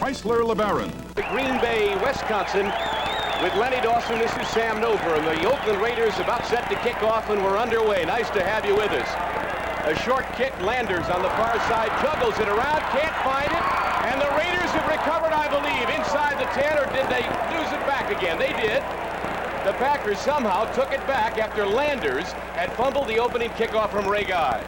Chrysler LeBaron. Green Bay, Wisconsin, with Lenny Dawson. This is Sam Nover, and the Oakland Raiders about set to kick off, and we're underway. Nice to have you with us. A short kick, Landers on the far side, juggles it around, can't find it, and the Raiders have recovered, I believe, inside the 10, or did they lose it back again? They did. The Packers somehow took it back after Landers had fumbled the opening kickoff from Ray Guy.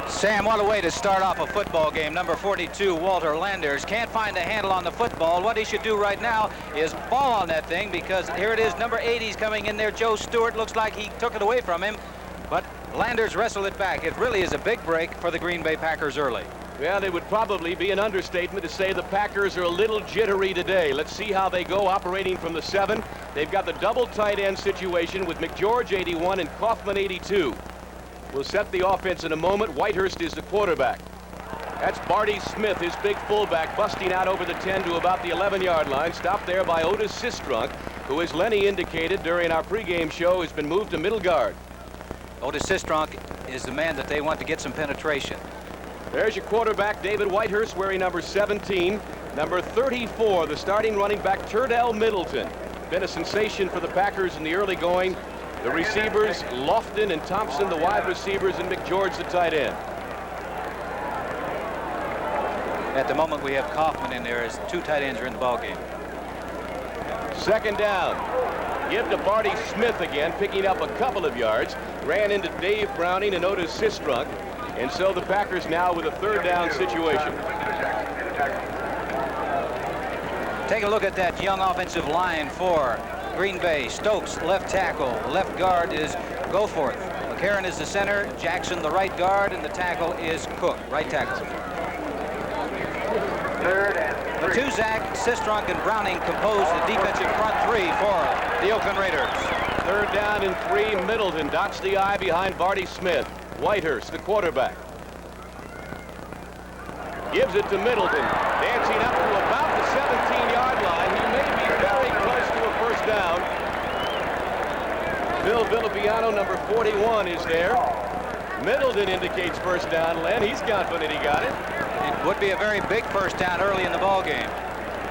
Sam, what a way to start off a football game. Number 42, Walter Landers, can't find a handle on the football. What he should do right now is ball on that thing, because here it is, number 80's coming in there. Joe Stewart looks like he took it away from him, but Landers wrestled it back. It really is a big break for the Green Bay Packers early. Well, it would probably be an understatement to say the Packers are a little jittery today. Let's see how they go operating from the 7. They've got the double tight end situation with McGeorge 81 and Kaufman 82. We'll set the offense in a moment. Whitehurst is the quarterback. That's Barty Smith, his big fullback, busting out over the 10 to about the 11-yard line. Stopped there by Otis Sistrunk, who, as Lenny indicated during our pregame show, has been moved to middle guard. Otis Sistrunk is the man that they want to get some penetration. There's your quarterback, David Whitehurst, wearing number 17. Number 34, the starting running back, Turdell Middleton. Been a sensation for the Packers in the early going. The receivers, Lofton and Thompson, the wide receivers, and McGeorge, the tight end. At the moment, we have Kaufman in there as 2 tight ends are in the ballgame. Second down. Give to Barty Smith again, picking up a couple of yards. Ran into Dave Browning and Otis Sistrunk. And so the Packers now with a third down situation. Take a look at that young offensive line for Green Bay. Stokes, left tackle. Left guard is Goforth. McCarron is the center. Jackson, the right guard. And the tackle is Cook, right tackle. Matuzak, Sistrunk, and Browning compose the defensive front 3 for the Oakland Raiders. Third down and 3. Middleton dots the I behind Barty Smith. Whitehurst, the quarterback. Gives it to Middleton. Dancing up to about the 17-yard line. He may be very close to a first down. Bill Villapiano, number 41, is there. Middleton indicates first down. Len, he's confident he got it. It would be a very big first down early in the ball game.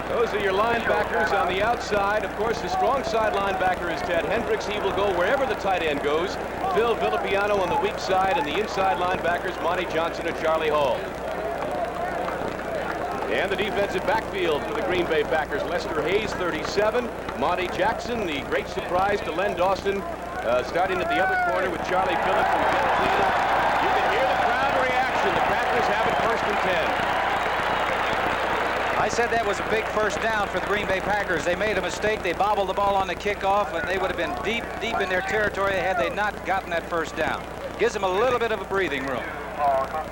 Those are your linebackers on the outside. Of course, the strong side linebacker is Ted Hendricks. He will go wherever the tight end goes. Phil Villapiano on the weak side, and the inside linebackers, Monty Johnson and Charlie Hall. And the defensive backfield for the Green Bay Packers. Lester Hayes, 37. Monty Jackson, the great surprise to Len Dawson, starting at the other corner with Charlie Phillips and Jeff Cleveland. You can hear the crowd reaction. The Packers have it first and 10. I said that was a big first down for the Green Bay Packers. They made a mistake. They bobbled the ball on the kickoff, and they would have been deep in their territory had they not gotten that first down. Gives them a little bit of a breathing room.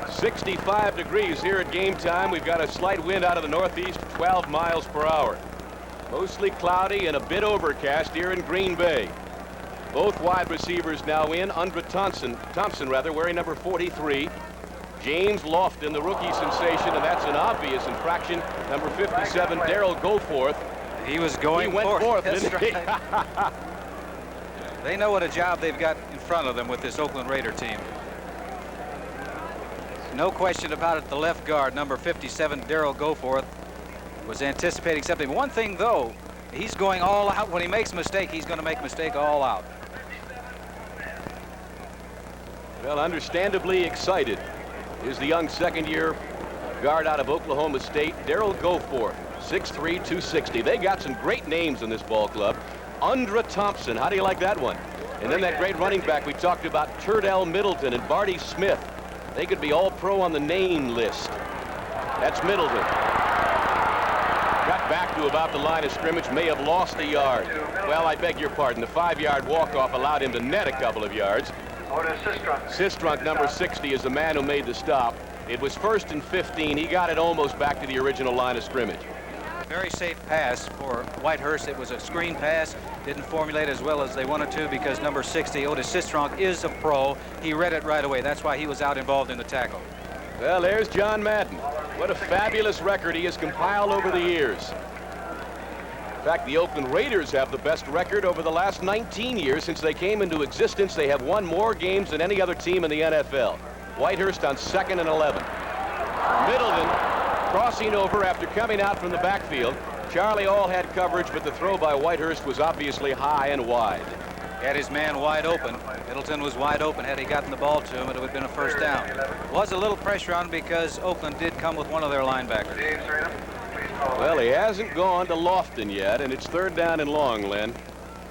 65 degrees here at game time. We've got a slight wind out of the northeast, 12 miles per hour. Mostly cloudy and a bit overcast here in Green Bay. Both wide receivers now in. Undra Thompson, wearing number 43. James Lofton, the rookie sensation, and that's an obvious infraction. Number 57, Darrell Goforth. He was going He went forth, didn't he? They know what a job they've got in front of them with this Oakland Raider team. No question about it, the left guard, number 57, Darrell Goforth, was anticipating something. One thing, though, he's going all out. When he makes a mistake, he's going to make a mistake all out. Well, understandably excited is the young second-year guard out of Oklahoma State, Darrell Goforth, 6'3", 260. They got some great names in this ball club. Undra Thompson, how do you like that one? And then that great running back we talked about, Turdell Middleton and Barty Smith. They could be all pro on the name list. That's Middleton. Got back to about the line of scrimmage, may have lost a yard. Well, I beg your pardon. The 5-yard walk-off allowed him to net a couple of yards. Sistrunk, number 60, is the man who made the stop. It was 1st and 15. He got it almost back to the original line of scrimmage. Very safe pass for Whitehurst. It was a screen pass. Didn't formulate as well as they wanted to because number 60, Otis Sistrunk, is a pro. He read it right away. That's why he was out involved in the tackle. Well, there's John Madden. What a fabulous record he has compiled over the years. In fact, the Oakland Raiders have the best record over the last 19 years. Since they came into existence, they have won more games than any other team in the NFL. Whitehurst on 2nd and 11. Middleton crossing over after coming out from the backfield. Charlie All had coverage, but the throw by Whitehurst was obviously high and wide. Had his man wide open. Middleton was wide open. Had he gotten the ball to him, it would have been a first down. Was a little pressure on him because Oakland did come with one of their linebackers. Well, he hasn't gone to Lofton yet, and it's 3rd down and long, Len.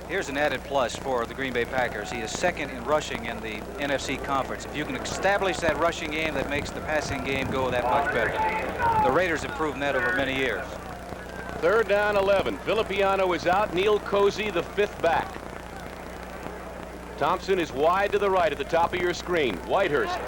Here's an added plus for the Green Bay Packers. He is 2nd in rushing in the NFC Conference. If you can establish that rushing game, that makes the passing game go that much better. The Raiders have proven that over many years. 3rd down 11. Villapiano is out. Neil Cozy, the 5th back. Thompson is wide to the right at the top of your screen. Whitehurst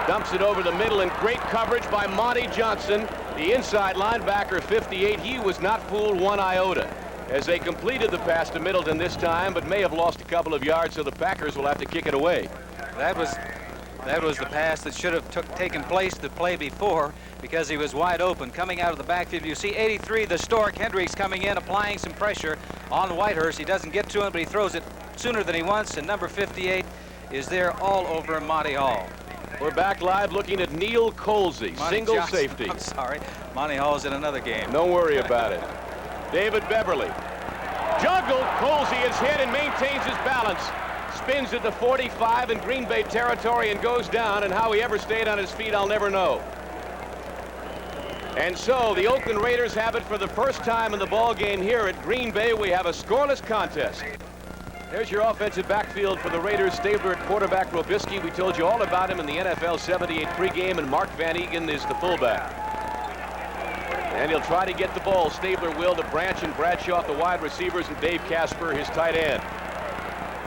dumps it over the middle, and great coverage by Monty Johnson, the inside linebacker, 58. He was not fooled one iota as they completed the pass to Middleton this time, but may have lost a couple of yards, so the Packers will have to kick it away. That was the pass that should have taken place the play before, because he was wide open coming out of the backfield. You see 83, the Stork Hendricks coming in, applying some pressure on Whitehurst. He doesn't get to him, but he throws it sooner than he wants, and number 58 is there all over Monty Hall. We're back live looking at Neil Colsey, single Johnson. safety. I'm sorry, Monty Hall's in another game. Don't worry about it. David Beverly. Juggled. Colsey is hit and maintains his balance. Spins at the 45 in Green Bay territory and goes down, and how he ever stayed on his feet, I'll never know. And so the Oakland Raiders have it for the first time in the ball game here at Green Bay. We have a scoreless contest. There's your offensive backfield for the Raiders. Stabler at quarterback, Robisky. We told you all about him in the NFL 78 pregame, and Mark Van Eegen is the fullback. And he'll try to get the ball. Stabler will to Branch and Bradshaw, the wide receivers, and Dave Casper, his tight end.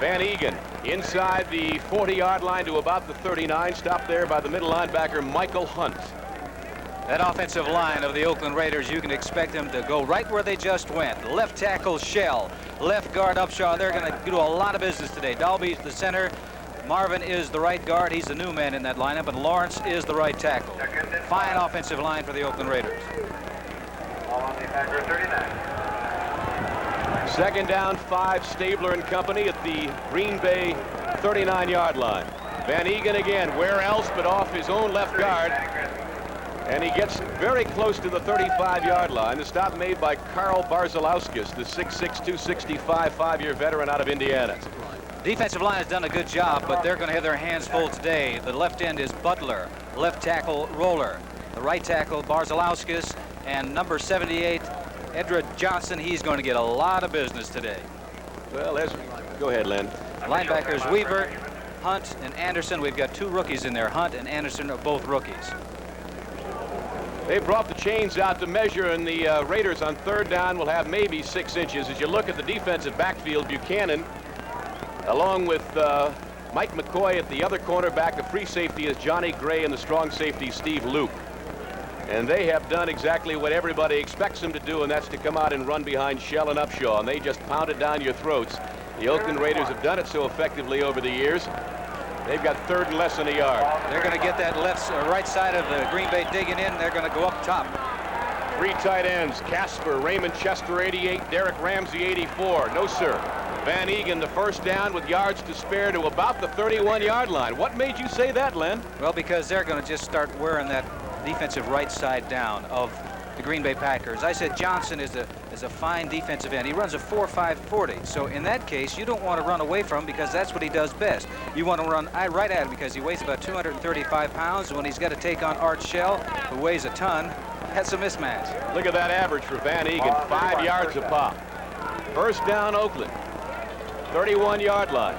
Van Eegen inside the 40-yard line to about the 39, stopped there by the middle linebacker, Michael Hunt. That offensive line of the Oakland Raiders, you can expect them to go right where they just went. Left tackle Shell, left guard Upshaw. They're going to do a lot of business today. Dalby's the center. Marvin is the right guard. He's the new man in that lineup, but Lawrence is the right tackle. Fine offensive line for the Oakland Raiders. 2nd down, 5, Stabler and company at the Green Bay 39-yard line. Van Eegen again, where else but off his own left guard. And he gets very close to the 35-yard line. The stop made by Carl Barzalowskis, the 6'6", 265, 5-year veteran out of Indiana. Defensive line has done a good job, but they're going to have their hands full today. The left end is Butler, left tackle Roller, the right tackle Barzalowskis, and number 78, Edred Johnson. He's going to get a lot of business today. Well, go ahead, Len. Linebackers Weaver, Hunt, and Anderson. We've got 2 rookies in there. Hunt and Anderson are both rookies. They brought the chains out to measure, and the Raiders on 3rd down will have maybe 6 inches. As you look at the defensive backfield, Buchanan, along with Mike McCoy at the other cornerback. The free safety is Johnny Gray, and the strong safety Steve Luke. And they have done exactly what everybody expects them to do, and that's to come out and run behind Shell and Upshaw, and they just pounded down your throats. The Oakland Raiders have done it so effectively over the years. They've got 3rd and less than a yard. They're going to get that right side of the Green Bay digging in. They're going to go up top. 3 tight ends, Casper, Raymond Chester, 88, Derek Ramsey, 84. No, sir. Van Eegen, the first down with yards to spare to about the 31-yard line. What made you say that, Len? Well, because they're going to just start wearing that defensive right side down of the Green Bay Packers. I said Johnson is a fine defensive end. He runs a 4.5 40. So in that case, you don't want to run away from him because that's what he does best. You want to run right at him because he weighs about 235 pounds. When he's got to take on Art Shell, who weighs a ton, that's a mismatch. Look at that average for Van Eegen, 5 yards a pop. First down, Oakland. 31-yard line.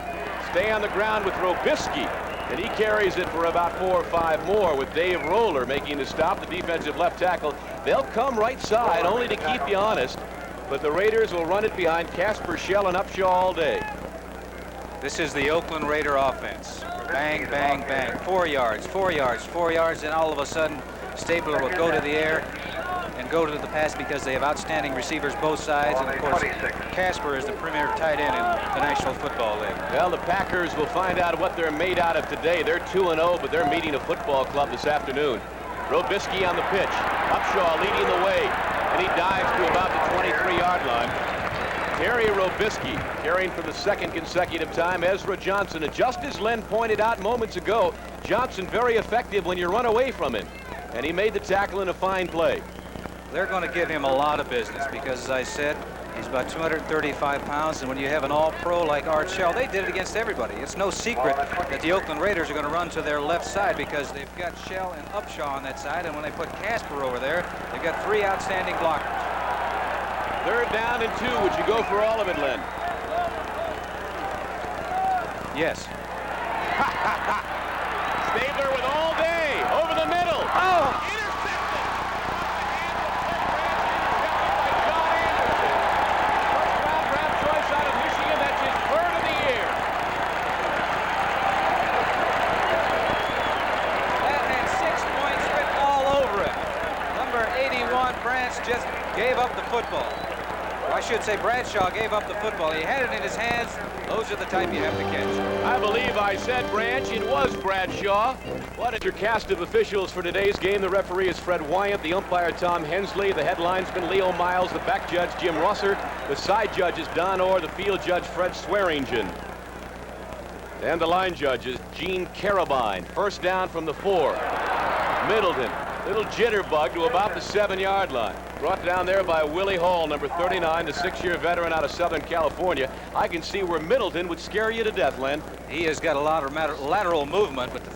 Stay on the ground with Robisky, and he carries it for about 4 or 5 more with Dave Roller making the stop, the defensive left tackle. They'll come right side only to keep you honest, but the Raiders will run it behind Casper, Shell, and Upshaw all day. This is the Oakland Raider offense. Bang, bang, bang. 4 yards, 4 yards, 4 yards, and all of a sudden Stabler will go to the air and go to the pass because they have outstanding receivers both sides. And of course, Casper is the premier tight end in the National Football League. Well, the Packers will find out what they're made out of today. They're 2-0, but they're meeting a football club this afternoon. Robisky on the pitch. Upshaw leading the way, and he dives to about the 23-yard line. Terry Robisky carrying for the 2nd consecutive time. Ezra Johnson, and just as Len pointed out moments ago, Johnson very effective when you run away from him. and he made the tackle in a fine play. They're going to give him a lot of business because, as I said, he's about 235 pounds, and when you have an all-pro like Art Shell, they did it against everybody. It's no secret that the Oakland Raiders are going to run to their left side because they've got Shell and Upshaw on that side, and when they put Casper over there, they've got 3 outstanding blockers. 3rd down and 2. Would you go for all of it, Len? Yes. Stabler with all day. Over the middle. Oh! Just gave up the football. Or I should say Bradshaw gave up the football. He had it in his hands. Those are the type you have to catch. I believe I said Branch. It was Bradshaw. What is your cast of officials for today's game? The referee is Fred Wyant, the umpire Tom Hensley, the head linesman Leo Miles, the back judge Jim Rosser, the side judge is Don Orr, the field judge Fred Swearingen, and the line judge is Gene Carabine. 1st down from the 4. Middleton. Little jitterbug to about the 7-yard line. Brought down there by Willie Hall, number 39, the 6-year veteran out of Southern California. I can see where Middleton would scare you to death, Len. He has got a lot of lateral movement, but the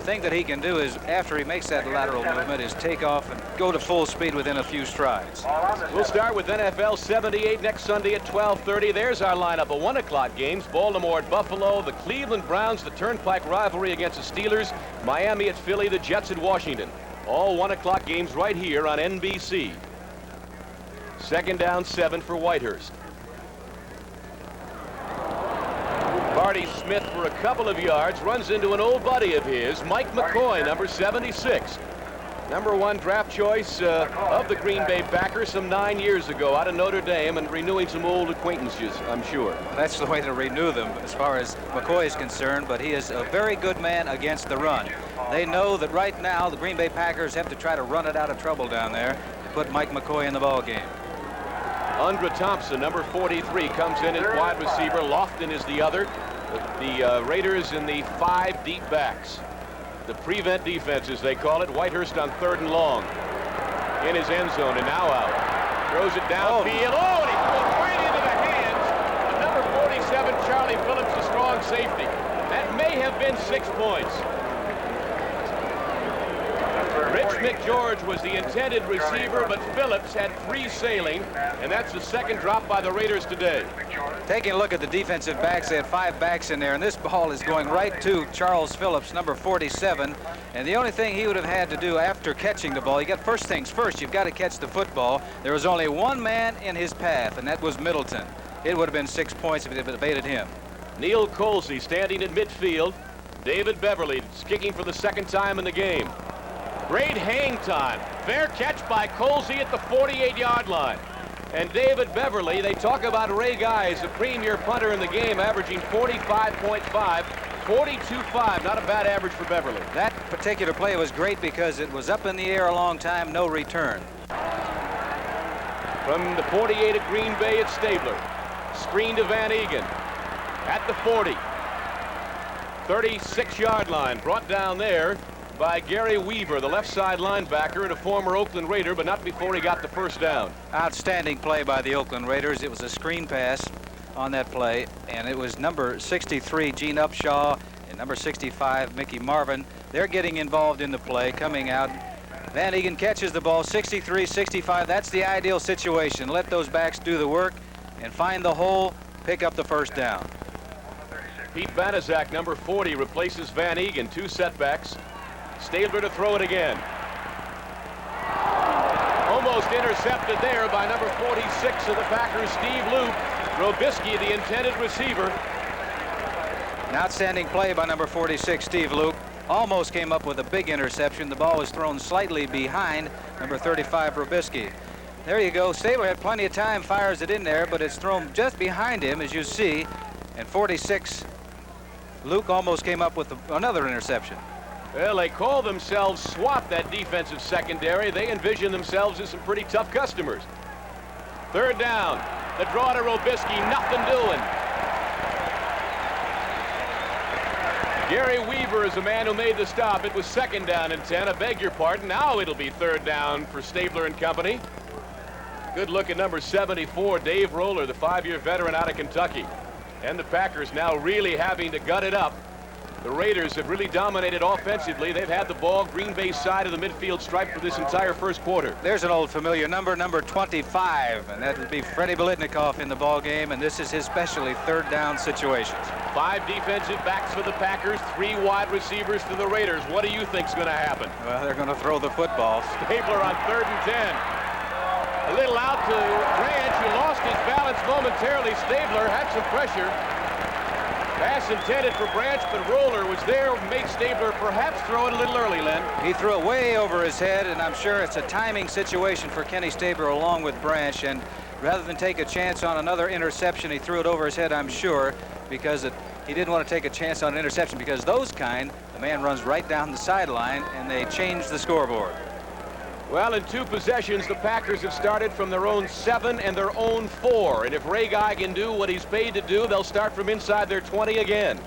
thing that he can do is, after he makes that lateral movement, is take off and go to full speed within a few strides. We'll start with NFL 78 next Sunday at 12:30. There's our lineup of 1 o'clock games. Baltimore at Buffalo, the Cleveland Browns, the Turnpike rivalry against the Steelers, Miami at Philly, the Jets at Washington. All 1 o'clock games right here on NBC. 2nd down 7 for Whitehurst. Marty Smith for a couple of yards runs into an old buddy of his, Mike McCoy, number 76. Number 1 draft choice of the Green Bay Packers some 9 years ago out of Notre Dame, and renewing some old acquaintances, I'm sure. That's the way to renew them as far as McCoy is concerned, but he is a very good man against the run. They know that right now the Green Bay Packers have to try to run it out of trouble down there to put Mike McCoy in the ball game. Undra Thompson, number 43, comes in as wide receiver. Lofton is the other. The Raiders in the 5 deep backs. The prevent defense, as they call it. Whitehurst on 3rd and long. In his end zone and now out. Throws it downfield. Oh, and he threw it right into the hands of number 47, Charlie Phillips, a strong safety. That may have been 6 points. Rich McGeorge was the intended receiver, but Phillips had free sailing, and that's the 2nd drop by the Raiders today. Taking a look at the defensive backs, they had 5 backs in there, and this ball is going right to Charles Phillips, number 47. And the only thing he would have had to do after catching the ball, you got first things first, you've got to catch the football. There was only 1 man in his path, and that was Middleton. It would have been 6 points if it had evaded him. Neil Colsey standing at midfield. David Beverly kicking for the 2nd time in the game. Great hang time. Fair catch by Colsey at the 48-yard line. And David Beverly, they talk about Ray Guy as the premier punter in the game, averaging 45.5, 42.5. Not a bad average for Beverly. That particular play was great because it was up in the air a long time, no return. From the 48 at Green Bay, it's Stabler. Screen to Van Egan. At the 40. 36-yard line. Brought down there by Gary Weaver, the left side linebacker and a former Oakland Raider, but not before he got the 1st down. Outstanding play by the Oakland Raiders. It was a screen pass on that play, and it was number 63, Gene Upshaw, and number 65, Mickey Marvin. They're getting involved in the play, coming out. Van Egan catches the ball, 63, 65. That's the ideal situation. Let those backs do the work and find the hole, pick up the 1st down. Pete Banaszak, number 40, replaces Van Egan. 2 setbacks. Stabler to throw it again. Almost intercepted there by number 46 of the Packers, Steve Luke. Robisky, the intended receiver. An outstanding play by number 46, Steve Luke. Almost came up with a big interception. The ball was thrown slightly behind number 35, Robisky. There you go. Stabler had plenty of time, fires it in there, but it's thrown just behind him, as you see. And 46, Luke almost came up with another interception. Well, they call themselves SWAT, that defensive secondary. They envision themselves as some pretty tough customers. 3rd down. The draw to Robisky, nothing doing. Gary Weaver is the man who made the stop. It was 2nd down and 10. I beg your pardon. Now it'll be 3rd down for Stabler and company. Good look at number 74, Dave Roller, the 5-year veteran out of Kentucky. And the Packers now really having to gut it up. The Raiders have really dominated offensively. They've had the ball Green Bay's side of the midfield stripe for this entire first quarter. There's an old familiar number 25, and that would be Freddie Bolitnikoff in the ball game, and this is his specialty 3rd down situations. 5 defensive backs for the Packers, 3 wide receivers for the Raiders. What do you think's going to happen? Well, they're going to throw the football. Stabler on 3rd and 10. A little out to Branch, who lost his balance momentarily. Stabler had some pressure. Pass intended for Branch, but Roller was there, made Stabler perhaps throw it a little early, Len. He threw it way over his head, and I'm sure it's a timing situation for Kenny Stabler along with Branch. And rather than take a chance on another interception, he threw it over his head, I'm sure, because he didn't want to take a chance on an interception, because those kind, the man runs right down the sideline, and they change the scoreboard. Well, in 2 possessions, the Packers have started from their own 7 and their own 4. And if Ray Guy can do what he's paid to do, they'll start from inside their 20 again.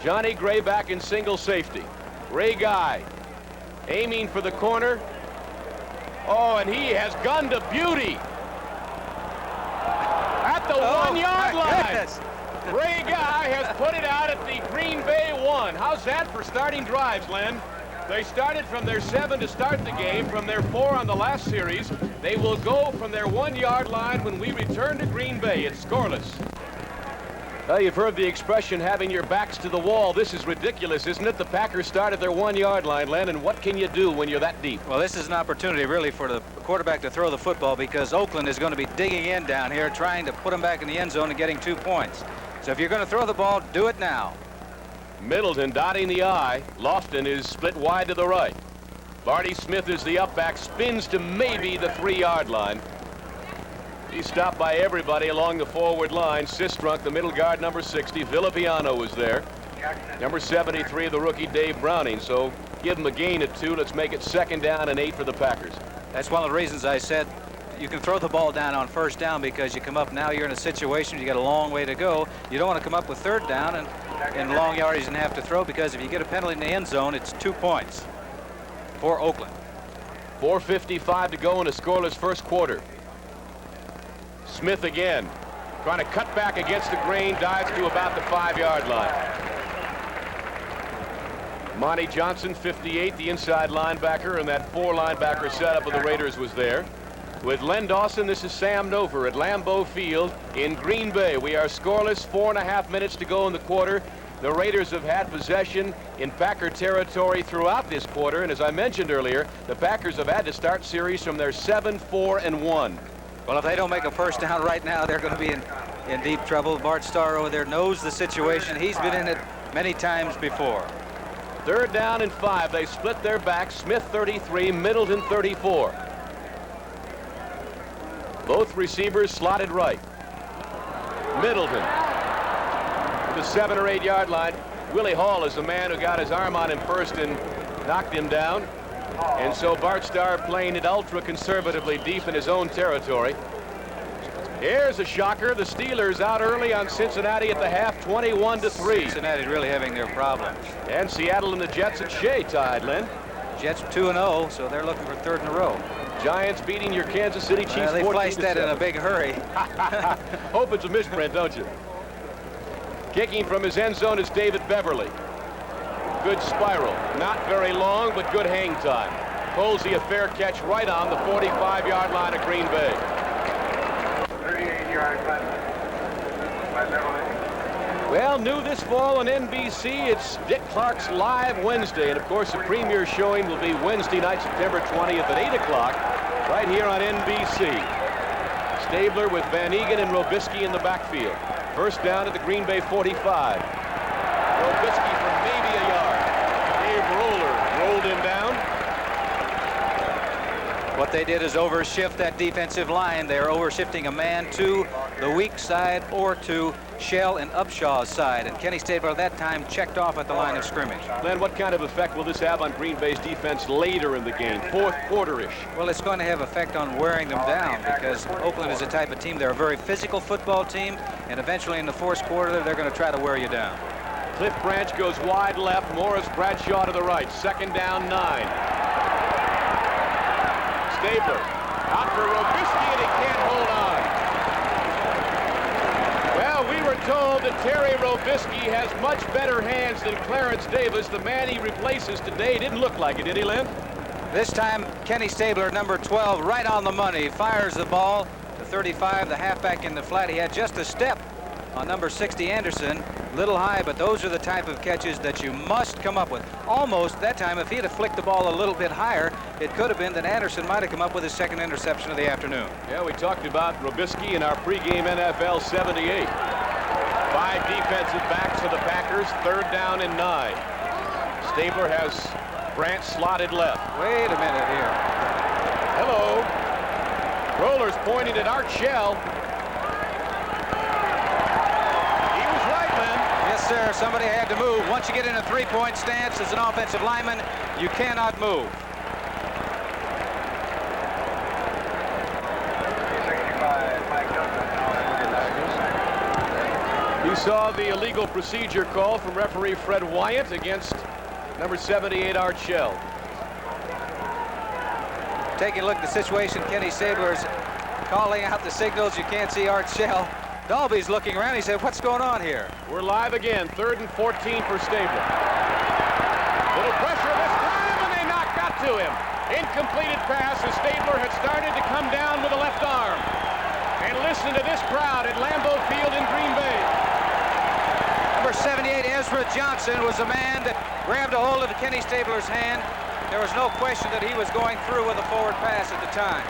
Johnny Gray back in single safety. Ray Guy aiming for the corner. Oh, and he has gone to beauty at the 1-yard line. Goodness. Ray Guy has put it out at the Green Bay 1. How's that for starting drives, Len? They started from their 7 to start the game, from their 4 on the last series. They will go from their 1-yard line when we return to Green Bay. It's scoreless. Well, you've heard the expression, having your backs to the wall. This is ridiculous, isn't it? The Packers start at their 1-yard line, Len, and what can you do when you're that deep? Well, this is an opportunity really for the quarterback to throw the football, because Oakland is going to be digging in down here, trying to put him back in the end zone and getting 2 points. So if you're going to throw the ball, do it now. Middleton dotting the I. Lofton is split wide to the right. Barty Smith is the up back, spins to maybe the 3-yard line. He's stopped by everybody along the forward line. Sistrunk, the middle guard, number 60. Villapiano was there. Number 73, the rookie Dave Browning. So give him a gain of 2. Let's make it 2nd down and 8 for the Packers. That's one of the reasons I said you can throw the ball down on 1st down, because you come up now, you're in a situation, you got a long way to go. You don't want to come up with 3rd down and in long yardage and have to throw, because if you get a penalty in the end zone, it's 2 points for Oakland. 4:55 to go in a scoreless first quarter. Smith again, trying to cut back against the grain, dives to about the 5-yard line. Monty Johnson, 58, the inside linebacker, and that 4 linebacker setup of the Raiders was there. With Len Dawson, this is Sam Nover at Lambeau Field in Green Bay. We are scoreless, 4.5 minutes to go in the quarter. The Raiders have had possession in Packer territory throughout this quarter, and as I mentioned earlier, the Packers have had to start series from their 7, 4, and 1. Well, if they don't make a 1st down right now, they're going to be in deep trouble. Bart Starr over there knows the situation. He's been in it many times before. 3rd down and 5. They split their backs. Smith 33, Middleton 34. Both receivers slotted right. Middleton to the 7 or 8 yard line. Willie Hall is the man who got his arm on him first and knocked him down. And so Bart Starr playing it ultra conservatively deep in his own territory. Here's a shocker. The Steelers out early on Cincinnati at the half, 21-3. Cincinnati really having their problems. And Seattle and the Jets at Shea tied, Len. Jets 2-0, so they're looking for 3rd in a row. Giants beating your Kansas City Chiefs 14-7. They flashed that in a big hurry. Hope it's a misprint, don't you? Kicking from his end zone is David Beverly. Good spiral. Not very long, but good hang time. Colsey a fair catch right on the 45-yard line of Green Bay. 38-yard cut by Beverly. Well, new this fall on NBC, it's Dick Clark's Live Wednesday. And, of course, the premiere showing will be Wednesday night, September 20th at 8 o'clock, right here on NBC. Stabler with Van Egan and Robisky in the backfield. 1st down at the Green Bay 45. Robisky for maybe a yard. Dave Roller rolled him down. What they did is overshift that defensive line. They're overshifting a man to the weak side or to Shell and Upshaw's side. And Kenny Stabler at that time checked off at the line of scrimmage. Glenn, what kind of effect will this have on Green Bay's defense later in the game, 4th quarter-ish? Well, it's going to have effect on wearing them down, because Oakland is a type of team. They're a very physical football team, and eventually in the 4th quarter, they're going to try to wear you down. Cliff Branch goes wide left. Morris Bradshaw to the right. Second down, 9. Stabler out for Robisky, and he can't hold on. Well, we were told that Terry Robisky has much better hands than Clarence Davis. The man he replaces today didn't look like it, did he, Lynn? This time, Kenny Stabler, number 12, right on the money, fires the ball to 35, the halfback in the flat. He had just a step on number 60, Anderson. Little high, but those are the type of catches that you must come up with. Almost that time, if he'd have flicked the ball a little bit higher, it could have been that Anderson might have come up with his second interception of the afternoon. Yeah, we talked about Robisky in our pregame NFL 78. 5 defensive backs for the Packers, 3rd down and 9. Stabler has Branch slotted left. Wait a minute here. Hello. Rollers pointing at Art Shell. Yes, sir. Somebody had to move. Once you get in a 3-point stance as an offensive lineman, you cannot move. You saw the illegal procedure call from referee Fred Wyatt against number 78, Art Shell. Taking a look at the situation, Kenny Stabler's calling out the signals. You can't see Art Shell. Dalby's looking around. He said, what's going on here? We're live again. 3rd and 14 for Stabler. Little pressure this time, and they got to him. Incompleted pass as Stabler had started to come down with the left arm. And listen to this crowd at Lambeau Field in Green Bay. Number 78, Ezra Johnson, was the man that grabbed a hold of Kenny Stabler's hand. There was no question that he was going through with a forward pass at the time.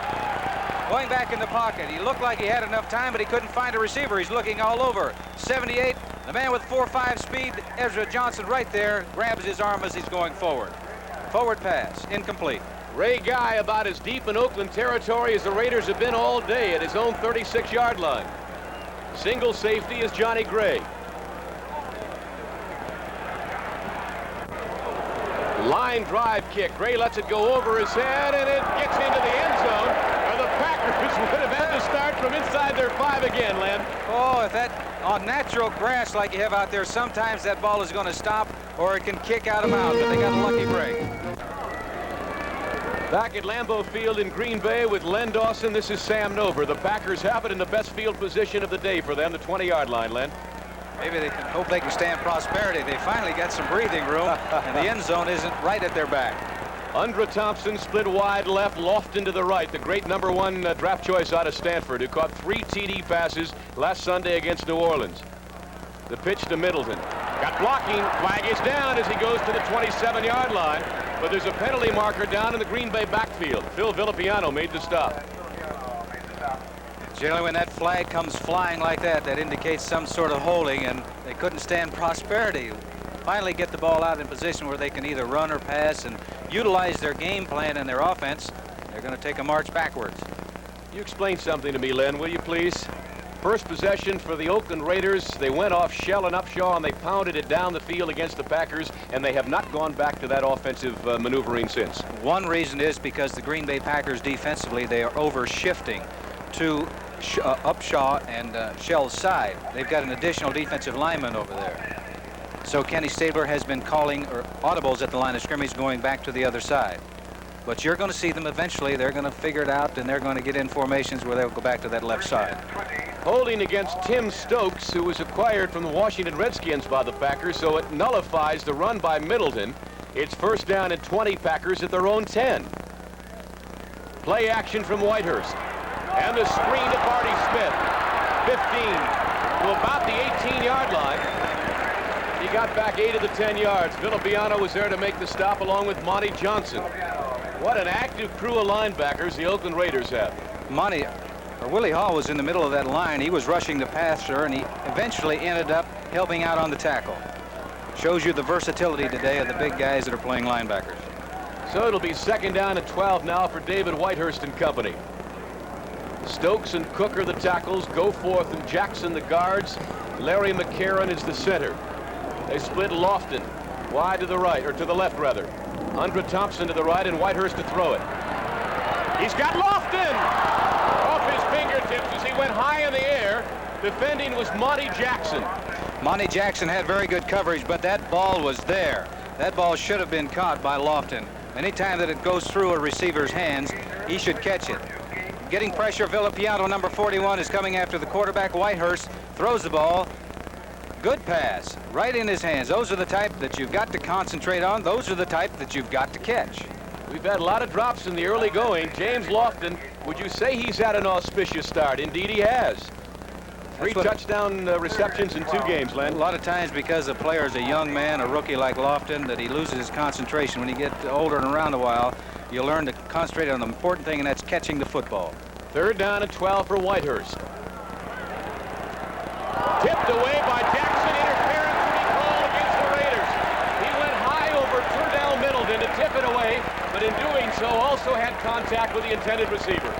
Going back in the pocket, he looked like he had enough time, but he couldn't find a receiver. He's looking all over. 78, the man with 4.5 speed, Ezra Johnson, right there, grabs his arm as he's going forward. Forward pass, incomplete. Ray Guy about as deep in Oakland territory as the Raiders have been all day at his own 36-yard line. Single safety is Johnny Gray. Line drive kick. Gray lets it go over his head, and it gets into the end zone. The Packers would have had to start from inside their 5 again, Len. Oh, if that on natural grass like you have out there, sometimes that ball is going to stop or it can kick out of bounds, but they got a lucky break. Back at Lambeau Field in Green Bay with Len Dawson, this is Sam Nover. The Packers have it in the best field position of the day for them, the 20-yard line, Len. Maybe they can hope they can stand prosperity. They finally got some breathing room, and the end zone isn't right at their back. Undra Thompson split wide left, Lofton to the right. The great number 1 draft choice out of Stanford, who caught 3 TD passes last Sunday against New Orleans. The pitch to Middleton. Got blocking. Flag is down as he goes to the 27-yard line. But there's a penalty marker down in the Green Bay backfield. Phil Villapiano made the stop. Generally, when that flag comes flying like that, that indicates some sort of holding, and they couldn't stand prosperity. Finally get the ball out in position where they can either run or pass and utilize their game plan and their offense. They're going to take a march backwards. You explain something to me, Len, will you please? First possession for the Oakland Raiders. They went off Shell and Upshaw, and they pounded it down the field against the Packers, and they have not gone back to that offensive maneuvering since. One reason is because the Green Bay Packers defensively, they are over shifting to Upshaw and Shell's side. They've got an additional defensive lineman over there. So Kenny Stabler has been calling audibles at the line of scrimmage going back to the other side. But you're going to see them eventually. They're going to figure it out, and they're going to get in formations where they'll go back to that left side. Holding against Tim Stokes, who was acquired from the Washington Redskins by the Packers, so it nullifies the run by Middleton. It's 1st down and 20, Packers at their own 10. Play action from Whitehurst. And the screen to Barty Smith. 15 to about the 18-yard line. He got back 8 of the 10 yards. Villapiano was there to make the stop along with Monty Johnson. What an active crew of linebackers the Oakland Raiders have. Willie Hall was in the middle of that line. He was rushing the passer, and he eventually ended up helping out on the tackle. Shows you the versatility today of the big guys that are playing linebackers. So it'll be 2nd down and 12 now for David Whitehurst and company. Stokes and Cook are the tackles. Goforth and Jackson the guards. Larry McCarron is the center. They split Lofton wide to the right, or to the left rather. Undra Thompson to the right and Whitehurst to throw it. He's got Lofton off his fingertips as he went high in the air. Defending was Monty Jackson. Monty Jackson had very good coverage, but that ball was there. That ball should have been caught by Lofton. Anytime that it goes through a receiver's hands, he should catch it. Getting pressure, Villapiano, number 41, is coming after the quarterback. Whitehurst throws the ball. Good pass, right in his hands. Those are the type that you've got to concentrate on. Those are the type that you've got to catch. We've had a lot of drops in the early going. James Lofton, would you say he's had an auspicious start? Indeed he has. 3 touchdown receptions in 2 games, Len. A lot of times because a player is a young man, a rookie like Lofton, that he loses his concentration. When you get older and around a while, you learn to concentrate on the important thing, and that's catching the football. 3rd down and 12 for Whitehurst. Tipped away by Jackson. Interference to be called against the Raiders. He went high over Turdell Middleton to tip it away, but in doing so also had contact with the intended receiver.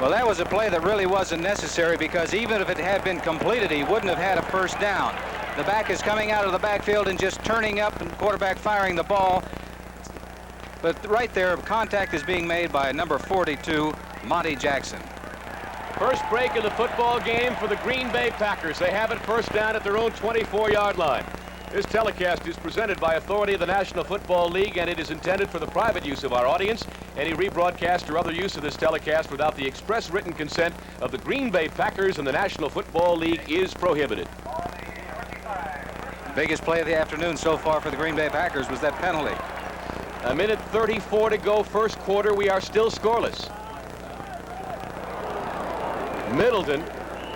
Well, that was a play that really wasn't necessary, because even if it had been completed, he wouldn't have had a first down. The back is coming out of the backfield and just turning up, and quarterback firing the ball. But right there, contact is being made by number 42, Monty Jackson. First break of the football game for the Green Bay Packers. They have it first down at their own 24-yard line. This telecast is presented by authority of the National Football League, and it is intended for the private use of our audience. Any rebroadcast or other use of this telecast without the express written consent of the Green Bay Packers and the National Football League is prohibited. Biggest play of the afternoon so far for the Green Bay Packers was that penalty. 1:34 to go, first quarter. We are still scoreless. Middleton,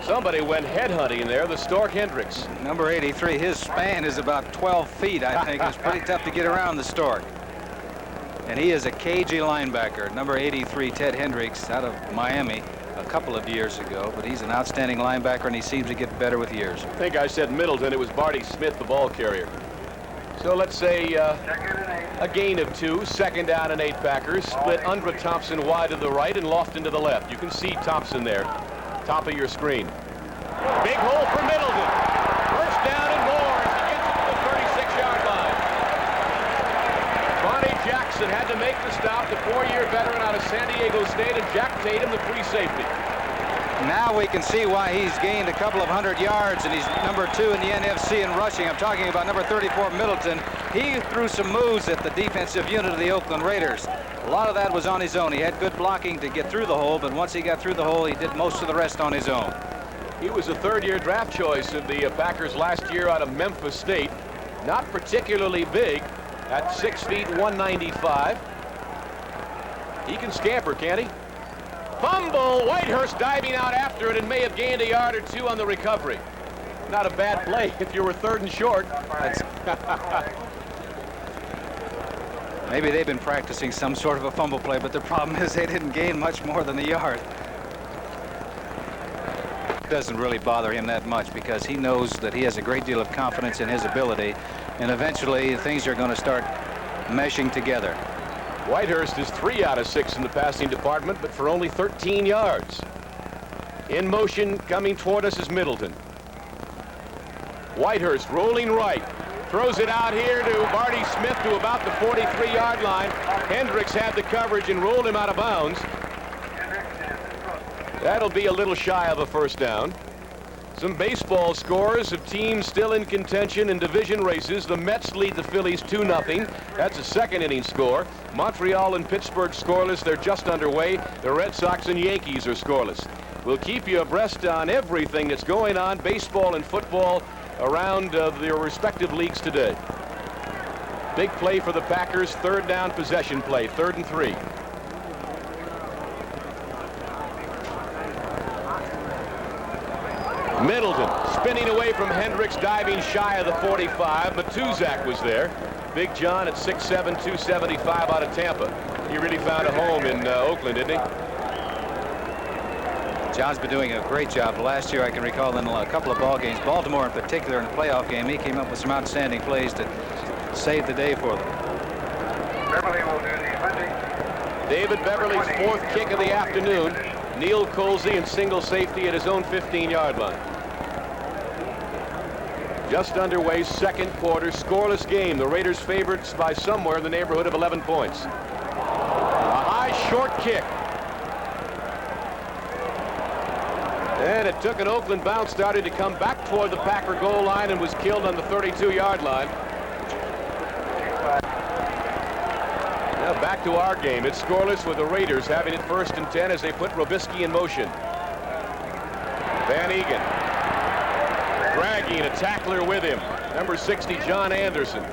somebody went headhunting there, the Stork Hendricks. Number 83, his span is about 12 feet, I think. It's pretty tough to get around the Stork. And he is a cagey linebacker. Number 83, Ted Hendricks, out of Miami a couple of years ago, but he's an outstanding linebacker, and he seems to get better with years. I think I said Middleton. It was Barty Smith, the ball carrier. So let's say a gain of 2, 2nd down and 8 Packers. Split Undra Thompson wide to the right and Lofton to the left. You can see Thompson there, top of your screen. Big hole for Middleton. First down and more as he gets it to the 36-yard line. Monty Jackson had to make the stop, the 4-year veteran out of San Diego State, and Jack Tatum, the free safety. Now we can see why he's gained a couple of 100 yards, and he's number 2 in the NFC in rushing. I'm talking about number 34, Middleton. He threw some moves at the defensive unit of the Oakland Raiders. A lot of that was on his own. He had good blocking to get through the hole, but once he got through the hole, he did most of the rest on his own. He was a 3rd-year draft choice of the Packers last year out of Memphis State. Not particularly big at 6 feet, 195. He can scamper, can't he? Fumble! Whitehurst diving out after it and may have gained a yard or 2 on the recovery. Not a bad play if you were 3rd and short. Maybe they've been practicing some sort of a fumble play, but the problem is they didn't gain much more than the yard. It doesn't really bother him that much because he knows that he has a great deal of confidence in his ability, and eventually things are going to start meshing together. Whitehurst is 3 out of 6 in the passing department, but for only 13 yards. In motion, coming toward us is Middleton. Whitehurst rolling right. Throws it out here to Barty Smith to about the 43-yard line. Hendricks had the coverage and rolled him out of bounds. That'll be a little shy of a first down. Some baseball scores of teams still in contention in division races. The Mets lead the Phillies 2-0. That's a 2nd inning score. Montreal and Pittsburgh scoreless. They're just underway. The Red Sox and Yankees are scoreless. We'll keep you abreast on everything that's going on, baseball and football, around their respective leagues today. Big play for the Packers, 3rd down possession play, 3rd and 3. Middleton spinning away from Hendricks, diving shy of the 45. Matuzak was there. Big John at 6'7", 275 out of Tampa. He really found a home in Oakland, didn't he? John's been doing a great job. Last year, I can recall in a couple of ball games, Baltimore in particular in a playoff game, he came up with some outstanding plays to save the day for them. Beverly will do the hunting. David Beverly's 4th kick of the afternoon. Neil Colsey in single safety at his own 15-yard line. Just underway, 2nd quarter, scoreless game. The Raiders favorites by somewhere in the neighborhood of 11 points. A high short kick. And it took an Oakland bounce, started to come back toward the Packer goal line and was killed on the 32-yard line. Now back to our game. It's scoreless with the Raiders having it 1st and 10 as they put Robisky in motion. Van Egan dragging a tackler with him. Number 60, John Anderson.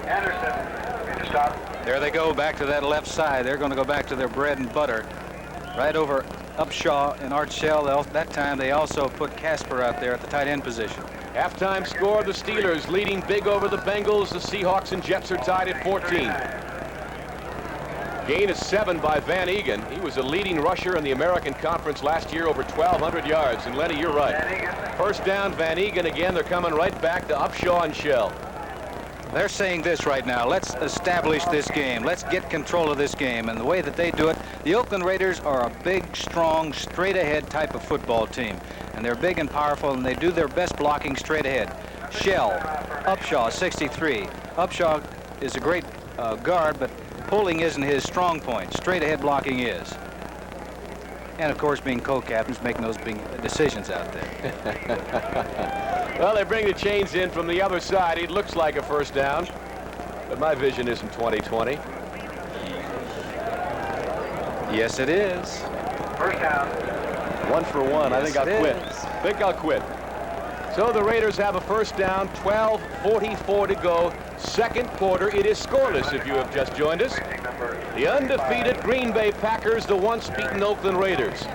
Anderson, stop. There they go back to that left side. They're going to go back to their bread and butter. Right over Upshaw and Art Shell. That time they also put Casper out there at the tight end position. Halftime score, the Steelers leading big over the Bengals. The Seahawks and Jets are tied at 14. Gain is 7 by Van Egan. He was a leading rusher in the American Conference last year, over 1,200 yards. And Lenny, you're right. 1st down, Van Egan again. They're coming right back to Upshaw and Shell. They're saying this right now. Let's establish this game. Let's get control of this game. And the way that they do it, the Oakland Raiders are a big, strong, straight-ahead type of football team. And they're big and powerful, and they do their best blocking straight ahead. Shell, Upshaw, 63. Upshaw is a great guard, but pulling isn't his strong point. Straight ahead blocking is. And of course, being co-captains, making those big decisions out there. Well, they bring the chains in from the other side. It looks like a 1st down, but my vision isn't 20/20. Yes, it is. 1st down. 1 for 1. I think I'll quit. Think I'll quit. So the Raiders have a 1st down, 12:44 to go. 2nd quarter. It is scoreless if you have just joined us. The undefeated Green Bay Packers, the once beaten Oakland Raiders.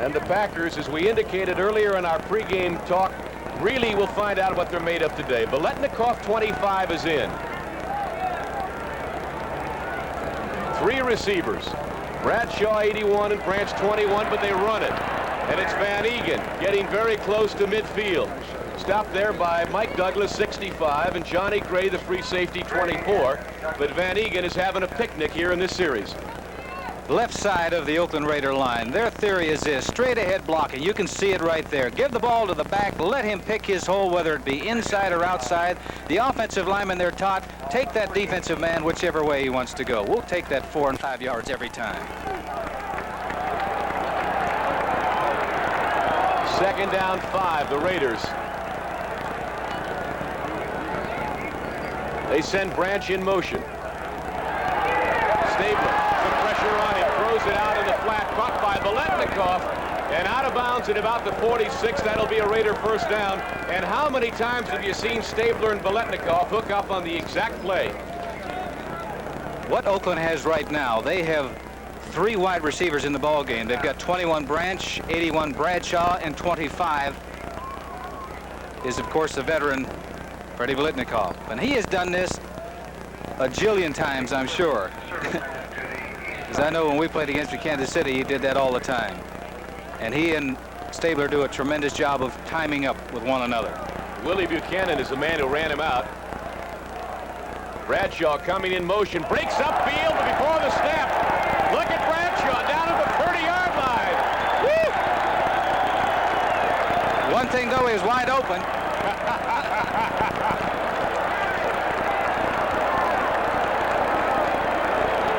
And the Packers, as we indicated earlier in our pregame talk, really will find out what they're made of today. Biletnikoff, 25, is in. 3 receivers. Bradshaw, 81, and Branch, 21, but they run it. And it's Van Egan getting very close to midfield. Stopped there by Mike Douglas, 65, and Johnny Gray, the free safety, 24. But Van Egan is having a picnic here in this series. Left side of the Oakland Raider line. Their theory is this: straight ahead blocking. You can see it right there. Give the ball to the back. Let him pick his hole, whether it be inside or outside. The offensive linemen, they're taught, take that defensive man whichever way he wants to go. We'll take that 4 and 5 yards every time. 2nd down, 5, the Raiders. They send Branch in motion. Stabler, the pressure on him, throws it out in the flat, caught by Biletnikoff, and out of bounds at about the 46. That'll be a Raider 1st down. And how many times have you seen Stabler and Biletnikoff hook up on the exact play? What Oakland has right now, they have 3 wide receivers in the ball game. They've got 21 Branch, 81 Bradshaw, and 25 is, of course, the veteran Freddie Biletnikoff. And he has done this a jillion times, I'm sure. Because I know when we played against Kansas City, he did that all the time. And he and Stabler do a tremendous job of timing up with one another. Willie Buchanan is the man who ran him out. Bradshaw coming in motion, breaks upfield before the snap. Look at Bradshaw down at the 30-yard line. Woo! One thing, though, he was wide open.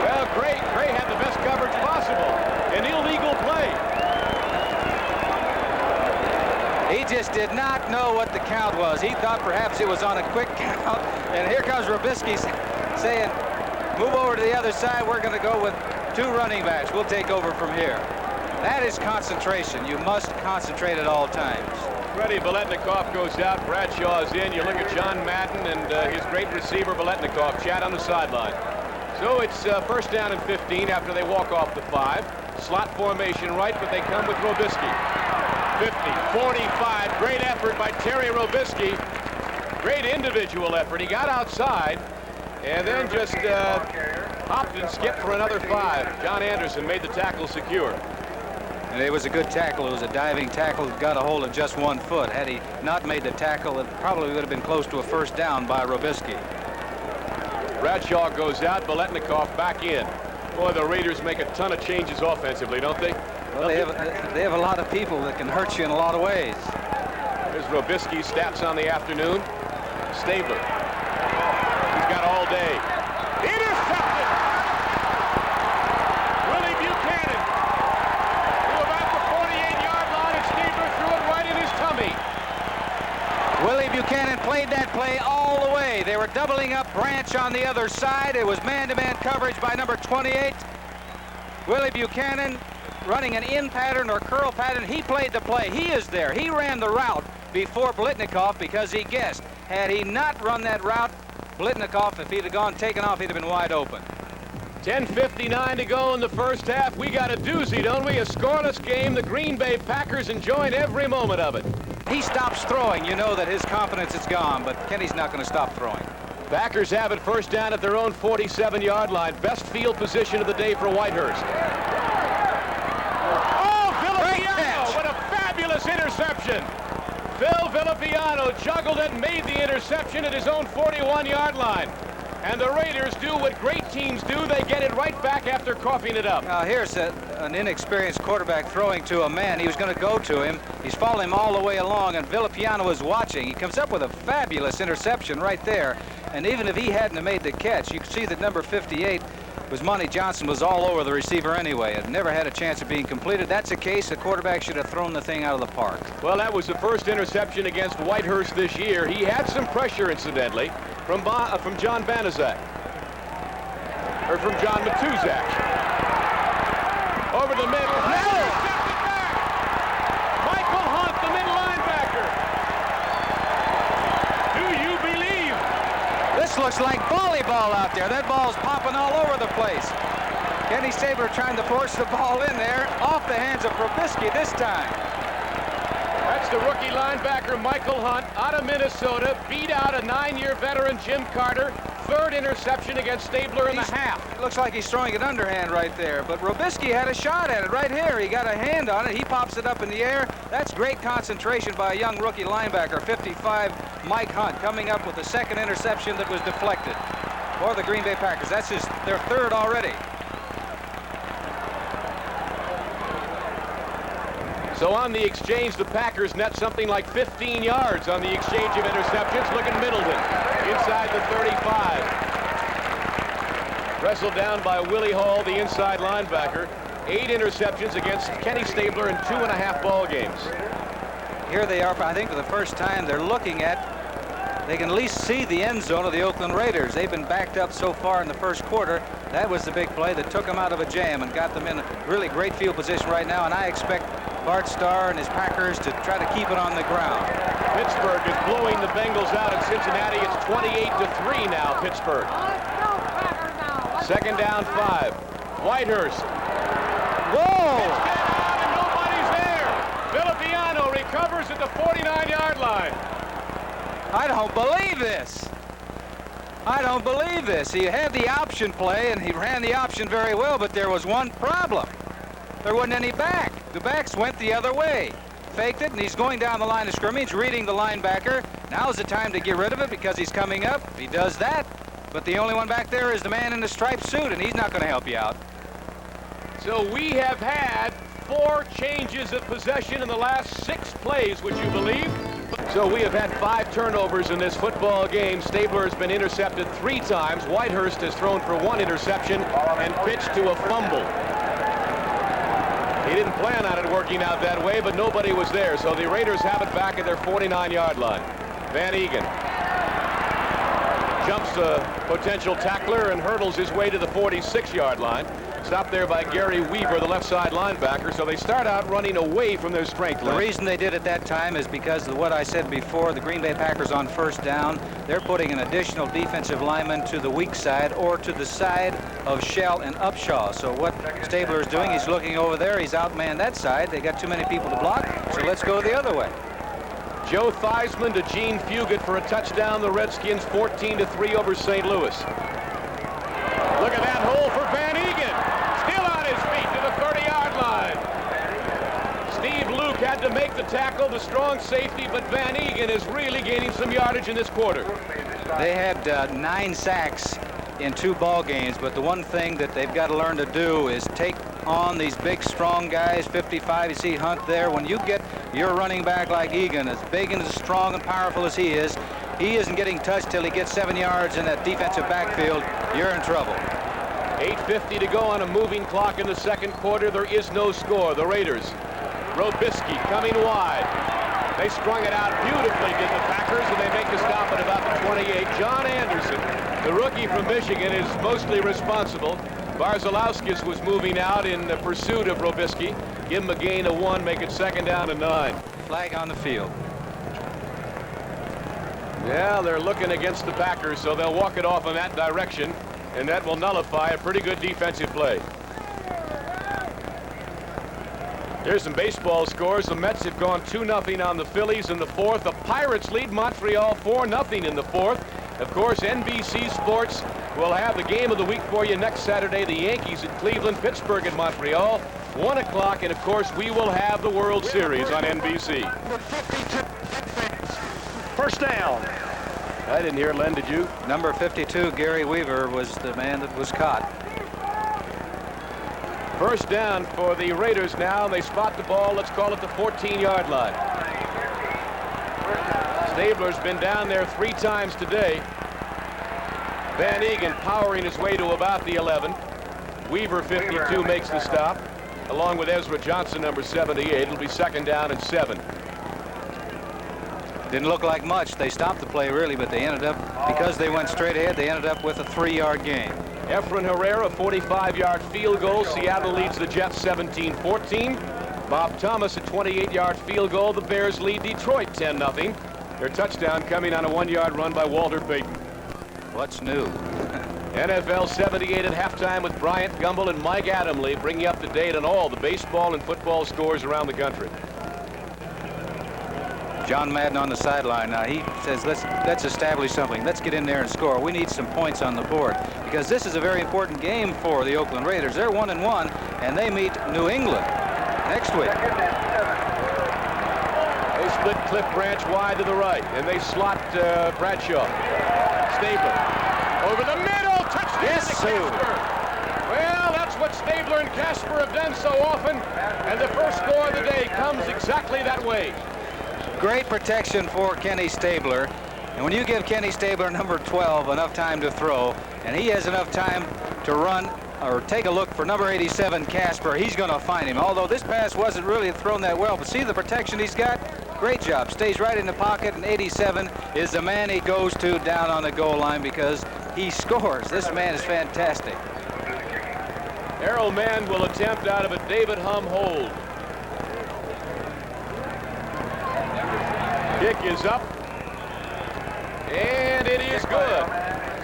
Well, Gray had the best coverage possible. An illegal play. He just did not know what the count was. He thought perhaps it was on a quick count. And here comes Robisky saying, move over to the other side. We're going to go with 2 running backs. We'll take over from here. That is concentration. You must concentrate at all times. Freddie Biletnikoff goes out. Bradshaw is in. You look at John Madden and his great receiver, Biletnikoff, chat on the sideline. So it's 1st down and 15 after they walk off the 5. Slot formation right, but they come with Robisky. 50, 45. Great effort by Terry Robisky. Great individual effort. He got outside and then just hopped and skipped for another 5. John Anderson made the tackle secure. And it was a good tackle. It was a diving tackle that got a hold of just 1 foot. Had he not made the tackle, it probably would have been close to a 1st down by Robisky. Bradshaw goes out, Biletnikoff back in. Boy, the Raiders make a ton of changes offensively, don't they? Well, they have a lot of people that can hurt you in a lot of ways. There's Robisky's stats on the afternoon. Stabler. He's got all day. Intercepted! Willie Buchanan to about the 48-yard line, and Stabler Buchanan played that play all the way. They were doubling up Branch on the other side. It was man-to-man coverage by number 28. Willie Buchanan running an in pattern or curl pattern. He played the play. He is there. He ran the route before Blitnikoff because he guessed. Had he not run that route, Blitnikoff, if he'd have gone taken off, he'd have been wide open. 10:59 to go in the first half. We got a doozy, don't we? A scoreless game. The Green Bay Packers enjoying every moment of it. He stops throwing. You know that his confidence is gone, but Kenny's not going to stop throwing. Packers have it first down at their own 47-yard line. Best field position of the day for Whitehurst. Oh, Villapiano! What a fabulous interception! Phil Villapiano juggled it, made the interception at his own 41-yard line. And the Raiders do what great teams do. They get it right back after coughing it up. Now here's an inexperienced quarterback throwing to a man. He was going to go to him. He's following him all the way along, and Villapiano is watching. He comes up with a fabulous interception right there. And even if he hadn't have made the catch, you can see that number 58 was Monty Johnson was all over the receiver anyway. It never had a chance of being completed. That's a case the quarterback should have thrown the thing out of the park. Well, that was the first interception against Whitehurst this year. He had some pressure, incidentally, from John Banaszak. Or from John Matuzak. Over the middle. Intercepted back. Michael Hunt, the middle linebacker. Do you believe? This looks like volleyball out there. That ball's popping all over the place. Kenny Stabler trying to force the ball in there, off the hands of Probisky this time. That's the rookie linebacker, Michael Hunt, out of Minnesota, beat out a 9-year veteran, Jim Carter. Third interception against Stabler in the half. It looks like he's throwing it underhand right there, but Robisky had a shot at it right here. He got a hand on it. He pops it up in the air. That's great concentration by a young rookie linebacker, 55, Mike Hunt, coming up with the second interception that was deflected for the Green Bay Packers. That's their third already. So on the exchange, the Packers net something like 15 yards on the exchange of interceptions. Look at Middleton, inside the 35. Wrestled down by Willie Hall, the inside linebacker. 8 interceptions against Kenny Stabler in 2.5 ball games. Here they are, I think for the first time, they're looking at, they can at least see the end zone of the Oakland Raiders. They've been backed up so far in the first quarter. That was the big play that took them out of a jam and got them in a really great field position right now, and I expect Bart Starr and his Packers to try to keep it on the ground. Pittsburgh is blowing the Bengals out at Cincinnati. It's 28-3 now, Pittsburgh. Second down 5. Whitehurst. Whoa! Pitch get out and nobody's there. Villapiano recovers at the 49-yard line. I don't believe this. I don't believe this. He had the option play, and he ran the option very well, but there was one problem. There wasn't any back. The backs went the other way. Faked it, and he's going down the line of scrimmage, reading the linebacker. Now's the time to get rid of it because he's coming up. He does that, but the only one back there is the man in the striped suit, and he's not going to help you out. So we have had 4 changes of possession in the last 6 plays, would you believe? So we have had 5 turnovers in this football game. Stabler has been intercepted 3 times. Whitehurst has thrown for 1 interception and pitched to a fumble. He didn't plan on it working out that way, but nobody was there. So the Raiders have it back at their 49-yard line. Van Egan jumps a potential tackler and hurdles his way to the 46-yard line. Stopped there by Gary Weaver, the left side linebacker. So they start out running away from their strength line. The reason they did it that time is because of what I said before. The Green Bay Packers on first down, they're putting an additional defensive lineman to the weak side or to the side of Shell and Upshaw. So what Stabler is doing, he's looking over there. He's outmanned that side. They got too many people to block, so let's go the other way. Joe Theismann to Gene Fugit for a touchdown. The Redskins 14-3 over St. Louis. Look at that hole for Van Egan. Still on his feet to the 30-yard line. Steve Luke had to make the tackle, the strong safety, but Van Egan is really gaining some yardage in this quarter. They had 9 sacks in 2 ball games, but the one thing that they've got to learn to do is take on these big, strong guys. 55, you see Hunt there. When you get your running back like Egan, as big and as strong and powerful as he isn't getting touched till he gets 7 yards in that defensive backfield. You're in trouble. 8:50 to go on a moving clock in the second quarter. There is no score. The Raiders. Robisky coming wide. They strung it out beautifully, did the Packers, and they make the stop at about the 28. John Anderson, the rookie from Michigan, is mostly responsible. Barzalowskis was moving out in the pursuit of Robisky. Give him a gain of 1, make it 2nd down and 9. Flag on the field. Yeah, they're looking against the Packers, so they'll walk it off in that direction, and that will nullify a pretty good defensive play. Here's some baseball scores. The Mets have gone 2-0 on the Phillies in the 4th. The Pirates lead Montreal 4-0 in the 4th. Of course, NBC Sports will have the game of the week for you next Saturday. The Yankees at Cleveland, Pittsburgh at Montreal, 1 o'clock, and of course we will have the World Series on NBC. First down. I didn't hear, Len, did you? Number 52, Gary Weaver, was the man that was caught. First down for the Raiders now. They spot the ball. Let's call it the 14-yard line. Stabler's been down there 3 times today. Van Egan powering his way to about the 11. Weaver, 52, makes the stop, along with Ezra Johnson, number 78. It'll be 2nd down and 7. Didn't look like much. They stopped the play, really, but they ended up, because they went straight ahead, they ended up with a 3-yard gain. Efren Herrera, 45-yard field goal. Seattle leads the Jets 17-14. Bob Thomas, a 28-yard field goal. The Bears lead Detroit 10-0. Their touchdown coming on a 1-yard run by Walter Payton. What's new? NFL 78 at halftime with Bryant Gumbel and Mike Adamle, bringing you up to date on all the baseball and football scores around the country. John Madden on the sideline now. He says, let's establish something. Let's get in there and score. We need some points on the board because this is a very important game for the Oakland Raiders. They're 1-1, and they meet New England next week. They split Cliff Branch wide to the right, and they slot Bradshaw. Stabler over the middle, touchdown to Casper. Well, that's what Stabler and Casper have done so often, and the first score of the day comes exactly that way. Great protection for Kenny Stabler. And when you give Kenny Stabler, number 12, enough time to throw, and he has enough time to run or take a look for number 87, Casper, he's going to find him. Although this pass wasn't really thrown that well, but see the protection he's got? Great job. Stays right in the pocket, and 87 is the man he goes to down on the goal line because he scores. This man is fantastic. Errol Mann will attempt out of a David Hum hold. Kick is up, and it is good.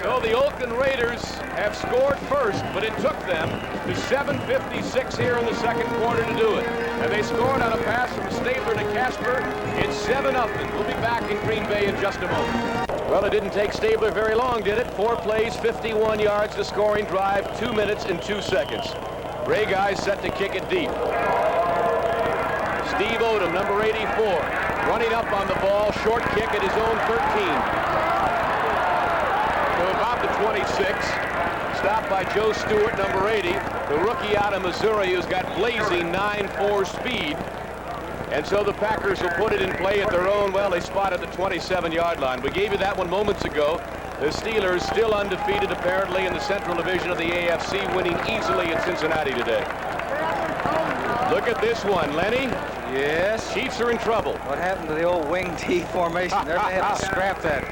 So the Oakland Raiders have scored first, but it took them to 7:56 here in the second quarter to do it. And they scored on a pass from Stabler to Casper. It's 7-0. We'll be back in Green Bay in just a moment. Well, it didn't take Stabler very long, did it? 4 plays, 51 yards, the scoring drive, 2 minutes and 2 seconds. Ray Guy set to kick it deep. Steve Odom, number 84. Running up on the ball, short kick at his own 13. To about the 26. Stopped by Joe Stewart, number 80. The rookie out of Missouri who's got blazing 9.4 speed. And so the Packers will put it in play at their own. Well, they spotted the 27-yard line. We gave you that one moments ago. The Steelers still undefeated apparently in the Central Division of the AFC, winning easily at Cincinnati today. Look at this one, Lenny. Yes. Chiefs are in trouble. What happened to the old wing T formation? They're going to have to scrap that.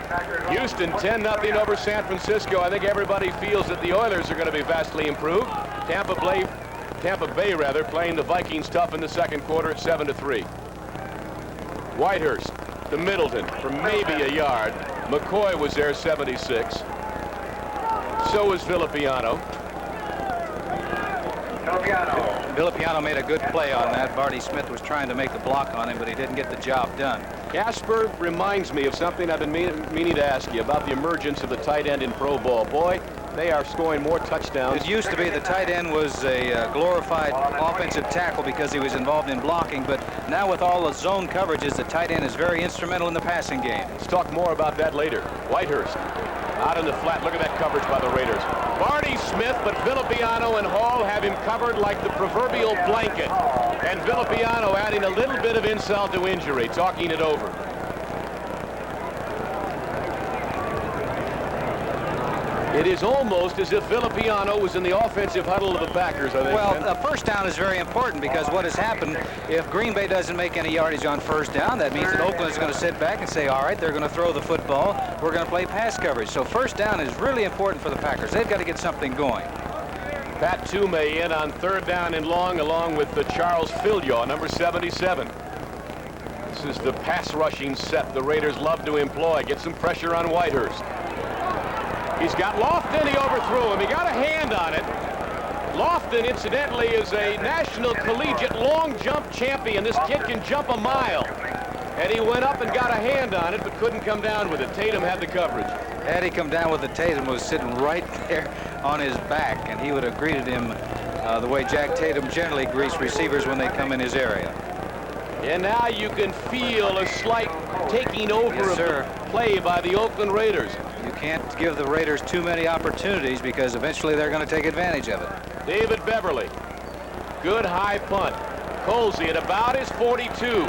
Houston 10-0 over San Francisco. I think everybody feels that the Oilers are going to be vastly improved. Tampa Bay playing the Vikings tough in the second quarter at 7-3. Whitehurst to Middleton for maybe a yard. McCoy was there, 76. So was Villapiano. Villapiano made a good play on that. Barty Smith was trying to make the block on him, but he didn't get the job done. Casper reminds me of something I've been meaning to ask you about the emergence of the tight end in pro ball. Boy, they are scoring more touchdowns. It used to be the tight end was a glorified offensive tackle because he was involved in blocking, but now with all the zone coverages, the tight end is very instrumental in the passing game. Let's talk more about that later. Whitehurst out in the flat. Look at that coverage by the Raiders. Barty Smith, but Villapiano and Hall have him covered like the proverbial blanket. And Villapiano adding a little bit of insult to injury, talking it over. It is almost as if Villapiano was in the offensive huddle of the Packers, I think. Well, a first down is very important because what has happened, if Green Bay doesn't make any yardage on first down, that means that Oakland is going to sit back and say, all right, they're going to throw the football. We're going to play pass coverage. So first down is really important for the Packers. They've got to get something going. Pat Toomey in on third down and long, along with Charles Filyaw, number 77. This is the pass rushing set the Raiders love to employ. Get some pressure on Whitehurst. He's got Lofton. He overthrew him. He got a hand on it. Lofton, incidentally, is a national collegiate long jump champion. This kid can jump a mile. And he went up and got a hand on it, but couldn't come down with it. Tatum had the coverage. Had he come down with the Tatum was sitting right there on his back, and he would have greeted him the way Jack Tatum generally greets receivers when they come in his area. And now you can feel a slight taking over Yes, of sir. the play by the Oakland Raiders. You can't give the Raiders too many opportunities because eventually they're going to take advantage of it. David Beverly. Good high punt. Colsey at about his 42.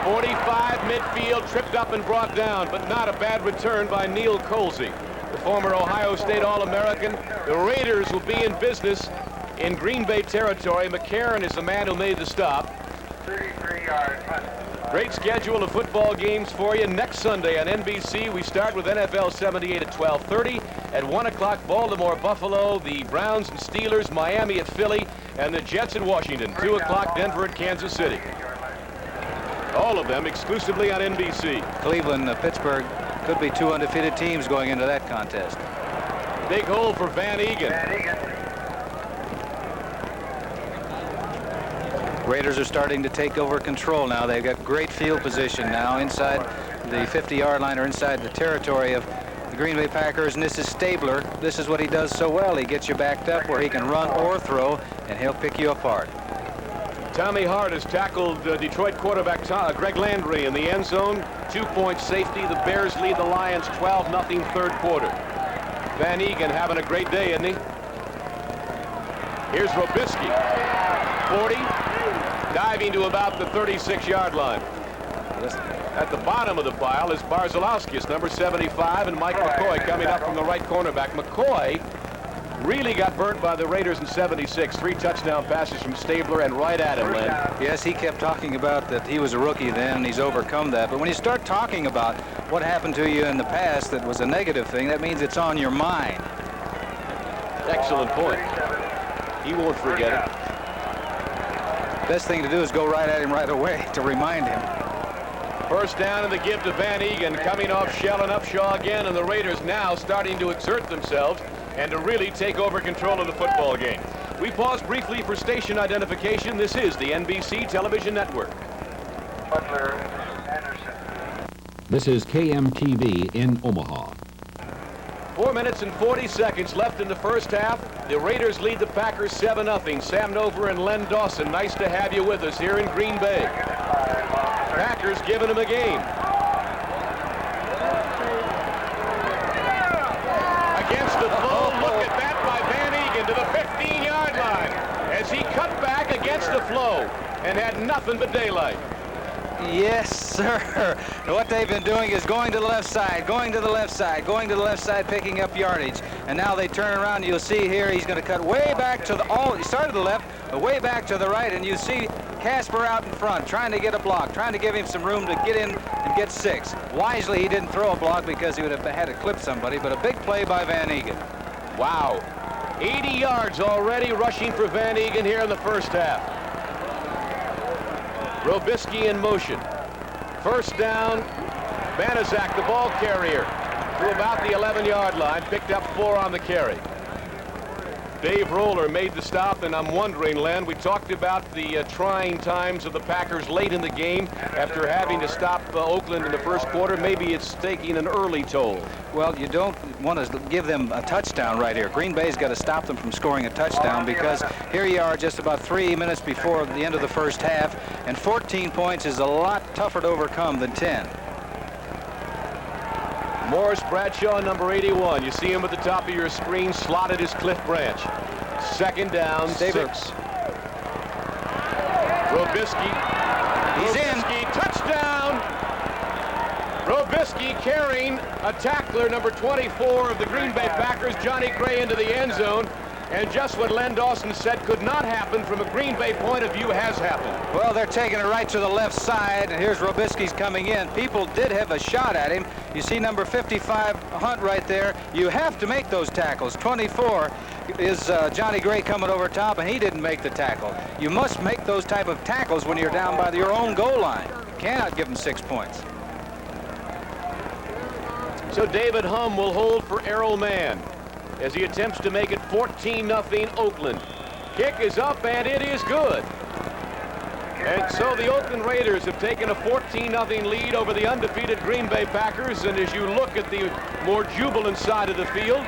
45 midfield, tripped up and brought down, but not a bad return by Neil Colsey, the former Ohio State All-American. The Raiders will be in business in Green Bay territory. McCarron is the man who made the stop. 33-yard punt. Great schedule of football games for you. Next Sunday on NBC, we start with NFL 78 at 12:30. At 1 o'clock, Baltimore, Buffalo, the Browns and Steelers, Miami at Philly, and the Jets at Washington. 2 o'clock, Denver at Kansas City. All of them exclusively on NBC. Cleveland, Pittsburgh could be two undefeated teams going into that contest. Big hole for Van Egan. Van Egan. Raiders are starting to take over control now. They've got great field position now inside the 50-yard line or inside the territory of the Green Bay Packers. And this is Stabler. This is what he does so well. He gets you backed up where he can run or throw, and he'll pick you apart. Tommy Hart has tackled Detroit quarterback Greg Landry in the end zone. 2-point safety. The Bears lead the Lions 12-0 third quarter. Van Egan having a great day, isn't he? Here's Robisky. 40. Diving to about the 36-yard line. At the bottom of the pile is Barzalowskis, number 75, and Mike McCoy coming up from the right cornerback. McCoy really got burnt by the Raiders in 76. 3 touchdown passes from Stabler and right at him, Len. Yes, he kept talking about that he was a rookie then, and he's overcome that. But when you start talking about what happened to you in the past that was a negative thing, that means it's on your mind. Excellent point. He won't forget it. Best thing to do is go right at him right away to remind him. First down and the give to Van Egan, coming off Shell and Upshaw again, and the Raiders now starting to exert themselves and to really take over control of the football game. We pause briefly for station identification. This is the NBC Television Network. Butler, Anderson. This is KMTV in Omaha. 4 minutes and 40 seconds left in the first half. The Raiders lead the Packers 7-0. Sam Nover and Len Dawson, nice to have you with us here in Green Bay. Packers giving them a game. Against the flow, look at that by Van Egan to the 15-yard line as he cut back against the flow and had nothing but daylight. Yes, sir. What they've been doing is going to the left side, going to the left side, going to the left side, picking up yardage. And now they turn around. You'll see here he's going to cut way back to the he started to the left, but way back to the right. And you see Casper out in front, trying to get a block, trying to give him some room to get in and get 6. Wisely, he didn't throw a block because he would have had to clip somebody, but a big play by Van Egan. Wow. 80 yards already rushing for Van Egan here in the first half. Robisky in motion. First down, Banaszak, the ball carrier, to about the 11-yard line, picked up 4 on the carry. Dave Roller made the stop, and I'm wondering, Len, we talked about the trying times of the Packers late in the game after having to stop Oakland in the first quarter. Maybe it's taking an early toll. Well, you don't want to give them a touchdown right here. Green Bay's got to stop them from scoring a touchdown because here you are just about 3 minutes before the end of the first half, and 14 points is a lot tougher to overcome than 10. Morris Bradshaw, number 81. You see him at the top of your screen, slotted as Cliff Branch. Second down, Stabler. 6. Robisky. He's Robisky, touchdown! Robisky carrying a tackler, number 24 of the Green Bay Packers, Johnny Gray, into the end zone. And just what Len Dawson said could not happen from a Green Bay point of view has happened. Well, they're taking it right to the left side, and here's Robisky's coming in. People did have a shot at him. You see number 55, Hunt, right there. You have to make those tackles. 24 is Johnny Gray coming over top, and he didn't make the tackle. You must make those type of tackles when you're down by your own goal line. Cannot give them 6 points. So David Humm will hold for Errol Mann as he attempts to make it 14-0 Oakland. Kick is up, and it is good. And so the Oakland Raiders have taken a 14-0 lead over the undefeated Green Bay Packers. And as you look at the more jubilant side of the field,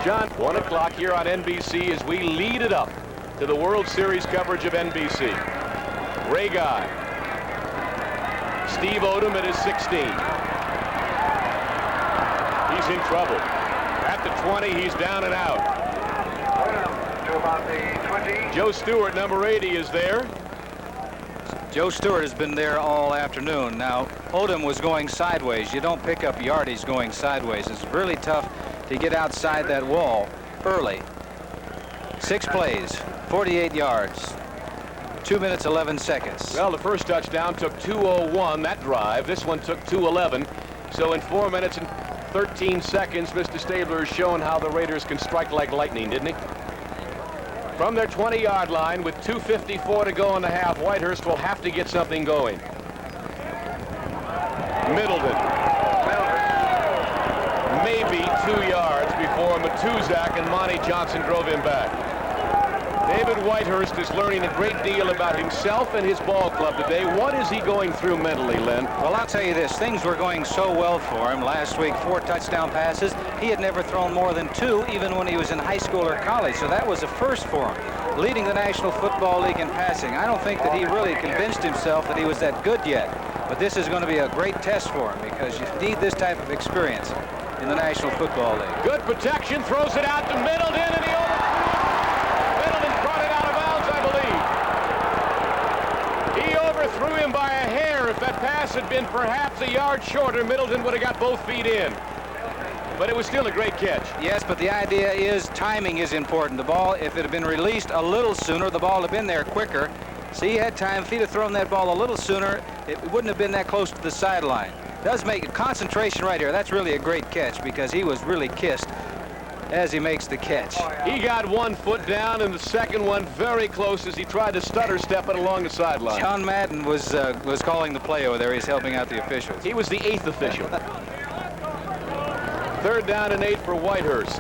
John, 1 o'clock here on NBC as we lead it up to the World Series coverage of NBC. Ray Guy. Steve Odom at his 16. He's in trouble. At the 20, he's down and out. To about the 20. Joe Stewart, number 80, is there. Joe Stewart has been there all afternoon. Now, Odom was going sideways. You don't pick up yardage going sideways. It's really tough to get outside that wall early. 6 plays, 48 yards, 2 minutes, 11 seconds. Well, the first touchdown took 2:01, that drive. This one took 2:11. So in 4 minutes and 13 seconds, Mr. Stabler has shown how the Raiders can strike like lightning, didn't he? From their 20-yard line with 2:54 to go in the half, Whitehurst will have to get something going. Middleton. Maybe 2 yards before Matuzak and Monty Johnson drove him back. David Whitehurst is learning a great deal about himself and his ball club today. What is he going through mentally, Len? Well, I'll tell you this. Things were going so well for him. Last week, 4 touchdown passes. He had never thrown more than 2, even when he was in high school or college. So that was a first for him. Leading the National Football League in passing. I don't think that he really convinced himself that he was that good yet. But this is going to be a great test for him because you need this type of experience in the National Football League. Good protection. Throws it out to Middleton, and he overthrew it. Middleton brought it out of bounds, I believe. He overthrew him by a hair. If that pass had been perhaps a yard shorter, Middleton would have got both feet in. But it was still a great catch. Yes, but the idea is timing is important. The ball, if it had been released a little sooner, the ball would have been there quicker. So he had time. If he'd have thrown that ball a little sooner, it wouldn't have been that close to the sideline. Does make a concentration right here. That's really a great catch because he was really kissed as he makes the catch. He got 1 foot down and the second one very close as he tried to stutter step it along the sideline. John Madden was calling the play over there. He's helping out the officials. He was the 8th official. 3rd down and 8 for Whitehurst.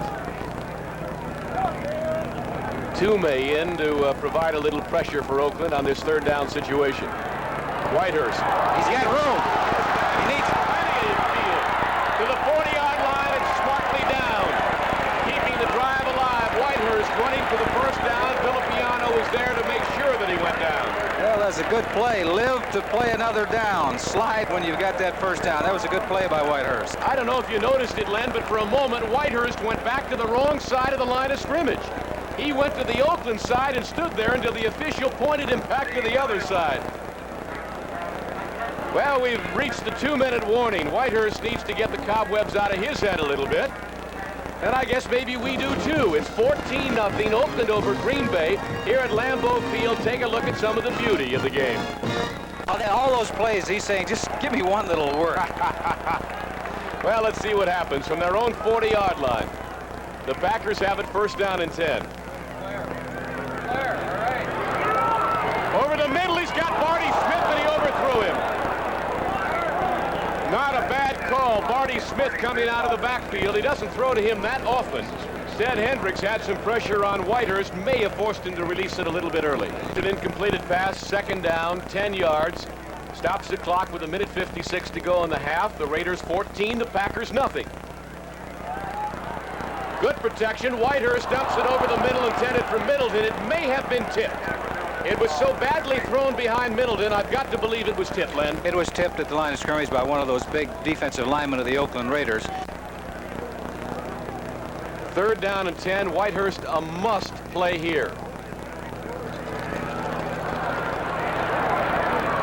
Toomey in to provide a little pressure for Oakland on this 3rd down situation. Whitehurst. He's got room. He needs plenty of field. To the 40-yard line and smartly down. Keeping the drive alive. Whitehurst running for the first down. Villapiano was there to make sure that he went down. Well, that's a good play. Live to play another down. Slide when you've got that first down. That was a good play by Whitehurst. I don't know if you noticed it, Len, but for a moment, Whitehurst went back to the wrong side of the line of scrimmage. He went to the Oakland side and stood there until the official pointed him back to the other side. Well, we've reached the 2-minute warning. Whitehurst needs to get the cobwebs out of his head a little bit. And I guess maybe we do too. It's 14-0 Oakland over Green Bay here at Lambeau Field. Take a look at some of the beauty of the game. All those plays, he's saying, just give me one little work. Well, let's see what happens from their own 40-yard line. The Packers have it 1st down and 10. Over the middle, he's got Barty Smith, and he overthrew him. Not a bad call. Barty Smith coming out of the backfield. He doesn't throw to him that often. Instead, Hendricks had some pressure on Whitehurst, may have forced him to release it a little bit early. An incompleted pass, 2nd down, 10 yards. Stops the clock with 1:56 to go in the half. The Raiders 14, the Packers nothing. Good protection. Whitehurst dumps it over the middle, intended for Middleton. It may have been tipped. It was so badly thrown behind Middleton, I've got to believe it was tipped, Len. It was tipped at the line of scrimmage by one of those big defensive linemen of the Oakland Raiders. 3rd down and 10. Whitehurst a must play here.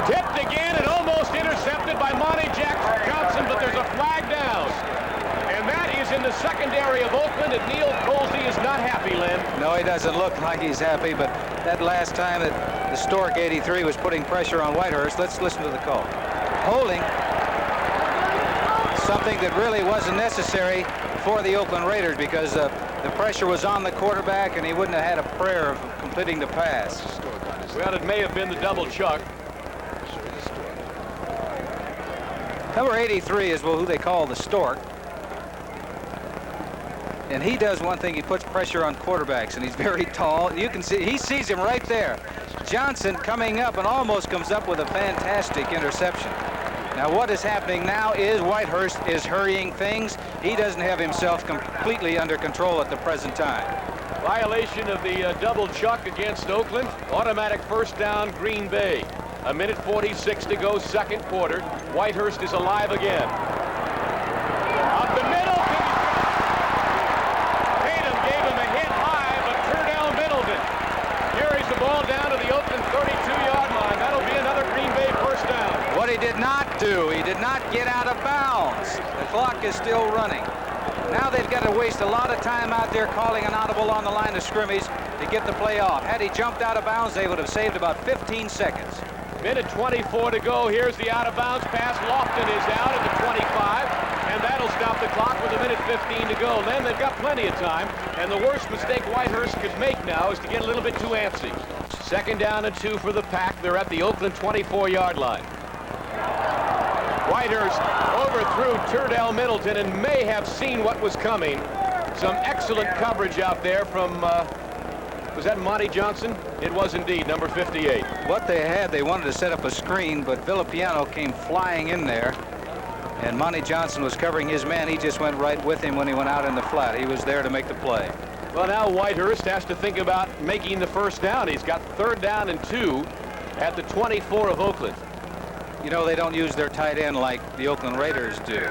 Tipped again and almost intercepted. the secondary of Oakland, and Neil Colsey is not happy, Len. No, he doesn't look like he's happy, but that last time that the Stork 83 was putting pressure on Whitehurst, let's listen to the call. Holding, something that really wasn't necessary for the Oakland Raiders because the pressure was on the quarterback and he wouldn't have had a prayer of completing the pass. Well, it may have been the double chuck. Number 83 is who they call the Stork. And he does one thing, he puts pressure on quarterbacks, and he's very tall. You can see, he sees him right there. Johnson coming up and almost comes up with a fantastic interception. Now what is happening now is Whitehurst is hurrying things. He doesn't have himself completely under control at the present time. Violation of the double chuck against Oakland. Automatic first down, Green Bay. 1:46 to go, second quarter. Whitehurst is alive again. Up the middle. Tatum gave him a hit high, but Turdell Middleton carries the ball down to the Oakland 32-yard line. That'll be another Green Bay first down. What he did not do, he did not get out of bounds. The clock is still running. Now they've got to waste a lot of time out there calling an audible on the line of scrimmage to get the play off. Had he jumped out of bounds, they would have saved about 15 seconds. Minute 24 to go. Here's the out-of-bounds pass. Lofton is out at the 25, and that'll stop the clock with 1:15 to go. Then they've got plenty of time, and the worst mistake Whitehurst could make now is to get a little bit too antsy. Second down and 2 for the Pack. They're at the Oakland 24-yard line. Whitehurst overthrew Turdell Middleton and may have seen what was coming. Some excellent coverage out there from, was that Monty Johnson? It was indeed, number 58. What they had, they wanted to set up a screen, but Villapiano came flying in there, and Monty Johnson was covering his man. He just went right with him when he went out in the flat. He was there to make the play. Well, now Whitehurst has to think about making the first down. He's got third down and 2 at the 24 of Oakland. You know, they don't use their tight end like the Oakland Raiders do.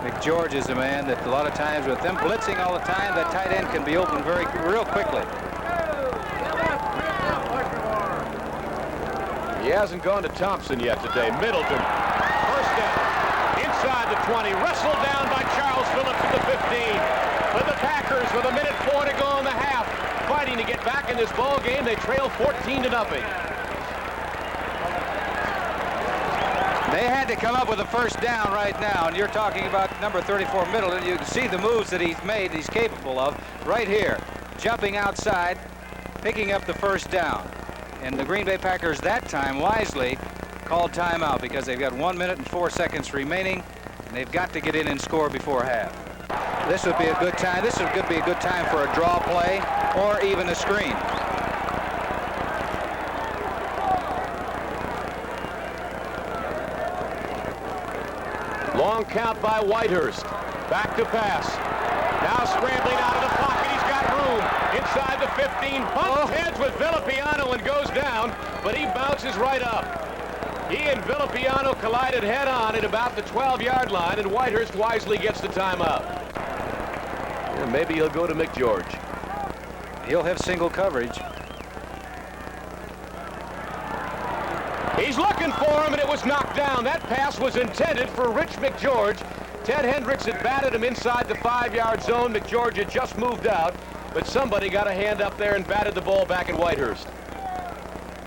McGeorge is a man that a lot of times with them blitzing all the time, that tight end can be open real quickly. He hasn't gone to Thompson yet today. Middleton, first down, inside the 20, wrestled down by Charles Phillips at the 15. But the Packers, with 1:04 to go in the half, fighting to get back in this ball game. They trail 14-0. They had to come up with a first down right now, and you're talking about number 34 Middleton. You can see the moves that he's made, he's capable of, right here. Jumping outside, picking up the first down. And the Green Bay Packers that time wisely called timeout because they've got 1 minute and 4 seconds remaining, and they've got to get in and score before half. This would be a good time. This would be a good time for a draw play or even a screen. Long count by Whitehurst. Back to pass. Now scrambling out of the pocket. He's got room. Inside the 15. Bumps heads with Villapiano and goes down, but he bounces right up. He and Villapiano collided head-on at about the 12-yard line, and Whitehurst wisely gets the timeout. Yeah, maybe he'll go to McGeorge. He'll have single coverage. He's looking for him, and it was knocked down. That pass was intended for Rich McGeorge. Ted Hendricks had batted him inside the 5-yard zone. McGeorge had just moved out, but somebody got a hand up there and batted the ball back at Whitehurst.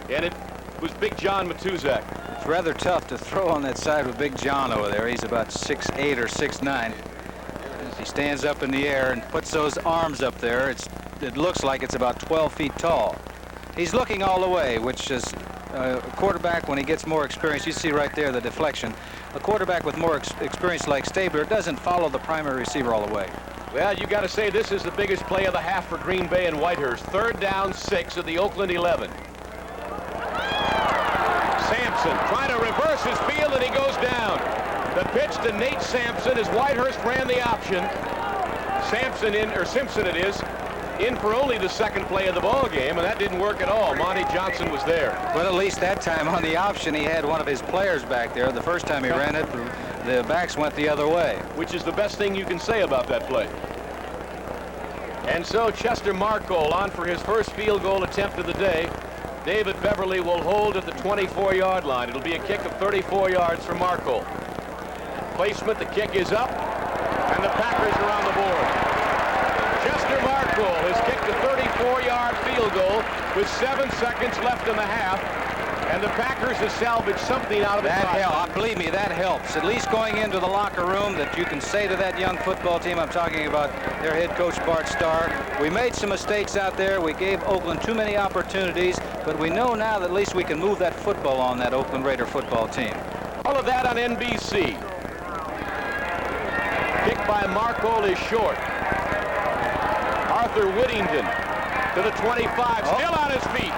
And it was Big John Matuzak. It's rather tough to throw on that side with Big John over there. He's about 6'8" or 6'9". He stands up in the air and puts those arms up there. It looks like it's about 12 feet tall. He's looking all the way, which is a quarterback, when he gets more experience, you see right there the deflection. A quarterback with more experience like Stabler doesn't follow the primary receiver all the way. Well, you got to say this is the biggest play of the half for Green Bay and Whitehurst. Third down, 6 at the Oakland 11. Sampson trying to reverse his field, and he goes down. The pitch to Nate Sampson as Whitehurst ran the option. Simpson it is, in for only the second play of the ball game, and that didn't work at all. Monty Johnson was there. But at least that time on the option, he had one of his players back there. The first time he ran it, the backs went the other way. Which is the best thing you can say about that play. And so Chester Marcol on for his first field goal attempt of the day. David Beverly will hold at the 24-yard line. It'll be a kick of 34 yards for Marcol. Placement, the kick is up. And the Packers are on the board. Chester Markle has kicked a 34-yard field goal with 7 seconds left in the half. And the Packers have salvaged something out of the That believe me, that helps. At least going into the locker room that you can say to that young football team, I'm talking about their head coach, Bart Starr, we made some mistakes out there. We gave Oakland too many opportunities, but we know now that at least we can move that football on that Oakland Raider football team. All of that on NBC. Kick by Markle is short. Arthur Whittington to the 25, still on his feet.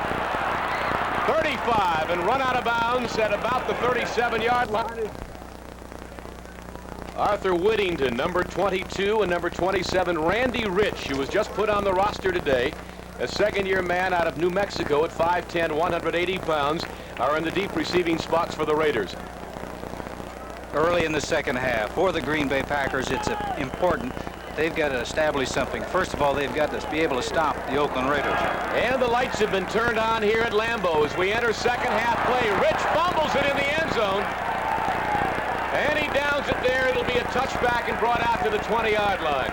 35 and run out of bounds at about the 37-yard line. Arthur Whittington, number 22, and number 27, Randy Rich, who was just put on the roster today. A second-year man out of New Mexico at 5'10", 180 pounds, are in the deep receiving spots for the Raiders. Early in the second half, for the Green Bay Packers, it's important. They've got to establish something. First of all, they've got to be able to stop the Oakland Raiders. And the lights have been turned on here at Lambeau as we enter second half play. Rich fumbles it in the end zone. And he downs it there. It'll be a touchback and brought out to the 20-yard line.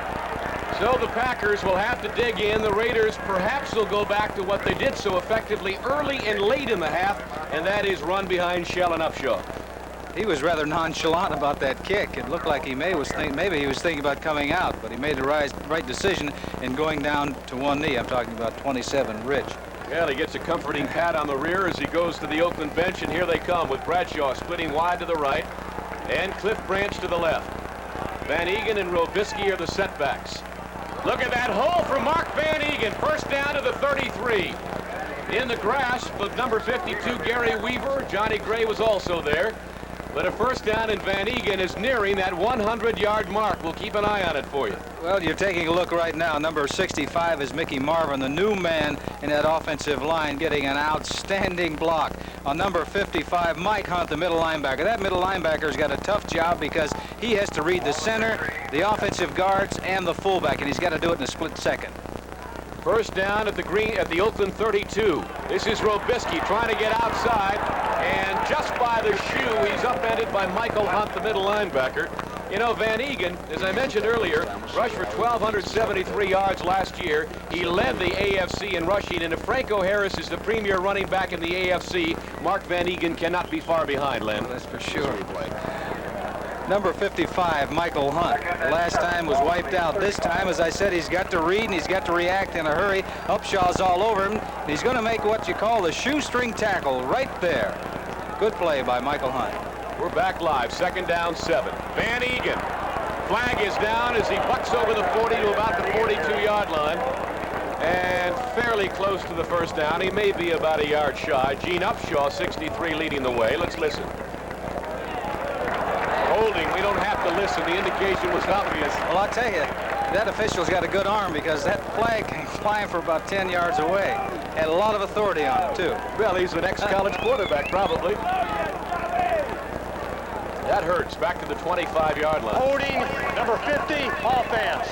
So the Packers will have to dig in. The Raiders perhaps will go back to what they did so effectively early and late in the half, and that is run behind Shell and Upshaw. He was rather nonchalant about that kick. It looked like maybe he was thinking about coming out, but he made the right decision in going down to one knee. I'm talking about 27, Rich. Well, he gets a comforting pat on the rear as he goes to the Oakland bench, and here they come with Bradshaw splitting wide to the right and Cliff Branch to the left. Van Egan and Robisky are the setbacks. Look at that hole from Mark Van Egan. First down to the 33. In the grasp of number 52, Gary Weaver. Johnny Gray was also there. But a first down, and Van Egan is nearing that 100-yard mark. We'll keep an eye on it for you. Well, you're taking a look right now. Number 65 is Mickey Marvin, the new man in that offensive line, getting an outstanding block. On number 55, Mike Hunt, the middle linebacker. That middle linebacker's got a tough job because he has to read the center, the offensive guards, and the fullback, and he's got to do it in a split second. First down at the Oakland 32. This is Robisky trying to get outside, and just by the shoe, he's upended by Michael Hunt, the middle linebacker. You know, Van Egan, as I mentioned earlier, rushed for 1,273 yards last year. He led the AFC in rushing, and if Franco Harris is the premier running back in the AFC, Mark Van Egan cannot be far behind, Len. That's for sure. Number 55, Michael Hunt. The last time was wiped out. This time, as I said, he's got to read and he's got to react in a hurry. Upshaw's all over him. He's going to make what you call the shoestring tackle right there. Good play by Michael Hunt. We're back live. Second down, 7. Van Egan. Flag is down as he bucks over the 40 to about the 42-yard line. And fairly close to the first down. He may be about a yard shy. Gene Upshaw, 63, leading the way. Let's listen. Holding, we don't have to listen. The indication was obvious. Well, I'll tell you, that official's got a good arm because that flag came flying for about 10 yards away. Had a lot of authority on it, too. Well, he's an ex-college quarterback, probably. That hurts. Back to the 25-yard line. Holding, number 50, offense.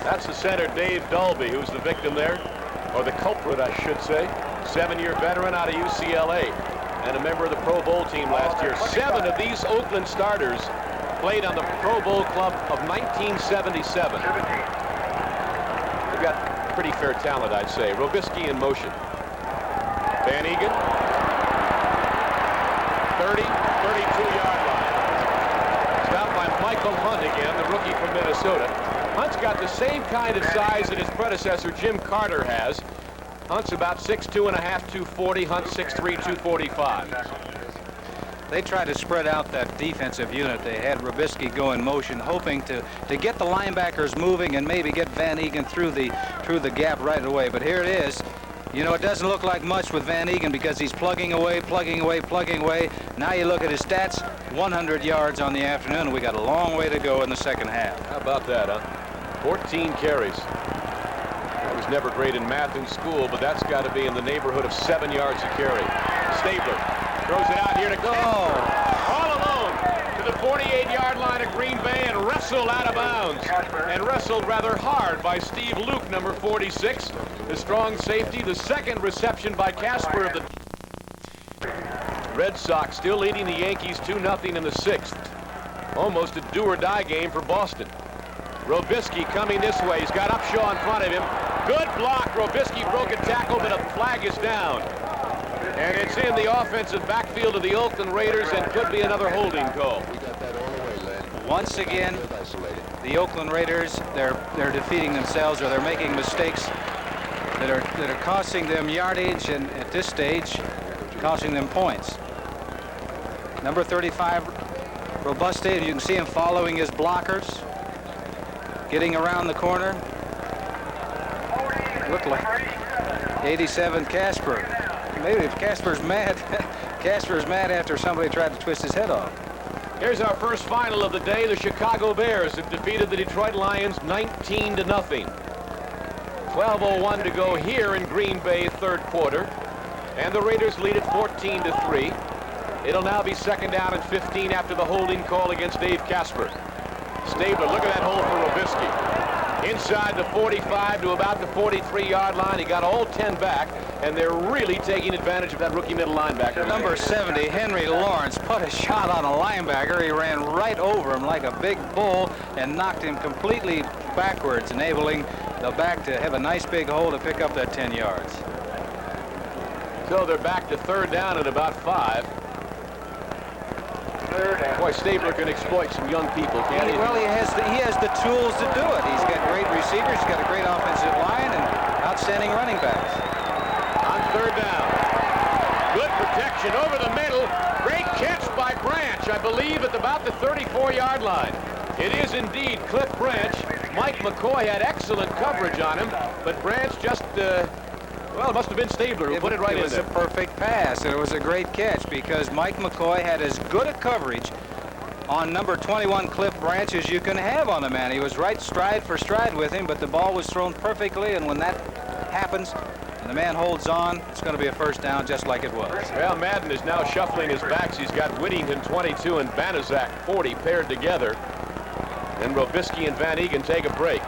That's the center, Dave Dolby, who's the victim there, or the culprit, I should say. 7-year veteran out of UCLA and a member of the Pro Bowl team last year. 7 of these Oakland starters played on the Pro Bowl club of 1977. They've got pretty fair talent, I'd say. Robisky in motion. Van Egan. 30, 32-yard line. Stopped by Michael Hunt again, the rookie from Minnesota. Hunt's got the same kind of size that his predecessor, Jim Carter, has. Hunt's about 6'2 and a half, 240. Hunt 6'3", 245. They tried to spread out that defensive unit. They had Robisky go in motion, hoping to get the linebackers moving and maybe get Van Egan through the gap right away. But here it is. You know, it doesn't look like much with Van Egan because he's plugging away, plugging away, plugging away. Now you look at his stats, 100 yards on the afternoon. We got a long way to go in the second half. How about that, huh? 14 carries. I was never great in math in school, but that's got to be in the neighborhood of 7 yards a carry. Stabler throws it out here to Kemp. All alone to the 48-yard line of Green Bay and wrestled out of bounds. And wrestled rather hard by Steve Luke, number 46, the strong safety. The second reception by Casper of the Red Sox still leading the Yankees 2-0 in the 6th. Almost a do-or-die game for Boston. Robisky coming this way. He's got Upshaw in front of him. Good block. Robisky broke a tackle, but a flag is down. And it's in the offensive backfield of the Oakland Raiders and could be another holding call. Once again, the Oakland Raiders, they're defeating themselves, or they're making mistakes that are costing them yardage, and at this stage costing them points. Number 35, Robuste, you can see him following his blockers, getting around the corner. Looked like 87, Casper. Maybe if Casper's mad, Casper's mad after somebody tried to twist his head off. Here's our first final of the day. The Chicago Bears have defeated the Detroit Lions 19-0. 12:01 to go here in Green Bay, third quarter. And the Raiders lead it 14-3. It'll now be second down and 15 after the holding call against Dave Casper. Stabler, look at that hole for Robisky. Inside the 45 to about the 43-yard line. He got all 10 back, and they're really taking advantage of that rookie middle linebacker. Number 70, Henry Lawrence, put a shot on a linebacker. He ran right over him like a big bull and knocked him completely backwards, enabling the back to have a nice big hole to pick up that 10 yards. So they're back to third down at about 5. Boy, Stabler can exploit some young people, can't he? Well, he has the tools to do it. He's got great receivers, he's got a great offensive line, and outstanding running backs. On third down. Good protection over the middle. Great catch by Branch, I believe, at about the 34-yard line. It is indeed Cliff Branch. Mike McCoy had excellent coverage on him, but Branch just, well, it must have been Stabler who put it right in there. It was a perfect pass, and it was a great catch because Mike McCoy had as good a coverage on number 21 Cliff Branch as you can have on a man. He was right stride for stride with him, but the ball was thrown perfectly, and when that happens and the man holds on, it's going to be a first down just like it was. Well, Madden is now shuffling his backs. He's got Whittington 22 and Banaszak 40 paired together. Then Robisky and Van Eegen take a break.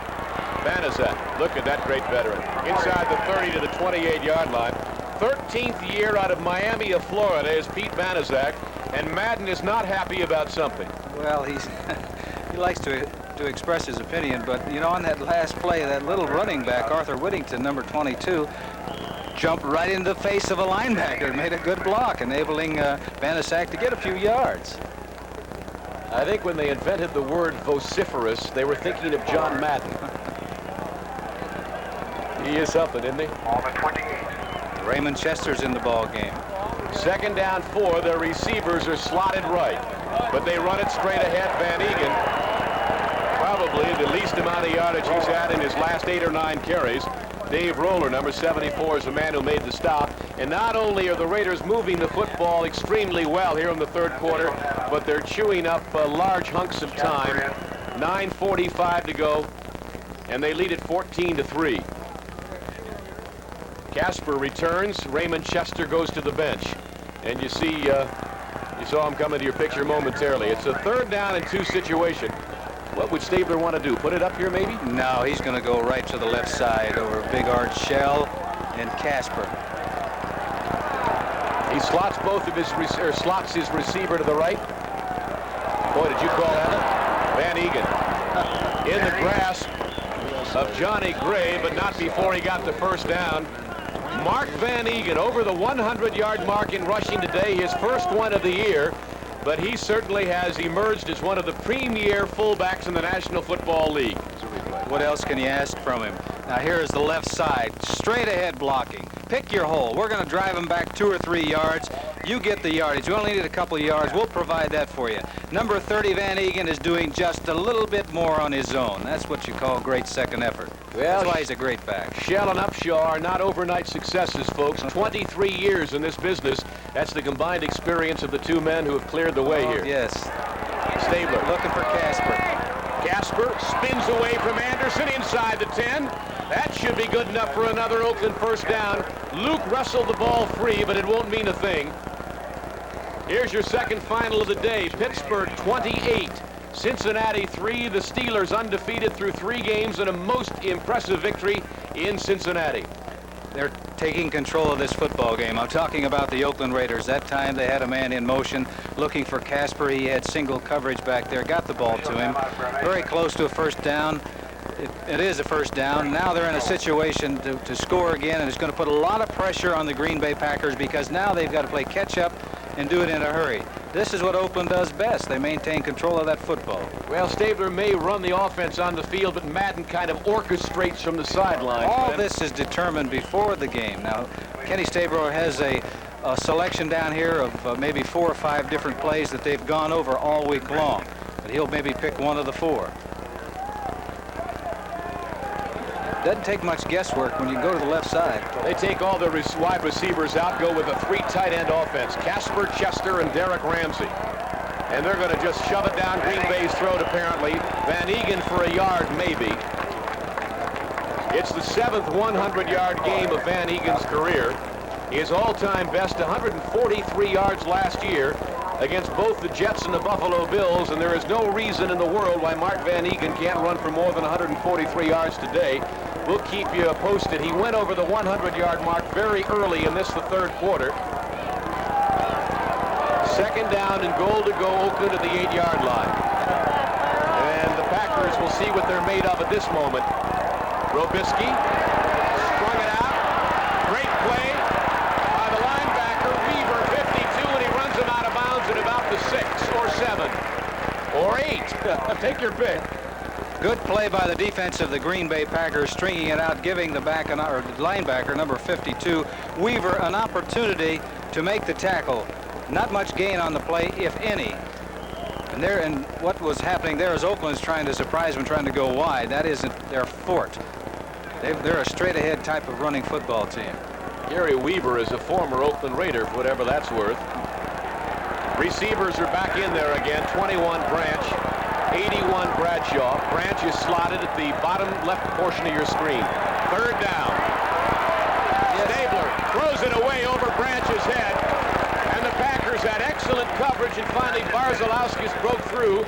Banaszak, look at that great veteran. Inside the 30 to the 28-yard line. 13th year out of Miami of Florida is Pete Banaszak, and Madden is not happy about something. Well, he likes to express his opinion, but you know, on that last play, that little running back, Arthur Whittington, number 22, jumped right into the face of a linebacker and made a good block, enabling Banaszak to get a few yards. I think when they invented the word vociferous, they were thinking of John Madden. He is something, isn't he? On the 28. Raymond Chester's in the ball game. Second down 4. Their receivers are slotted right, but they run it straight ahead. Van Eegen, probably the least amount of yardage he's had in his last 8 or 9 carries. Dave Roller, number 74, is the man who made the stop. And not only are the Raiders moving the football extremely well here in the third quarter, but they're chewing up large hunks of time. 9:45 to go, and they lead it 14-3. Casper returns. Raymond Chester goes to the bench. And you see, you saw him come into your picture momentarily. It's a third down and 2 situation. What would Stabler want to do? Put it up here, maybe? No, he's going to go right to the left side over Big Art Shell and Casper. He slots both of his slots his receiver to the right. Boy, did you call that? Van Eegen in the grasp of Johnny Gray, but not before he got the first down. Mark Van Eegen over the 100-yard mark in rushing today, his first one of the year, but he certainly has emerged as one of the premier fullbacks in the National Football League. What else can you ask from him? Now here is the left side, straight ahead blocking. Pick your hole. We're going to drive him back 2 or 3 yards. You get the yardage. You only need a couple of yards. We'll provide that for you. Number 30, Van Eegen, is doing just a little bit more on his own. That's what you call great second effort. Well, that's why he's a great back. Shell and Upshaw are not overnight successes, folks. 23 years in this business. That's the combined experience of the 2 men who have cleared the way here. Yes. Stabler looking for Casper. Casper spins away from Anderson inside the 10. That should be good enough for another Oakland first down. Luke wrestled the ball free, but it won't mean a thing. Here's your second final of the day. Pittsburgh 28, Cincinnati 3. The Steelers undefeated through 3 games and a most impressive victory in Cincinnati. They're taking control of this football game. I'm talking about the Oakland Raiders. That time they had a man in motion looking for Casper. He had single coverage back there, got the ball to him. Very close to a first down. It is a first down. Now they're in a situation to score again, and it's going to put a lot of pressure on the Green Bay Packers because now they've got to play catch up and do it in a hurry. This is what Oakland does best. They maintain control of that football. Well, Stabler may run the offense on the field, but Madden kind of orchestrates from the sideline. All this is determined before the game. Now, Kenny Stabler has a selection down here of maybe 4 or 5 different plays that they've gone over all week long, but he'll maybe pick one of the 4. Doesn't take much guesswork when you go to the left side. They take all the wide receivers out, go with a 3 tight end offense. Casper, Chester, and Derek Ramsey. And they're going to just shove it down Green Bay's throat, apparently. Van Egan for a yard, maybe. It's the 7th 100-yard game of Van Egan's career. His all-time best, 143 yards last year against both the Jets and the Buffalo Bills, and there is no reason in the world why Mark Van Egan can't run for more than 143 yards today. We'll keep you posted. He went over the 100-yard mark very early in this, the 3rd quarter. 2nd down and goal to go, Oakland at the 8-yard line. And the Packers will see what they're made of at this moment. Robisky strung it out. Great play by the linebacker, Weaver, 52, and he runs him out of bounds at about the 6 or 7 or 8. Take your pick. Good play by the defense of the Green Bay Packers, stringing it out, giving the linebacker, number 52, Weaver, an opportunity to make the tackle. Not much gain on the play, if any. And what was happening there is Oakland's trying to surprise them, trying to go wide. That isn't their fort. They're a straight-ahead type of running football team. Gary Weaver is a former Oakland Raider, for whatever that's worth. Receivers are back in there again. 21 Branch, 81 Bradshaw. Branch is slotted at the bottom left portion of your screen. 3rd down. Stabler throws it away over Branch's head. And the Packers had excellent coverage, and finally Barzalowskis broke through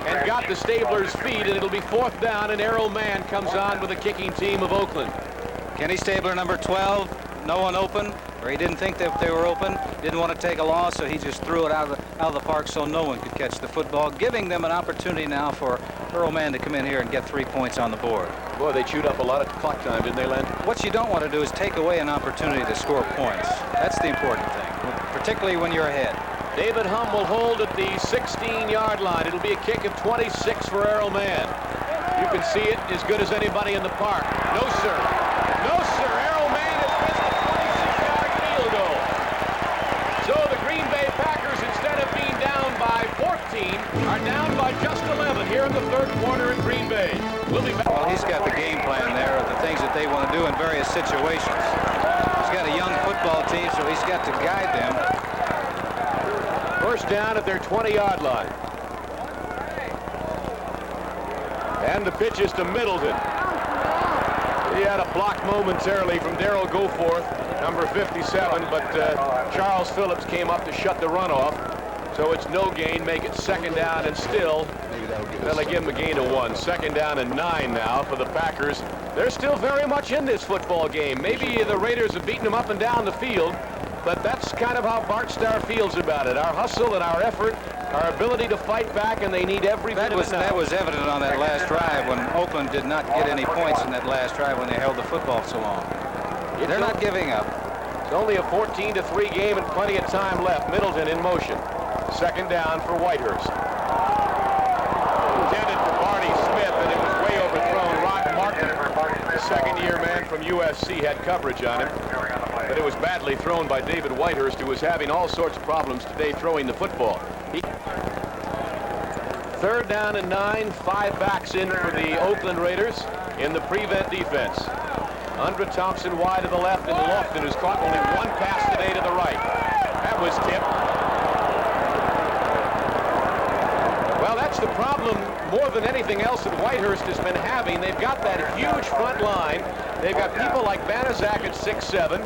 and got the Stabler's feet, and it'll be 4th down, and Errol Mann comes on with the kicking team of Oakland. Kenny Stabler, number 12, no one open, or he didn't think that they were open, didn't want to take a loss, so he just threw it out of the park so no one could catch the football, giving them an opportunity now for Errol Mann to come in here and get 3 points on the board. Boy, they chewed up a lot of clock time, didn't they, Len? What you don't want to do is take away an opportunity to score points. That's the important thing, particularly when you're ahead. David Humm will hold at the 16-yard line. It'll be a kick of 26 for Errol Mann. You can see it as good as anybody in the park. No, sir. No, sir. Errol Mann has missed a 26-yard field goal. So the Green Bay Packers, instead of being down by 14, are down by just 11 here in the 3rd quarter in Green Bay. We'll be back. Well, he's got the game plan there of the things that they want to do in various situations. He's got a young football team, so he's got to guide them. 1st down at their 20-yard line. And the pitch is to Middleton. He had a block momentarily from Darrell Goforth, number 57, but Charles Phillips came up to shut the run off. So it's no gain, make it 2nd down, and still, well, they give him a gain of 1. 2nd down and 9 now for the Packers. They're still very much in this football game. Maybe the Raiders have beaten them up and down the field, but that's kind of how Bart Starr feels about it. Our hustle and our effort, our ability to fight back, and they need every bit of it now. That was evident on that last drive when Oakland did not get any points in that last drive when they held the football so long. They're not giving up. It's only a 14-3 game and plenty of time left. Middleton in motion. 2nd down for Whitehurst. Intended for Barney Smith, and it was way overthrown. Rod Martin, the 2nd-year man from USC, had coverage on him. But it was badly thrown by David Whitehurst, who was having all sorts of problems today throwing the football. 3rd down and 9, 5 backs in for the Oakland Raiders in the prevent defense. Undra Thompson wide to the left, and Lofton, who's caught only 1 pass today to the right. That was tipped. Well, that's the problem more than anything else that Whitehurst has been having. They've got that huge front line. They've got people like Banaszak at 6'7".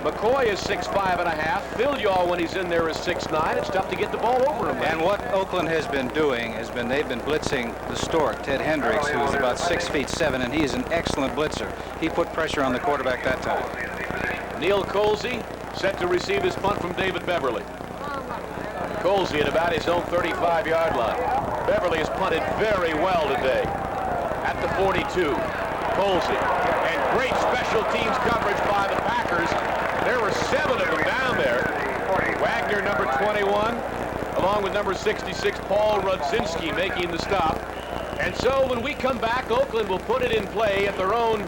McCoy is 6'5½". Philyaw, when he's in there, is 6'9". It's tough to get the ball over him. And what Oakland has been doing has been they've been blitzing the Stork, Ted Hendricks, who's about 6'7", and he is an excellent blitzer. He put pressure on the quarterback that time. Neil Colsey set to receive his punt from David Beverly. Colsey at about his own 35-yard line. Beverly has punted very well today at the 42. Colsey, and great special teams coverage by the Packers. There were 7 of them down there. Wagner, number 21, along with number 66, Paul Rudzinski, making the stop. And so when we come back, Oakland will put it in play at their own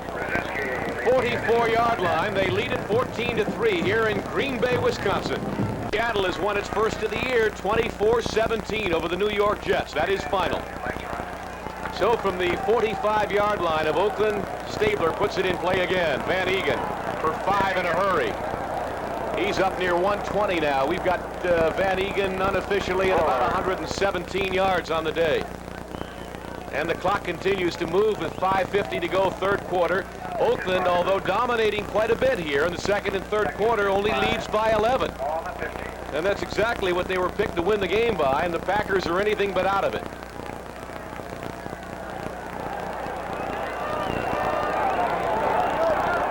44-yard line. They lead it 14-3 here in Green Bay, Wisconsin. Seattle has won its first of the year, 24-17 over the New York Jets. That is final. So from the 45-yard line of Oakland, Stabler puts it in play again. Van Egan for 5 in a hurry. He's up near 120 now. We've got Van Egan unofficially at about 117 yards on the day. And the clock continues to move with 5:50 to go, third quarter. Oakland, although dominating quite a bit here in the second and third quarter, only leads by 11. And that's exactly what they were picked to win the game by, and the Packers are anything but out of it.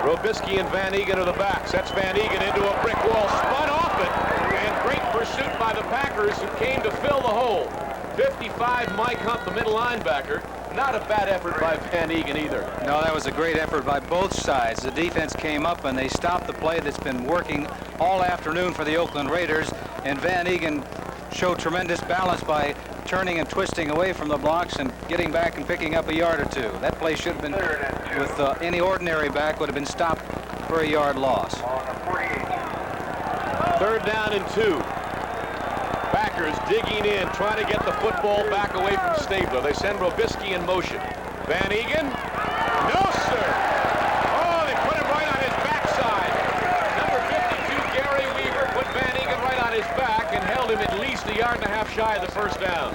Robisky and Van Egan are the backs. That's Van Egan into a brick wall, spun off it, and great pursuit by the Packers, who came to fill the hole. 55, Mike Hunt, the middle linebacker. Not a bad effort by Van Egan either. No, that was a great effort by both sides. The defense came up and they stopped the play that's been working all afternoon for the Oakland Raiders, and Van Egan showed tremendous balance by turning and twisting away from the blocks and getting back and picking up a yard or two. That play should have been, with any ordinary back, would have been stopped for a yard loss. Third down and 2. Packers digging in, trying to get the football back away from Stabler. They send Robisky in motion. Van Egan? No, sir! Oh, they put him right on his backside. Number 52, Gary Weaver, put Van Egan right on his back and held him at least a yard and a half shy of the first down.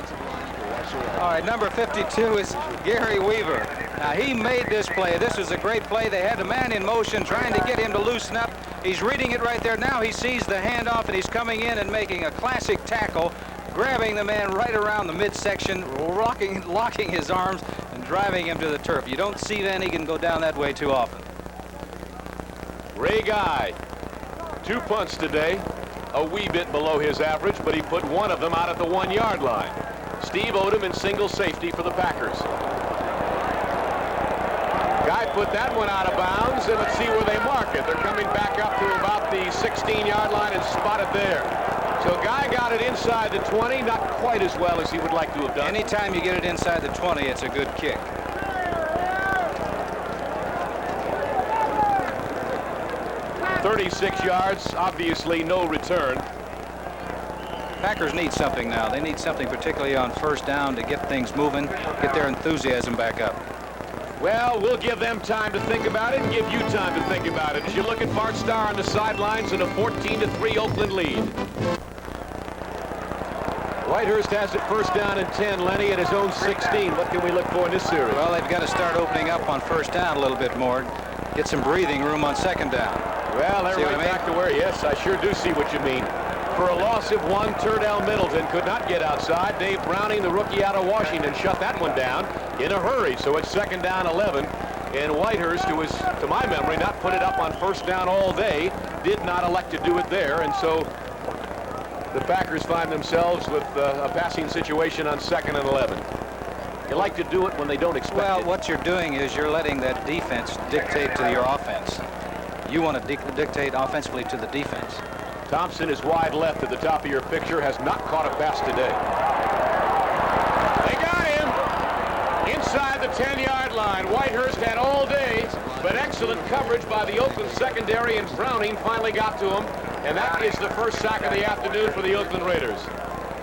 All right, number 52 is Gary Weaver. Now, he made this play. This was a great play. They had the man in motion trying to get him to loosen up. He's reading it right there. Now he sees the handoff, and he's coming in and making a classic tackle, grabbing the man right around the midsection, locking his arms, and driving him to the turf. You don't see Van Egan go down that way too often. Ray Guy, 2 punts today, a wee bit below his average, but he put one of them out at the 1-yard line. Steve Odom in single safety for the Packers. Guy put that one out of bounds, and let's see where they mark it. They're coming back up to about the 16-yard line and spot it there. So Guy got it inside the 20, not quite as well as he would like to have done. Anytime you get it inside the 20, it's a good kick. .36 yards, obviously no return. Packers need something now. They need something particularly on first down to get things moving, get their enthusiasm back up. Well, we'll give them time to think about it and give you time to think about it as you look at Bart Starr on the sidelines in a 14-3 Oakland lead. Whitehurst has it first down and 10, Lenny, at his own 16. What can we look for in this series? Well, they've got to start opening up on first down a little bit more, get some breathing room on second down. Well, they're right back to where, yes, I sure do see what you mean. For a loss of 1, Turdell Middleton could not get outside. Dave Browning, the rookie out of Washington, shut that one down in a hurry. So it's second down 11. And Whitehurst, who has, to my memory, not put it up on first down all day, did not elect to do it there. And so the Packers find themselves with a passing situation on second and 11. You like to do it when they don't expect it. Well, what you're doing is you're letting that defense dictate to your offense. You want to dictate offensively to the defense. Thompson is wide left at the top of your picture, has not caught a pass today. They got him inside the 10-yard line. Whitehurst had all day, but excellent coverage by the Oakland secondary, and Browning finally got to him, and that is the first sack of the afternoon for the Oakland Raiders.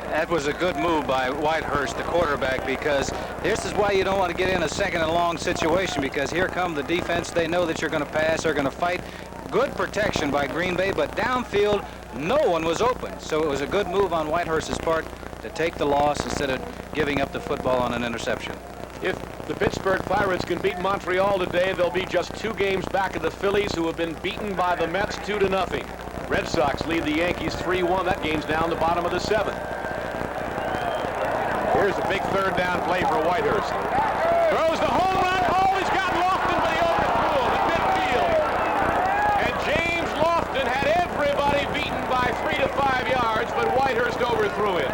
That was a good move by Whitehurst, the quarterback, because this is why you don't want to get in a second and long situation, because here come the defense. They know that you're going to pass, they're going to fight. Good protection by Green Bay, but downfield, no one was open. So it was a good move on Whitehurst's part to take the loss instead of giving up the football on an interception. If the Pittsburgh Pirates can beat Montreal today, they'll be just 2 games back of the Phillies, who have been beaten by the Mets 2-0. Red Sox lead the Yankees 3-1. That game's down the bottom of the 7th. Here's a big third down play for Whitehurst. Throws the home run. Oh, he's got Lofton, but he overthrew him at midfield. And James Lofton 5 yards, but Whitehurst overthrew him.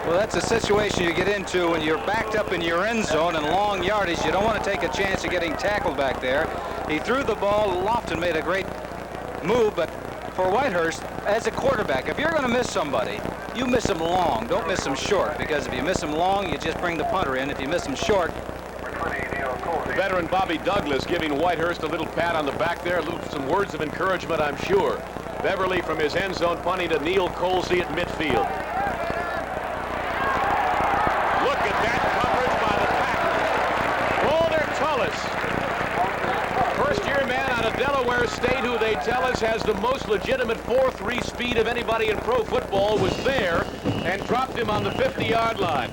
Well, that's a situation you get into when you're backed up in your end zone and long yardage. You don't want to take a chance of getting tackled back there. He threw the ball. Lofton made a great move, but for Whitehurst, as a quarterback, if you're going to miss somebody, you miss them long. Don't miss them short, because if you miss them long, you just bring the punter in. If you miss them short. The veteran Bobby Douglas giving Whitehurst a little pat on the back there, some words of encouragement, I'm sure. Beverly from his end zone punting to Neil Colsey at midfield. Look at that coverage by the Packers. Walter Tullis, first-year man out of Delaware State, who they tell us has the most legitimate 4.3 speed of anybody in pro football, was there and dropped him on the 50-yard line.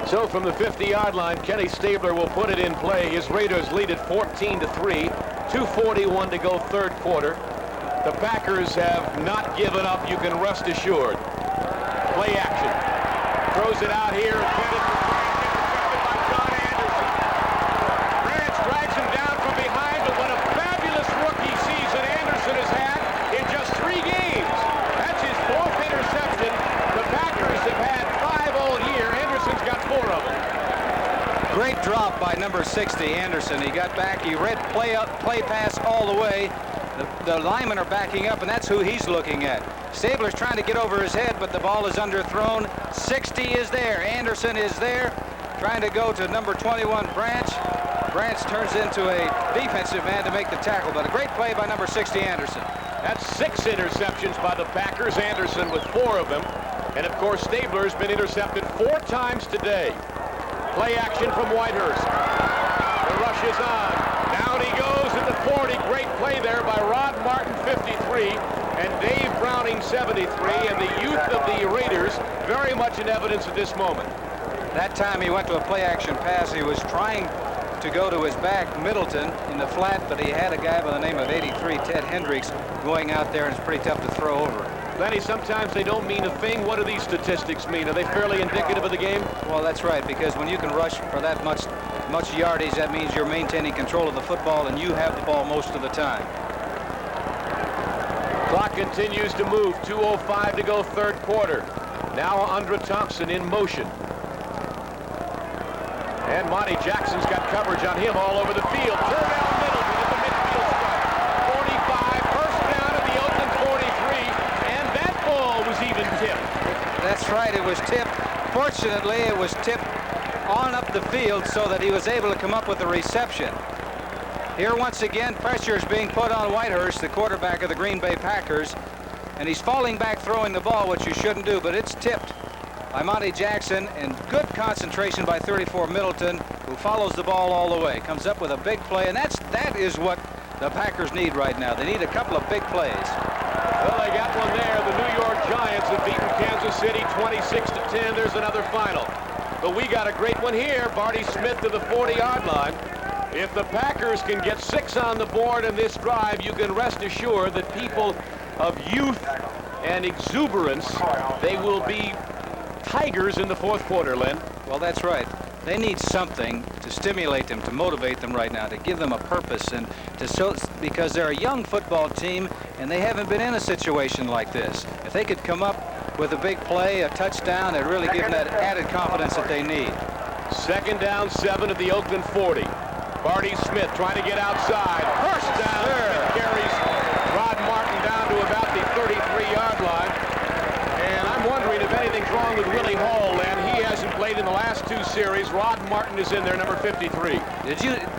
So from the 50-yard line, Kenny Stabler will put it in play. His Raiders lead at 14-3, 2:41 to go third quarter. The Packers have not given up, you can rest assured. Play action. Throws it out here. Intended for Branch, intercepted by John Anderson. Branch drags him down from behind, but what a fabulous rookie season Anderson has had in just 3 games. That's his 4th interception. The Packers have had 5 all year. Anderson's got 4 of them. Great drop by number 60, Anderson. He got back. He read play pass all the way. The linemen are backing up, and that's who he's looking at. Stabler's trying to get over his head, but the ball is underthrown. 60 is there. Anderson is there, trying to go to number 21, Branch. Branch turns into a defensive man to make the tackle, but a great play by number 60, Anderson. That's 6 interceptions by the Packers. Anderson with 4 of them. And, of course, Stabler's been intercepted 4 times today. Play action from Whitehurst. The rush is on. Down he goes at the 40. Great play there by Rod Martin, 53, and Dave Browning, 73, and the youth of the Raiders very much in evidence at this moment. That time he went to a play-action pass. He was trying to go to his back, Middleton, in the flat, but he had a guy by the name of 83, Ted Hendricks, going out there, and it's pretty tough to throw over. Lenny, sometimes they don't mean a thing. What do these statistics mean? Are they fairly indicative of the game? Well, that's right, because when you can rush for that much yardage, that means you're maintaining control of the football, and you have the ball most of the time. Clock continues to move. 2:05 to go third quarter. Now Andra Thompson in motion. And Monty Jackson's got coverage on him all over the field. Turn down Middleton at the midfield spot. 45, first down at the Oakland 43, and that ball was even tipped. That's right, it was tipped. Fortunately, it was tipped on up the field so that he was able to come up with a reception. Here once again, pressure is being put on Whitehurst, the quarterback of the Green Bay Packers, and he's falling back throwing the ball, which you shouldn't do, but it's tipped by Monty Jackson, and good concentration by 34 Middleton, who follows the ball all the way. Comes up with a big play, and that is what the Packers need right now. They need a couple of big plays. Well, they got one there. The New York Giants have beaten Kansas City 26-10. There's another final. But we got a great one here. Barty Smith to the 40-yard line. If the Packers can get 6 on the board in this drive, you can rest assured that people of youth and exuberance, they will be tigers in the fourth quarter, Len. Well, that's right. They need something to stimulate them, to motivate them right now, to give them a purpose, and to show, because they're a young football team and they haven't been in a situation like this. If they could come up with a big play, a touchdown, it'd really give them that added confidence that they need. 2nd down, 7 at the Oakland 40. Barty Smith trying to get outside. First down. Smith carries Rod Martin down to about the 33-yard line. And I'm wondering if anything's wrong with Willie Hall, and he hasn't played in the last 2 series. Rod Martin is in there, number 53.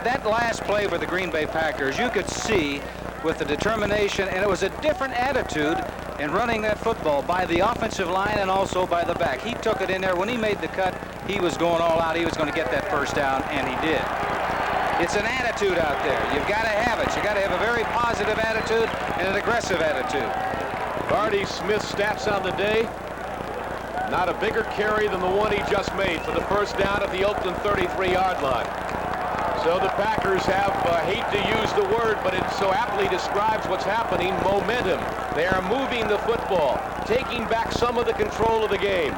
That last play for the Green Bay Packers, you could see with the determination, and it was a different attitude in running that football by the offensive line and also by the back. He took it in there. When he made the cut, he was going all out. He was going to get that first down, and he did. It's an attitude out there. You've got to have it. You've got to have a very positive attitude and an aggressive attitude. Barty Smith's stats on the day, not a bigger carry than the one he just made for the first down at the Oakland 33-yard line. So the Packers have, hate to use the word, but it so aptly describes what's happening, momentum. They are moving the football, taking back some of the control of the game.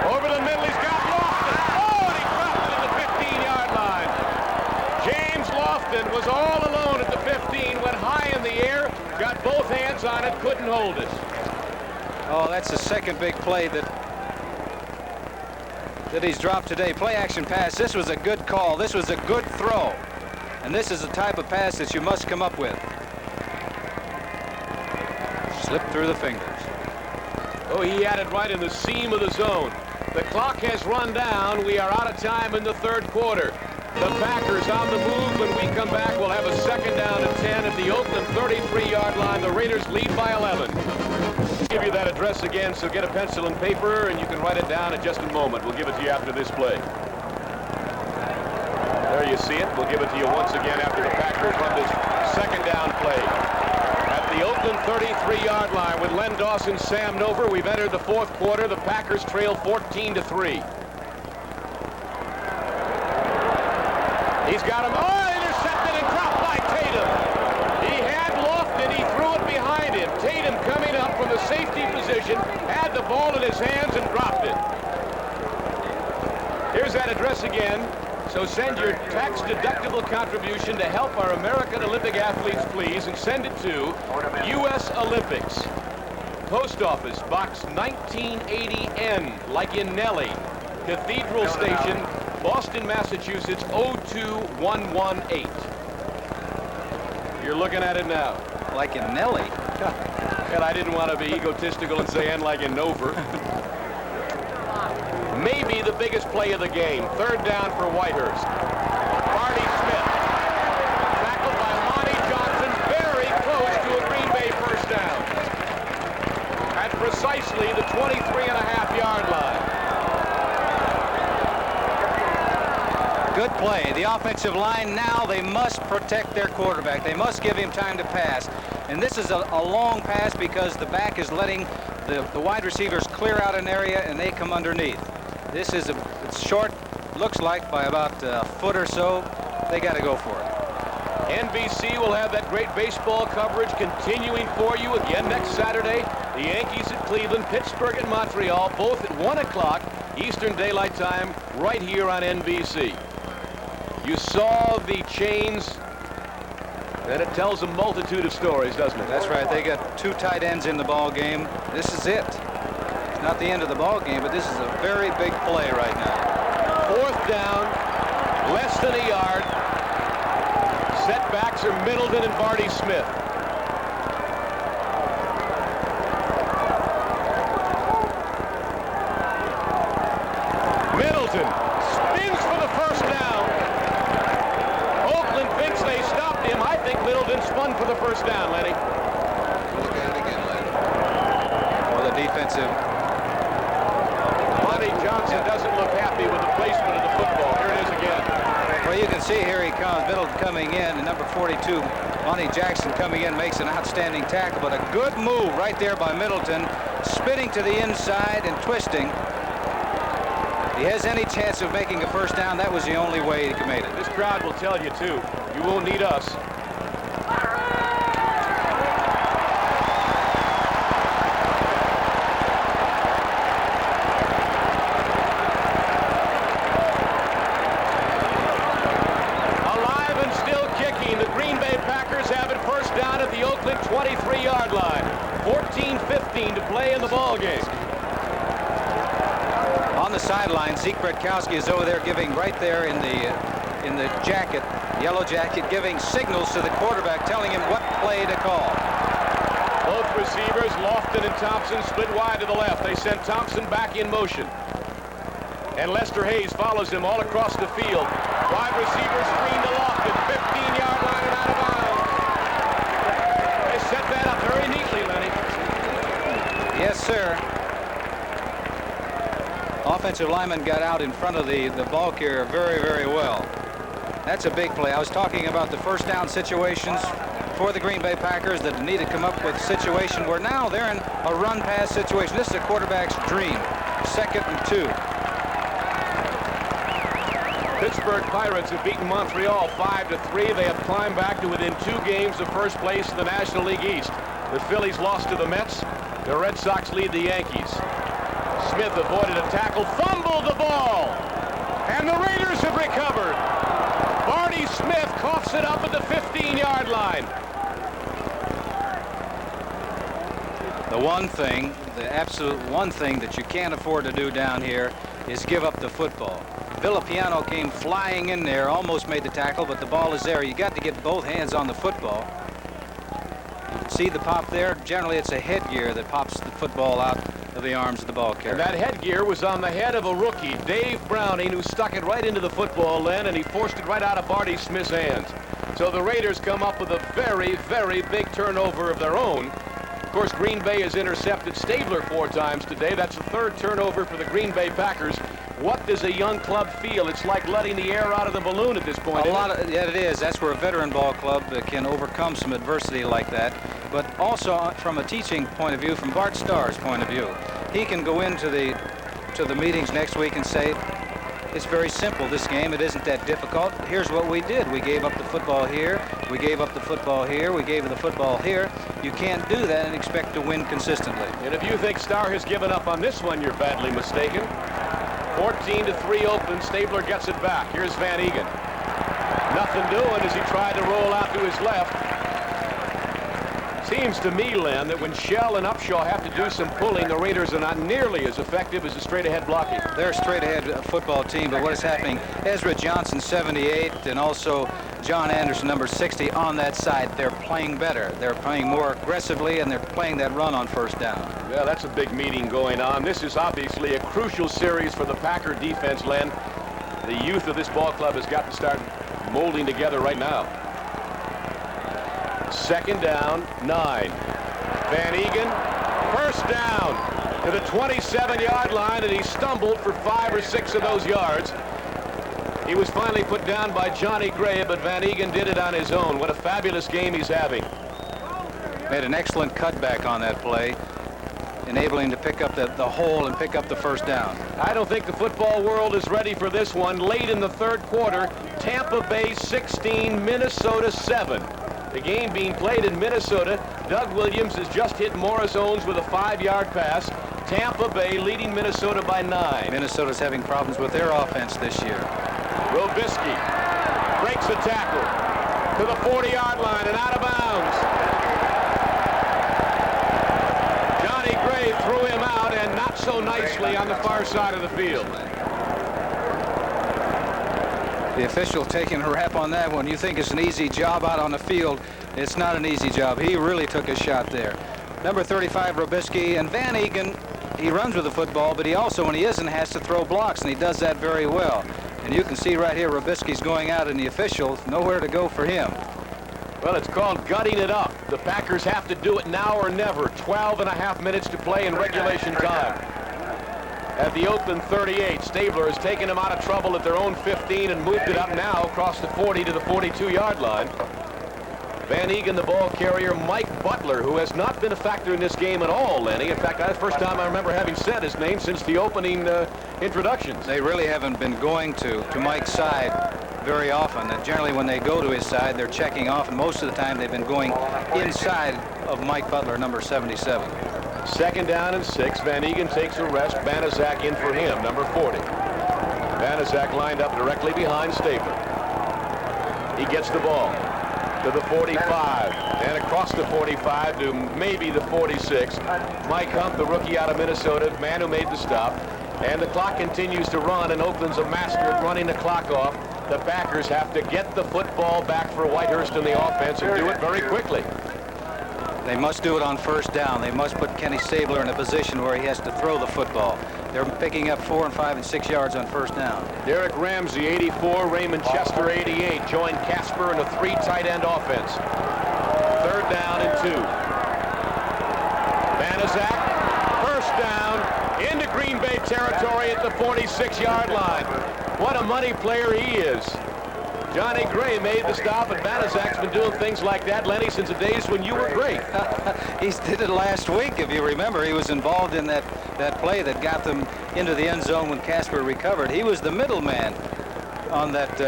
Over the middle, he's got Lofton. Oh, and he dropped it at the 15-yard line. James Lofton was all alone at the 15 couldn't hold it. Oh, that's the second big play that he's dropped today. Play action pass. This was a good call. This was a good throw. And this is the type of pass that you must come up with. Slipped through the fingers. Oh, he had it right in the seam of the zone. The clock has run down. We are out of time in the third quarter. The Packers on the move. When we come back, we'll have a second down and 10 at the Oakland 33-yard line. The Raiders lead by 11. I'll give you that address again, so get a pencil and paper, and you can write it down in just a moment. We'll give it to you after this play. There you see it. We'll give it to you once again after the Packers run this second down play. At the Oakland 33-yard line with Len Dawson, Sam Nover, we've entered the fourth quarter. The Packers trail 14-3. He's got him. Oh, intercepted and dropped by Tatum. He had Lofton. He threw it behind him. Tatum coming up from the safety position, had the ball in his hands and dropped it. Here's that address again. So send your tax-deductible contribution to help our American Olympic athletes, please, and send it to U.S. Olympics. Post Office, Box 1980N, like in Nellie. Cathedral Station, Boston, Massachusetts, 02118. You're looking at it now. Like in Nellie. And I didn't want to be egotistical and say, and like in Nover. Maybe the biggest play of the game. Third down for Whitehurst. Marty Smith. Tackled by Monty Johnson. Very close to a Green Bay first down. At precisely the 23.5-yard line. Good play. The offensive line now, they must protect their quarterback. They must give him time to pass. And this is a long pass because the back is letting the wide receivers clear out an area and they come underneath. This is it's short, looks like, by about a foot or so. They got to go for it. NBC will have that great baseball coverage continuing for you again next Saturday. The Yankees at Cleveland, Pittsburgh at Montreal, both at 1 o'clock Eastern Daylight Time, right here on NBC. You saw the chains, and it tells a multitude of stories, doesn't it? That's right. They got two tight ends in the ball game. This is it. It's not the end of the ball game, but this is a very big play right now. Fourth down, less than a yard. Setbacks are Middleton and Barty Smith. Middleton spins for the first down. Oakland thinks they stopped him. I think Middleton spun for the first down, Lenny. Look at it again, Lenny. Or the defensive. Monty Johnson doesn't look happy with the placement of the football. Here it is again. Well, you can see here he comes, Middleton coming in, and number 42, Monty Jackson coming in, makes an outstanding tackle, but a good move right there by Middleton, spinning to the inside and twisting. He has any chance of making a first down, that was the only way he could make it. This crowd will tell you, too. You won't need us. Alive and still kicking. The Green Bay Packers have it first down at the Oakland 23-yard line. 14-15 to play in the ball game. On the sideline, Zeke Bretkowski is over there giving right there in the jacket, yellow jacket, giving signals to the quarterback, telling him what play to call. Both receivers, Lofton and Thompson, split wide to the left. They send Thompson back in motion. And Lester Hayes follows him all across the field. Wide receivers screen to Lofton, 15-yard line and out of bounds. They set that up very neatly, Lenny. Yes, sir. Offensive lineman got out in front of the ball carrier very, very well. That's a big play. I was talking about the first down situations for the Green Bay Packers that need to come up with a situation where now they're in a run-pass situation. This is a quarterback's dream. 2nd and 2. Pittsburgh Pirates have beaten Montreal 5-3. They have climbed back to within 2 games of first place in the National League East. The Phillies lost to the Mets. The Red Sox lead the Yankees. Smith avoided a tackle, fumbled the ball, and the Raiders have recovered. Barty Smith coughs it up at the 15-yard line. The one thing, the absolute one thing that you can't afford to do down here is give up the football. Villapiano came flying in there, almost made the tackle, but the ball is there. You got to get both hands on the football. See the pop there? Generally, it's a headgear that pops the football out of the arms of the ball carrier. And that headgear was on the head of a rookie, Dave Browning, who stuck it right into the football, Len, and he forced it right out of Barty Smith's hands. So the Raiders come up with a very, very big turnover of their own. Of course, Green Bay has intercepted Stabler 4 times today. That's the 3rd turnover for the Green Bay Packers. What does a young club feel? It's like letting the air out of the balloon at this point. Yeah, it is. That's where a veteran ball club can overcome some adversity like that. But also from a teaching point of view, from Bart Starr's point of view, he can go into the meetings next week and say, it's very simple, this game. It isn't that difficult. Here's what we did. We gave up the football here. We gave up the football here. We gave the football here. You can't do that and expect to win consistently. And if you think Starr has given up on this one, you're badly mistaken. 14-3 Oakland. Stabler gets it back. Here's Van Egan. Nothing doing as he tried to roll out to his left. Seems to me, Len, that when Shell and Upshaw have to do some pulling, the Raiders are not nearly as effective as a straight-ahead blocking. They're a straight-ahead football team, but what is happening? Ezra Johnson, 78, and also John Anderson, number 60, on that side. They're playing better. They're playing more aggressively, and they're playing that run on first down. Yeah, that's a big meeting going on. This is obviously a crucial series for the Packer defense, Len. The youth of this ball club has got to start molding together right now. 2nd down, 9. Van Egan, 1st down to the 27-yard line, and he stumbled for 5 or 6 of those yards. He was finally put down by Johnny Gray, but Van Egan did it on his own. What a fabulous game he's having. Made an excellent cutback on that play, enabling him to pick up the hole and pick up the 1st down. I don't think the football world is ready for this one. Late in the 3rd quarter, Tampa Bay 16, Minnesota 7. The game being played in Minnesota. Doug Williams has just hit Morris Owens with a 5-yard pass. Tampa Bay leading Minnesota by 9. Minnesota's having problems with their offense this year. Robisky breaks a tackle to the 40-yard line and out of bounds. Johnny Gray threw him out, and not so nicely on the far side of the field. The official taking a rap on that one. You think it's an easy job out on the field. It's not an easy job. He really took a shot there. Number 35, Robisky, and Van Egan, he runs with the football, but he also, when he isn't, has to throw blocks, and he does that very well. And you can see right here, Robisky's going out, and the official, nowhere to go for him. Well, it's called gutting it up. The Packers have to do it now or never. 12.5 minutes to play in regulation time. At the Oakland 38, Stabler has taken them out of trouble at their own 15 and moved it up now across the 40 to the 42-yard line. Van Egan, the ball carrier. Mike Butler, who has not been a factor in this game at all, Lenny. In fact, that's the first time I remember having said his name since the opening introductions. They really haven't been going to Mike's side very often. And generally, when they go to his side, they're checking off, and most of the time they've been going inside of Mike Butler, number 77. 2nd down and 6. Van Egan takes a rest. Banaszak in for him, number 40. Banaszak lined up directly behind Stabler. He gets the ball to the 45 and across the 45 to maybe the 46. Mike Hunt, the rookie out of Minnesota, man who made the stop. And the clock continues to run, and Oakland's a master at running the clock off. The Packers have to get the football back for Whitehurst in the offense and do it very quickly. They must do it on 1st down. They must put Kenny Stabler in a position where he has to throw the football. They're picking up 4 and 5 and 6 yards on 1st down. Derek Ramsey, 84. Raymond Chester, 88. Join Casper in a 3 tight end offense. 3rd down and 2. Banaszak, 1st down into Green Bay territory at the 46-yard line. What a money player he is. Johnny Gray made the stop, and Banaszak's been doing things like that, Lenny, since the days when you were great. He did it last week, if you remember. He was involved in that play that got them into the end zone when Casper recovered. He was the middleman on that.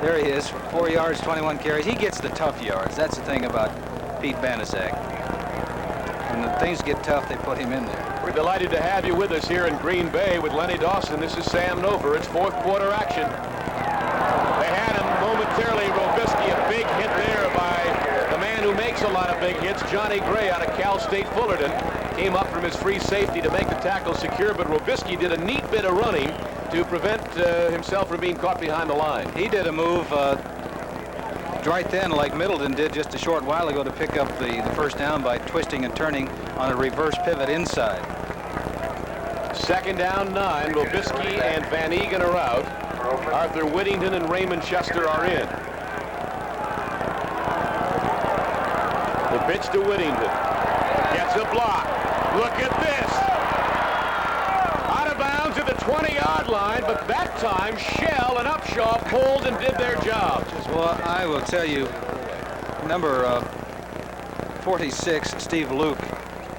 There he is, 4 yards, 21 carries. He gets the tough yards. That's the thing about Pete Banaszak. When things get tough, they put him in there. We're delighted to have you with us here in Green Bay with Lenny Dawson. This is Sam Nover. It's 4th quarter action. They had him momentarily. Robisky, a big hit there by the man who makes a lot of big hits. Johnny Gray out of Cal State Fullerton came up from his free safety to make the tackle secure, but Robisky did a neat bit of running to prevent himself from being caught behind the line. He did a move right then like Middleton did just a short while ago to pick up the first down by twisting and turning on a reverse pivot inside. 2nd down 9. Robisky and Van Egan are out. Arthur Whittington and Raymond Chester are in. The pitch to Whittington. Gets a block. Look at this. Out of bounds at the 20-yard line, but that time Shell and Upshaw pulled and did their job. Well, I will tell you, number 46, Steve Luke,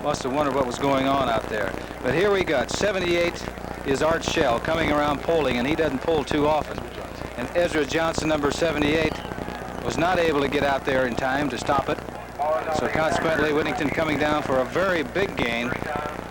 must have wondered what was going on out there. But here we got 78 is Art Shell coming around pulling, and he doesn't pull too often. And Ezra Johnson, number 78, was not able to get out there in time to stop it. So consequently, Whittington coming down for a very big gain,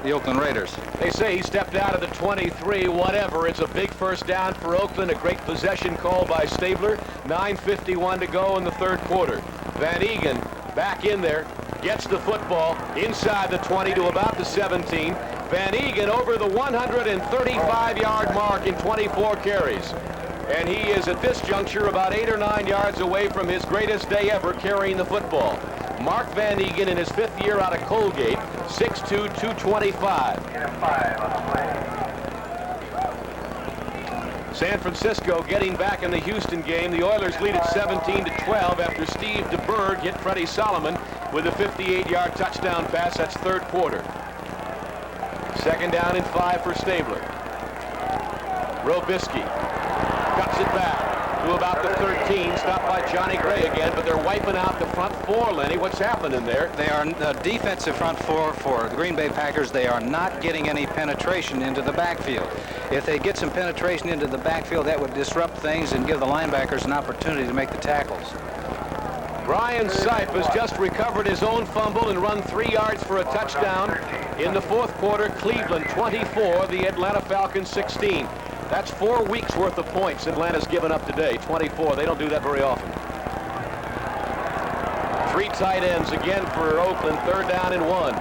the Oakland Raiders. They say he stepped out of the 23, whatever. It's a big first down for Oakland, a great possession call by Stabler. 9:51 to go in the 3rd quarter. Van Egan back in there, gets the football inside the 20 to about the 17. Van Egan over the 135-yard mark in 24 carries. And he is at this juncture about 8 or 9 yards away from his greatest day ever carrying the football. Mark Van Egan in his 5th year out of Colgate, 6'2", 225. San Francisco getting back in the Houston game. The Oilers lead at 17-12 after Steve DeBerg hit Freddie Solomon with a 58-yard touchdown pass. That's 3rd quarter. 2nd down and 5 for Stabler. Robisky cuts it back to about the 13, stopped by Johnny Gray again, but they're wiping out the front 4, Lenny. What's happening there? They are the defensive front 4 for the Green Bay Packers. They are not getting any penetration into the backfield. If they get some penetration into the backfield, that would disrupt things and give the linebackers an opportunity to make the tackles. Brian Sipe has just recovered his own fumble and run 3 yards for a touchdown in the 4th quarter. Cleveland 24, the Atlanta Falcons 16. That's 4 weeks worth of points Atlanta's given up today, 24. They don't do that very often. 3 tight ends again for Oakland, 3rd down and 1.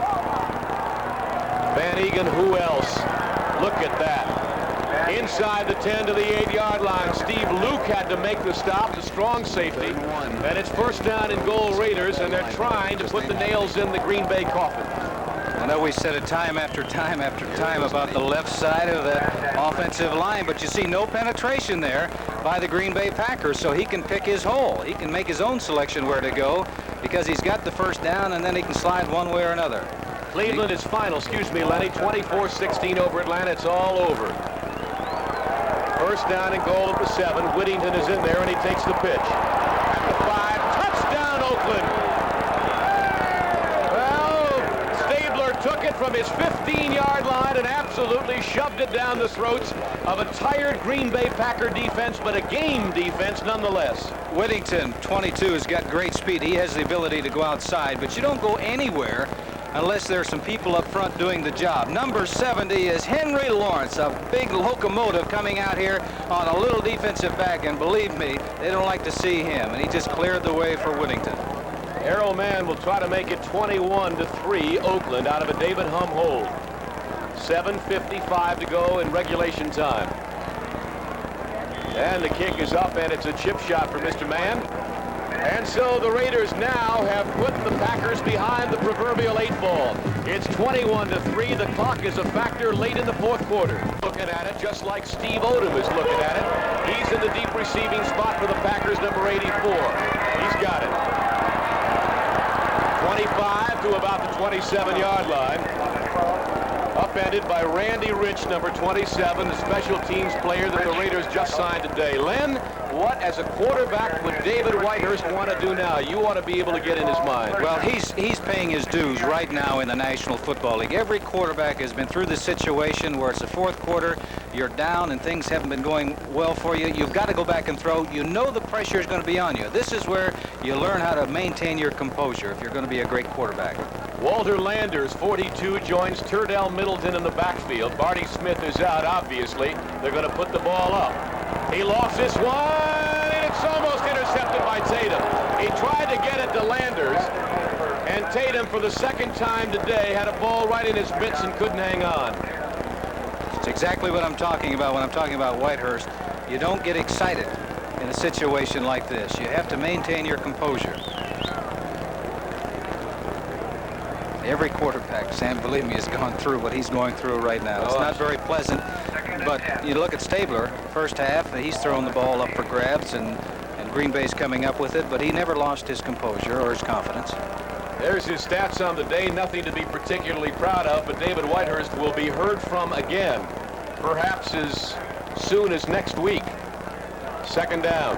Van Egan, who else? Look at that. Inside the 10 to the 8-yard line. Steve Luke had to make the stop, the strong safety. And it's 1st down and goal Raiders, and they're trying to put the nails in the Green Bay coffin. I know we said it time after time after time about the left side of the offensive line, but you see no penetration there by the Green Bay Packers, so he can pick his hole. He can make his own selection where to go because he's got the 1st down, and then he can slide one way or another. Cleveland is final, Lenny, 24-16 over Atlanta. It's all over. 1st down and goal at the 7. Whittington is in there, and he takes the pitch. At the 5, touchdown Oakland. Took it from his 15-yard line and absolutely shoved it down the throats of a tired Green Bay Packer defense, but a game defense nonetheless. Whittington, 22, has got great speed. He has the ability to go outside, but you don't go anywhere unless there are some people up front doing the job. Number 70 is Henry Lawrence, a big locomotive coming out here on a little defensive back, and believe me, they don't like to see him, and he just cleared the way for Whittington. Arrow Man will try to make it 21-3 Oakland out of a David Humm hold. 7:55 to go in regulation time. And the kick is up, and it's a chip shot for Mr. Mann. And so the Raiders now have put the Packers behind the proverbial 8 ball. It's 21-3. The clock is a factor late in the 4th quarter. Looking at it just like Steve Odom is looking at it. He's in the deep receiving spot for the Packers, number 84. He's got it. 25 to about the 27-yard line. Upended by Randy Rich, number 27, the special teams player that the Raiders just signed today. Len, what, as a quarterback, would David Whitehurst want to do now? You ought to be able to get in his mind. Well, he's paying his dues right now in the National Football League. Every quarterback has been through this situation where it's the 4th quarter, you're down and things haven't been going well for you. You've got to go back and throw. You know the pressure is going to be on you. This is where you learn how to maintain your composure if you're going to be a great quarterback. Walter Landers, 42, joins Turdell Middleton in the backfield. Barty Smith is out, obviously. They're going to put the ball up. He lost this one, and it's almost intercepted by Tatum. He tried to get it to Landers, And Tatum, for the second time today, had a ball right in his mitts and couldn't hang on. It's exactly what I'm talking about when I'm talking about Whitehurst. You don't get excited in a situation like this. You have to maintain your composure. Every quarterback, Sam, believe me, has gone through what he's going through right now. It's not very pleasant, but you look at Stabler, first half, he's throwing the ball up for grabs, and Green Bay's coming up with it, but he never lost his composure or his confidence. There's his stats on the day, nothing to be particularly proud of, but David Whitehurst will be heard from again, perhaps as soon as next week. Second down.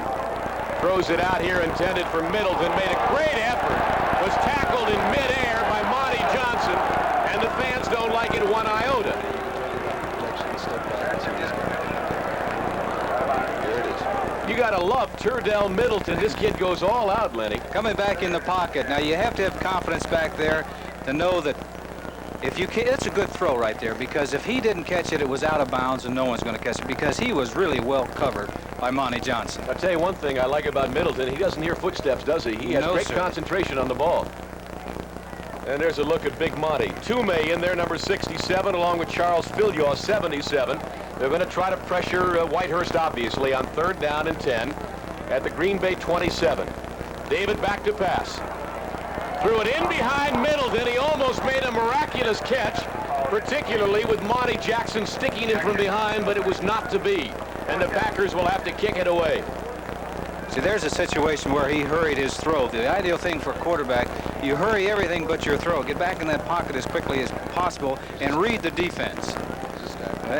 Throws it out here, intended for Middleton, made a great effort, was tackled in midair by Monty Johnson, and the fans don't like it one iota. You gotta love Turdell Middleton. This kid goes all out, Lenny. Coming back in the pocket. Now you have to have confidence back there to know that if you can, it's a good throw right there, because if he didn't catch it, it was out of bounds and no one's going to catch it, because he was really well covered by Monty Johnson. I'll tell you one thing I like about Middleton. He doesn't hear footsteps, does he? He has great concentration on the ball. And there's a look at Big Monty. Toomey in there, number 67, along with Charles Filyaw, 77. They're going to try to pressure Whitehurst, obviously, on 3rd down and 10 at the Green Bay 27. David back to pass. Threw it in behind Middleton. He almost made a miraculous catch, particularly with Monty Jackson sticking it from behind, but it was not to be. And the Packers will have to kick it away. See, there's a situation where he hurried his throw. The ideal thing for a quarterback, you hurry everything but your throw. Get back in that pocket as quickly as possible and read the defense.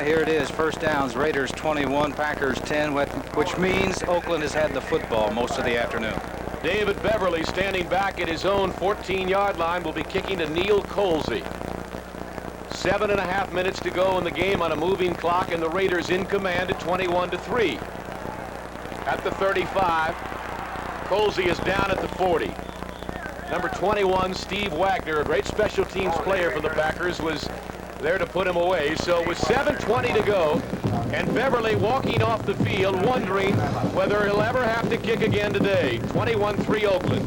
Here it is, first downs, Raiders 21, Packers 10, which means Oakland has had the football most of the afternoon. David Beverly, standing back at his own 14-yard line, will be kicking to Neil Colsey. 7.5 minutes to go in the game on a moving clock, and the Raiders in command at 21-3. At the 35, Colsey is down at the 40. Number 21, Steve Wagner, a great special teams player for the Packers, was there to put him away. So with 7:20 to go, and Beverly walking off the field, wondering whether he'll ever have to kick again today. 21-3 Oakland.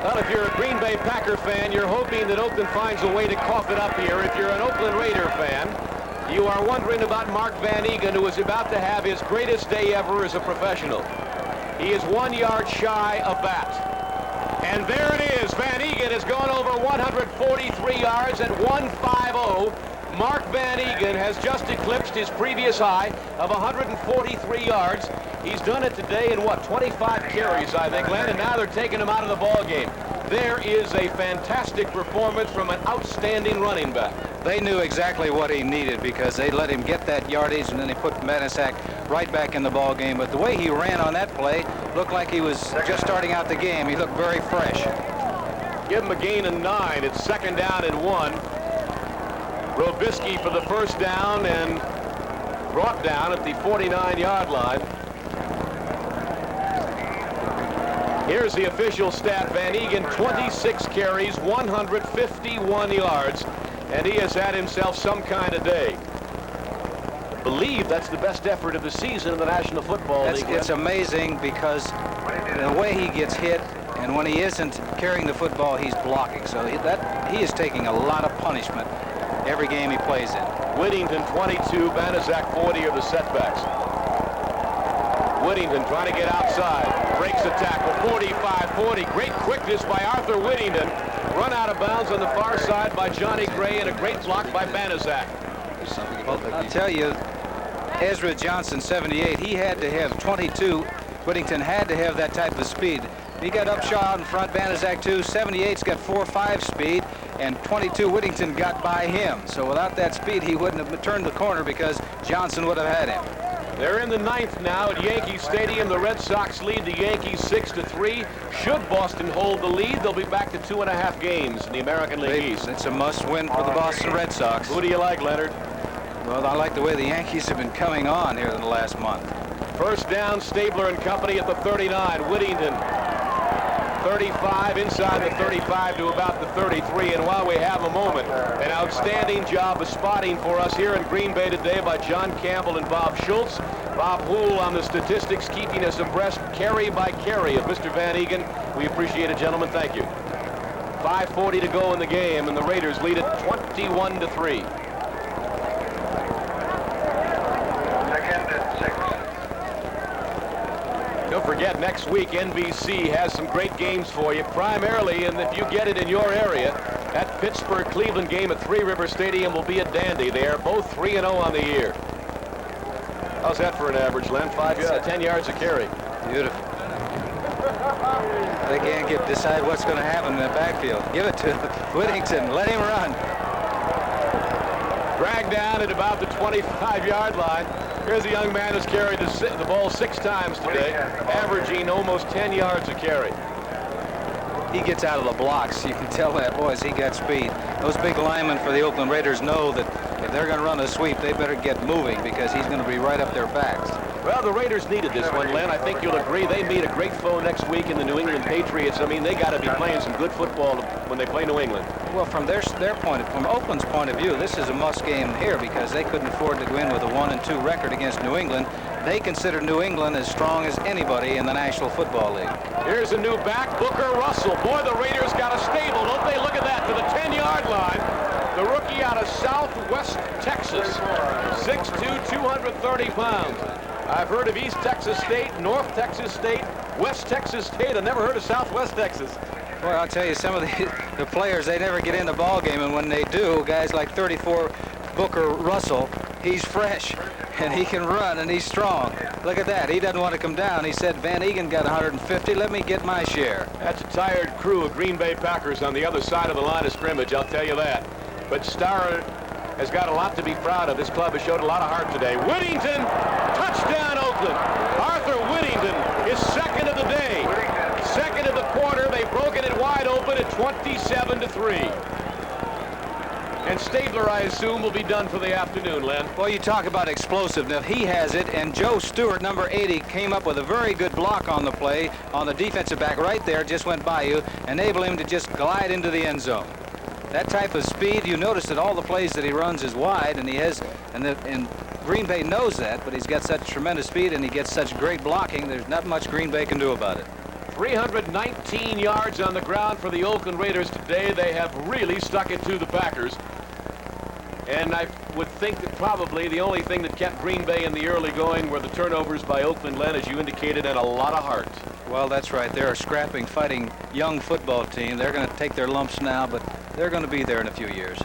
Well, if you're a Green Bay Packer fan, you're hoping that Oakland finds a way to cough it up here. If you're an Oakland Raider fan, you are wondering about Mark Van Egan, who is about to have his greatest day ever as a professional. He is 1 yard shy of that. And there it is. Van Egan has gone over 143 yards at 150. Mark Van Egan has just eclipsed his previous high of 143 yards. He's done it today in, 25 carries, I think, Len, and now they're taking him out of the ball game. There is a fantastic performance from an outstanding running back. They knew exactly what he needed, because they let him get that yardage, and then they put Manasak right back in the ball game. But the way he ran on that play looked like he was just starting out the game. He looked very fresh. Give him a gain of 9. It's 2nd down and 1. Robisky for the first down and brought down at the 49-yard line. Here's the official stat. Van Egan, 26 carries, 151 yards, and he has had himself some kind of day. I believe that's the best effort of the season in the National Football League. It's amazing, because the way he gets hit, and when he isn't carrying the football, he's blocking. So he is taking a lot of punishment every game he plays in. Whittington 22, Banaszak 40 are the setbacks. Whittington trying to get outside, breaks the tackle, 45-40. Great quickness by Arthur Whittington. Run out of bounds on the far side by Johnny Gray, and a great block by Banaszak. Well, I'll tell you, Ezra Johnson, 78, he had to have 22. Whittington had to have that type of speed. He got Upshaw out in front, Banaszak 2. 78's got 4.5 speed, and 22 Whittington got by him. So without that speed, he wouldn't have turned the corner, because Johnson would have had him. They're in the 9th now at Yankee Stadium. The Red Sox lead the Yankees 6-3. Should Boston hold the lead, they'll be back to 2.5 games in the American League East. It's a must-win for the Boston Red Sox. Who do you like, Leonard? Well, I like the way the Yankees have been coming on here in the last month. First down, Stabler and company at the 39. Whittington, 35, inside the 35 to about the 33. And while we have a moment, an outstanding job of spotting for us here in Green Bay today by John Campbell and Bob Schultz. Bob Hoole on the statistics, keeping us abreast carry by carry of Mr. Van Egan. We appreciate it, gentlemen. Thank you. 5:40 to go in the game, and the Raiders lead it 21-3. Second and 6. Don't forget, next week NBC has some great games for you, primarily, and if you get it in your area, that Pittsburgh-Cleveland game at Three River Stadium will be a dandy. They are both 3-0 on the year. How's that for an average, Len? 10 yards a carry. Beautiful. They can't decide what's going to happen in the backfield. Give it to Whittington. Let him run. Dragged down at about the 25-yard line. Here's a young man who's carried the ball 6 times today, averaging almost 10 yards a carry. He gets out of the blocks. You can tell that, boys, he got speed. Those big linemen for the Oakland Raiders know that if they're going to run a sweep, they better get moving because he's going to be right up their backs. Well, the Raiders needed this one, Len. I think you'll agree. They meet a great foe next week in the New England Patriots. I mean, they got to be playing some good football when they play New England. Well, from from Oakland's point of view, this is a must game here because they couldn't afford to go in with a 1-2 record against New England. They consider New England as strong as anybody in the National Football League. Here's a new back, Booker Russell. Boy, the Raiders got a stable. Don't they look at that, to the 10-yard line. The rookie out of Southwest Texas, 6'2", 230 pounds. I've heard of East Texas State, North Texas State, West Texas State. I've never heard of Southwest Texas. Well, I'll tell you, some of the players, they never get in the ball game, and when they do, guys like 34 Booker Russell, he's fresh, and he can run, and he's strong. Look at that. He doesn't want to come down. He said, Van Egan got 150. Let me get my share. That's a tired crew of Green Bay Packers on the other side of the line of scrimmage, I'll tell you that. But Starr has got a lot to be proud of. This club has showed a lot of heart today. Whittington, touchdown Oakland. Arthur Whittington is second of the day. Second of the quarter. They've broken it wide open at 27-3. And Stabler, I assume, will be done for the afternoon, Len. Well, you talk about explosiveness. He has it, and Joe Stewart, number 80, came up with a very good block on the play on the defensive back right there, just went by you, enable him to just glide into the end zone. That type of speed, you notice that all the plays that he runs is wide, and he has, and Green Bay knows that, but he's got such tremendous speed and he gets such great blocking, there's not much Green Bay can do about it. 319 yards on the ground for the Oakland Raiders today. They have really stuck it to the Packers. And I would think that probably the only thing that kept Green Bay in the early going were the turnovers by Oakland, Len, as you indicated, and a lot of heart. Well, that's right. They're a scrapping, fighting young football team. They're going to take their lumps now, but they're going to be there in a few years.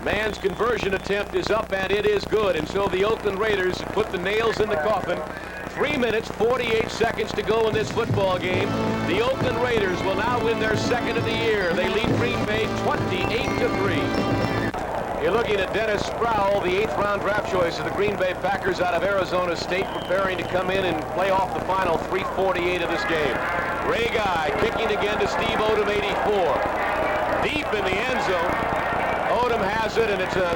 Mann's conversion attempt is up, and it is good. And so the Oakland Raiders put the nails in the coffin. 3 minutes, 48 seconds to go in this football game. The Oakland Raiders will now win their second of the year. They lead Green Bay 28-3. You're looking at Dennis Sproul, the 8th-round draft choice of the Green Bay Packers out of Arizona State, preparing to come in and play off the final 3:48 of this game. Ray Guy kicking again to Steve Odom, 84. Deep in the end zone. Odom has it, and it's a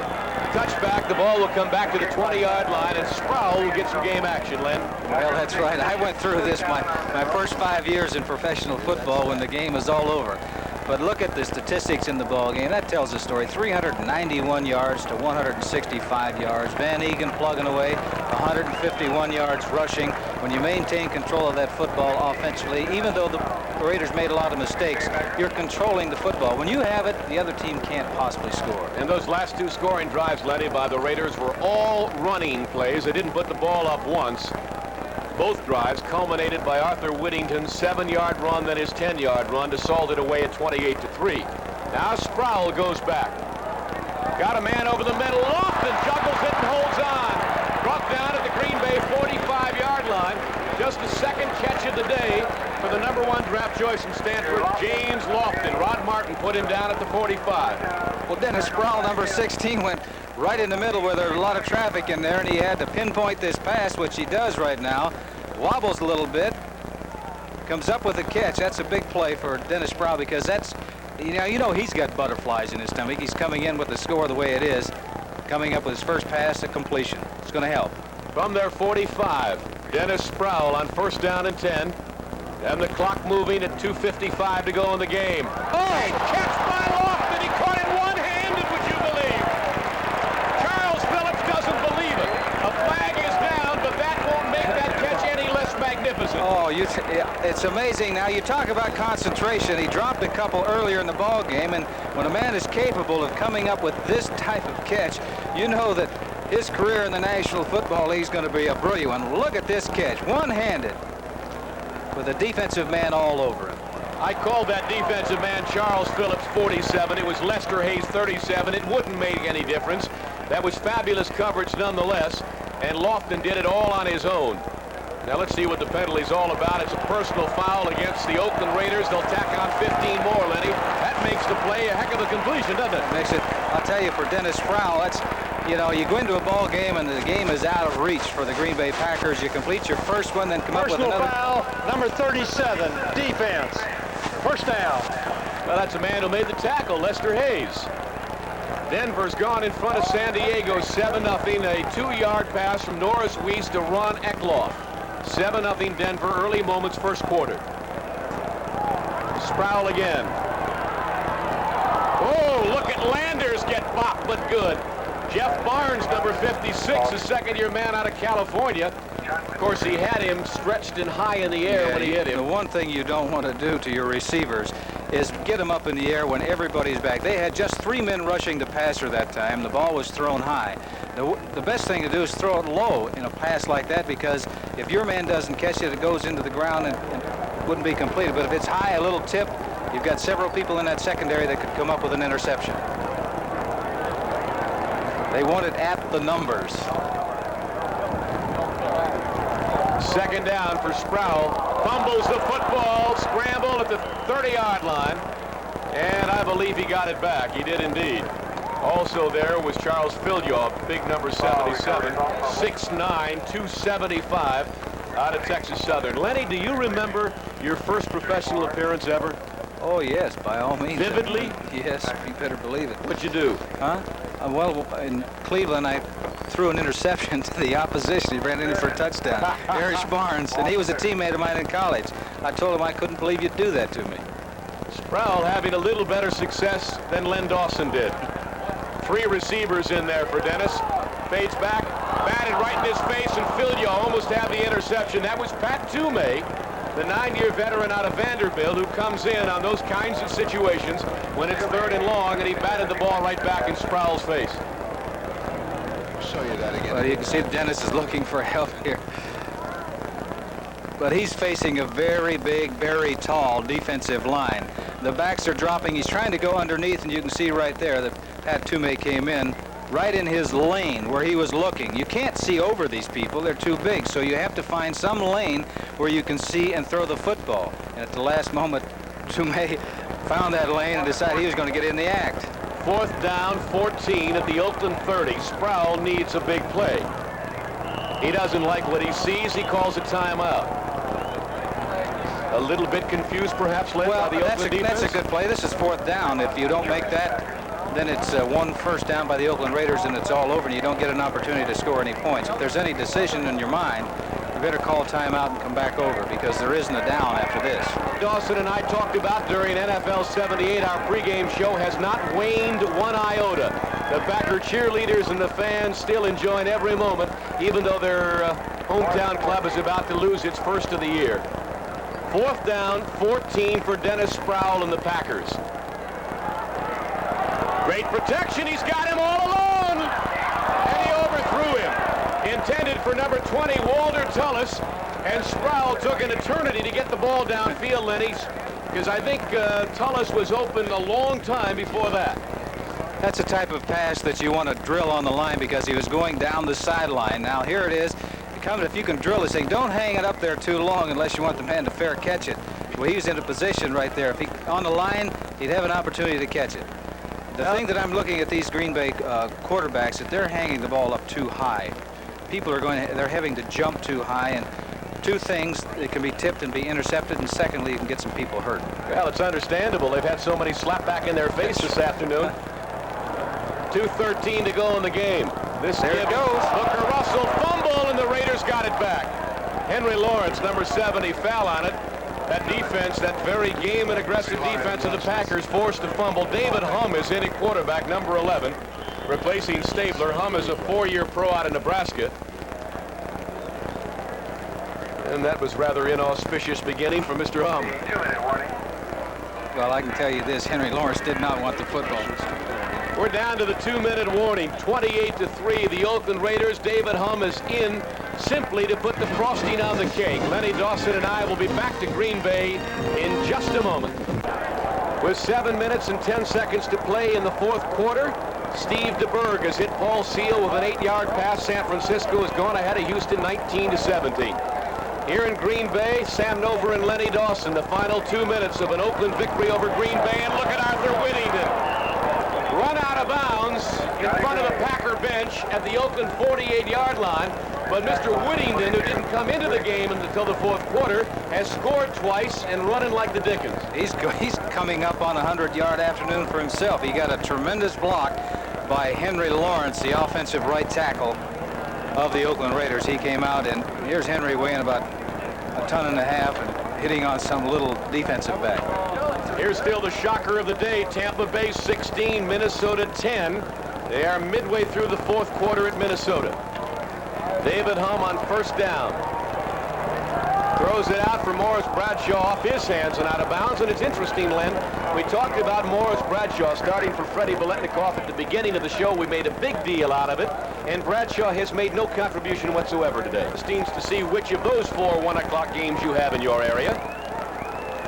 touchback. The ball will come back to the 20-yard line, and Sproul will get some game action, Len. Well, that's right. I went through this my first 5 years in professional football when the game was all over. But look at the statistics in the ball game. That tells the story. 391 yards to 165 yards. Van Egan plugging away, 151 yards rushing. When you maintain control of that football offensively, even though the Raiders made a lot of mistakes, you're controlling the football. When you have it, the other team can't possibly score. And those last 2 scoring drives, Lenny, by the Raiders were all running plays. They didn't put the ball up once. Both drives culminated by Arthur Whittington's 7-yard run, then his 10-yard run to salt it away at 28-3. Now Sproul goes back. Got a man over the middle. Lofton juggles it and holds on. Brought down at the Green Bay 45-yard line. Just the second catch of the day for the number 1 draft choice in Stanford, James Lofton. Rod Martin put him down at the 45. Well, Dennis Sproul, number 16, went right in the middle where there's a lot of traffic in there, and he had to pinpoint this pass, which he does right now. Wobbles a little bit, comes up with a catch. That's a big play for Dennis Sproul because that's, you know he's got butterflies in his stomach. He's coming in with the score the way it is, coming up with his first pass at completion. It's going to help. From their 45, Dennis Sproul on 1st down and 10. And the clock moving at 2:55 to go in the game. Oh, catch by Lofton. He caught it one-handed, would you believe? Charles Phillips doesn't believe it. A flag is down, but that won't make that catch any less magnificent. isn't it? Oh, it's amazing. Now, you talk about concentration. He dropped a couple earlier in the ball game, and when a man is capable of coming up with this type of catch, you know that his career in the National Football League is going to be a brilliant one. Look at this catch, one-handed, with a defensive man all over him. I called that defensive man Charles Phillips 47. It was Lester Hayes 37. It wouldn't make any difference. That was fabulous coverage nonetheless, and Lofton did it all on his own. Now let's see what the penalty's all about. It's a personal foul against the Oakland Raiders. They'll tack on 15 more, Lenny. That makes the play a heck of a completion, doesn't it? Makes it, I'll tell you, for Dennis Sproul, that's, you know, you go into a ball game and the game is out of reach for the Green Bay Packers. You complete your first one, then come up with another. Personal foul, number 37, defense. First down. Well, that's a man who made the tackle, Lester Hayes. Denver's gone in front of San Diego 7-0. A 2-yard pass from Norris Weiss to Ron Eckloff. 7-0 Denver, early moments, first quarter. Sproul again. Oh, look at Landers get bopped, but good. Jeff Barnes, number 56, a second-year man out of California. Of course, he had him stretched and high in the air when he hit him. The one thing you don't want to do to your receivers is get them up in the air when everybody's back. They had just 3 men rushing the passer that time. The ball was thrown high. The best thing to do is throw it low in a pass like that, because if your man doesn't catch it, it goes into the ground and wouldn't be completed. But if it's high, a little tip, you've got several people in that secondary that could come up with an interception. They want it at the numbers. Second down for Sproul. Fumbles the football, scramble at the 30-yard line, and I believe he got it back. He did indeed. Also there was Charles Filyaw, big number 77, 6'9", 275, out of Texas Southern. Lenny, do you remember your first professional appearance ever? Oh, yes, by all means. Vividly? Yes, you better believe it. What'd you do? Huh? Well, in Cleveland, I threw an interception to the opposition. He ran in for a touchdown. Erich Barnes, and he was a teammate of mine in college. I told him I couldn't believe you'd do that to me. Sproul having a little better success than Len Dawson did. 3 receivers in there for Dennis. Fades back, batted right in his face, and Filyaw almost had the interception. That was Pat Toomey, the 9-year veteran out of Vanderbilt, who comes in on those kinds of situations when it's 3rd and long, and he batted the ball right back in Sproul's face. Show you that again. Well, you can see Dennis is looking for help here. But he's facing a very big, very tall defensive line. The backs are dropping. He's trying to go underneath, and you can see right there that Pat Toomey came in right in his lane where he was looking. You can't see over these people. They're too big, so you have to find some lane where you can see and throw the football. And at the last moment, Toomey found that lane and decided he was going to get in the act. 4th down, 14 at the Oakland 30. Sproul needs a big play. He doesn't like what he sees. He calls a timeout. A little bit confused, perhaps, led by the Oakland defense. That's a good play. This is 4th down. If you don't make that, then it's 1 first down by the Oakland Raiders, and it's all over, and you don't get an opportunity to score any points. If there's any decision in your mind, you better call timeout and come back over, because there isn't a down after this. Dawson and I talked about during NFL 78, our pregame show has not waned 1 iota. The Packer cheerleaders and the fans still enjoying every moment, even though their hometown club is about to lose its first of the year. 4th down, 14 for Dennis Sproul and the Packers. Great protection. He's got him all alone. And he overthrew him. Intended for number 20, Walter Tullis. And Sproul took an eternity to get the ball downfield, Lenny, because I think Tullis was open a long time before that. That's a type of pass that you want to drill on the line, because he was going down the sideline. Now here it is. If you can drill this thing, don't hang it up there too long unless you want the man to fair catch it. Well, he was in a position right there. If he on the line, he'd have an opportunity to catch it. The thing that I'm looking at these Green Bay quarterbacks, that they're hanging the ball up too high. People are they're having to jump too high, and 2 things: it can be tipped and be intercepted, and secondly, you can get some people hurt. Well, it's understandable. They've had so many slap back in their face this afternoon. 2:13 to go in the game. There it goes. Hooker Russell fumble, and the Raiders got it back. Henry Lawrence, number 70, fell on it. That defense, that very game and aggressive defense of the Packers, forced to fumble. David Humm is in at quarterback, number 11, replacing Stabler. Humm is a 4-year pro out of Nebraska. And that was rather inauspicious beginning for Mr. Hum. 2-minute warning. Well, I can tell you this, Henry Lawrence did not want the football. We're down to the 2-minute warning, 28-3. The Oakland Raiders, David Hum is in simply to put the frosting on the cake. Lenny Dawson and I will be back to Green Bay in just a moment. With 7 minutes and 10 seconds to play in the fourth quarter, Steve DeBerg has hit Paul Seal with an 8-yard pass. San Francisco has gone ahead of Houston 19-17. Here in Green Bay, Sam Nover and Lenny Dawson, the final 2 minutes of an Oakland victory over Green Bay. And look at Arthur Whittington. Run out of bounds in front of the Packer bench at the Oakland 48-yard line. But Mr. Whittington, who didn't come into the game until the fourth quarter, has scored twice and running like the Dickens. He's coming up on a 100-yard afternoon for himself. He got a tremendous block by Henry Lawrence, the offensive right tackle of the Oakland Raiders. He came out, and here's Henry weighing about 1.5 tons and hitting on some little defensive back. Here's still the shocker of the day. Tampa Bay 16, Minnesota 10. They are midway through the fourth quarter at Minnesota. David Hum on first down. Throws it out for Morris Bradshaw off his hands and out of bounds. And it's interesting, Len, we talked about Morris Bradshaw starting for Freddie Biletnikoff at the beginning of the show. We made a big deal out of it. And Bradshaw has made no contribution whatsoever today. It seems to see which of those 4 1 o'clock games you have in your area.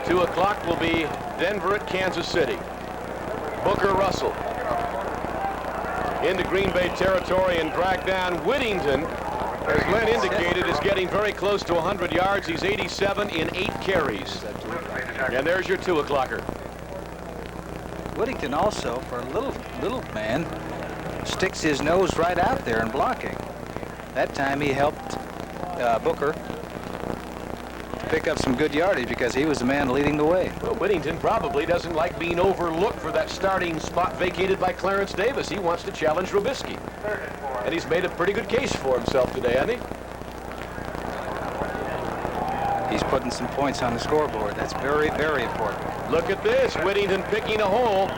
2 o'clock will be Denver at Kansas City. Booker Russell into Green Bay territory and dragged down. Whittington, as Len indicated, is getting very close to 100 yards. He's 87 in 8 carries. And there's your 2 o'clocker. Whittington also, for a little man, sticks his nose right out there in blocking. That time he helped Booker pick up some good yardage because he was the man leading the way. Well, Whittington probably doesn't like being overlooked for that starting spot vacated by Clarence Davis. He wants to challenge Robisky. And he's made a pretty good case for himself today, hasn't he? He's putting some points on the scoreboard. That's very, very important. Look at this. Whittington picking a hole.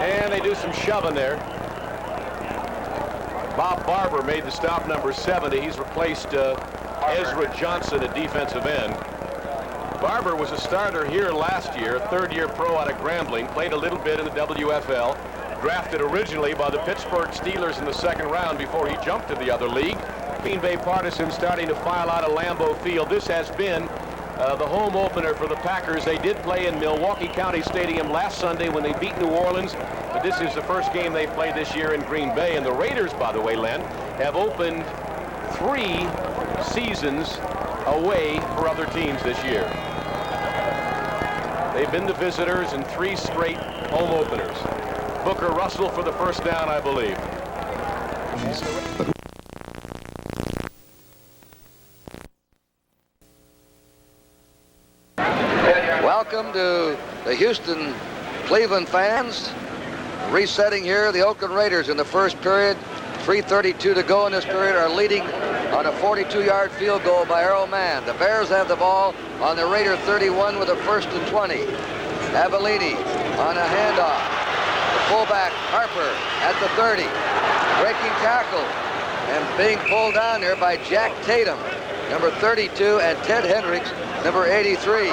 And they do some shoving there. Bob Barber made the stop, number 70. He's replaced Ezra Johnson at defensive end. Barber was a starter here last year, third-year pro out of Grambling, played a little bit in the WFL, drafted originally by the Pittsburgh Steelers in the second round before he jumped to the other league. Green Bay Partisans starting to file out of Lambeau Field. This has been the home opener for the Packers. They did play in Milwaukee County Stadium last Sunday when they beat New Orleans, but this is the first game they've played this year in Green Bay. And the Raiders, by the way, Len, have opened 3 seasons away for other teams this year. They've been the visitors in 3 straight home openers. Booker Russell for the first down, I believe. Welcome to the Houston Cleveland fans. Resetting here, the Oakland Raiders in the first period. 3:32 to go in this period, are leading on a 42-yard field goal by Earl Mann. The Bears have the ball on the Raider 31 with a 1st and 20. Avellini on a handoff. The fullback, Harper, at the 30. Breaking tackle and being pulled down there by Jack Tatum, number 32, and Ted Hendricks, number 83.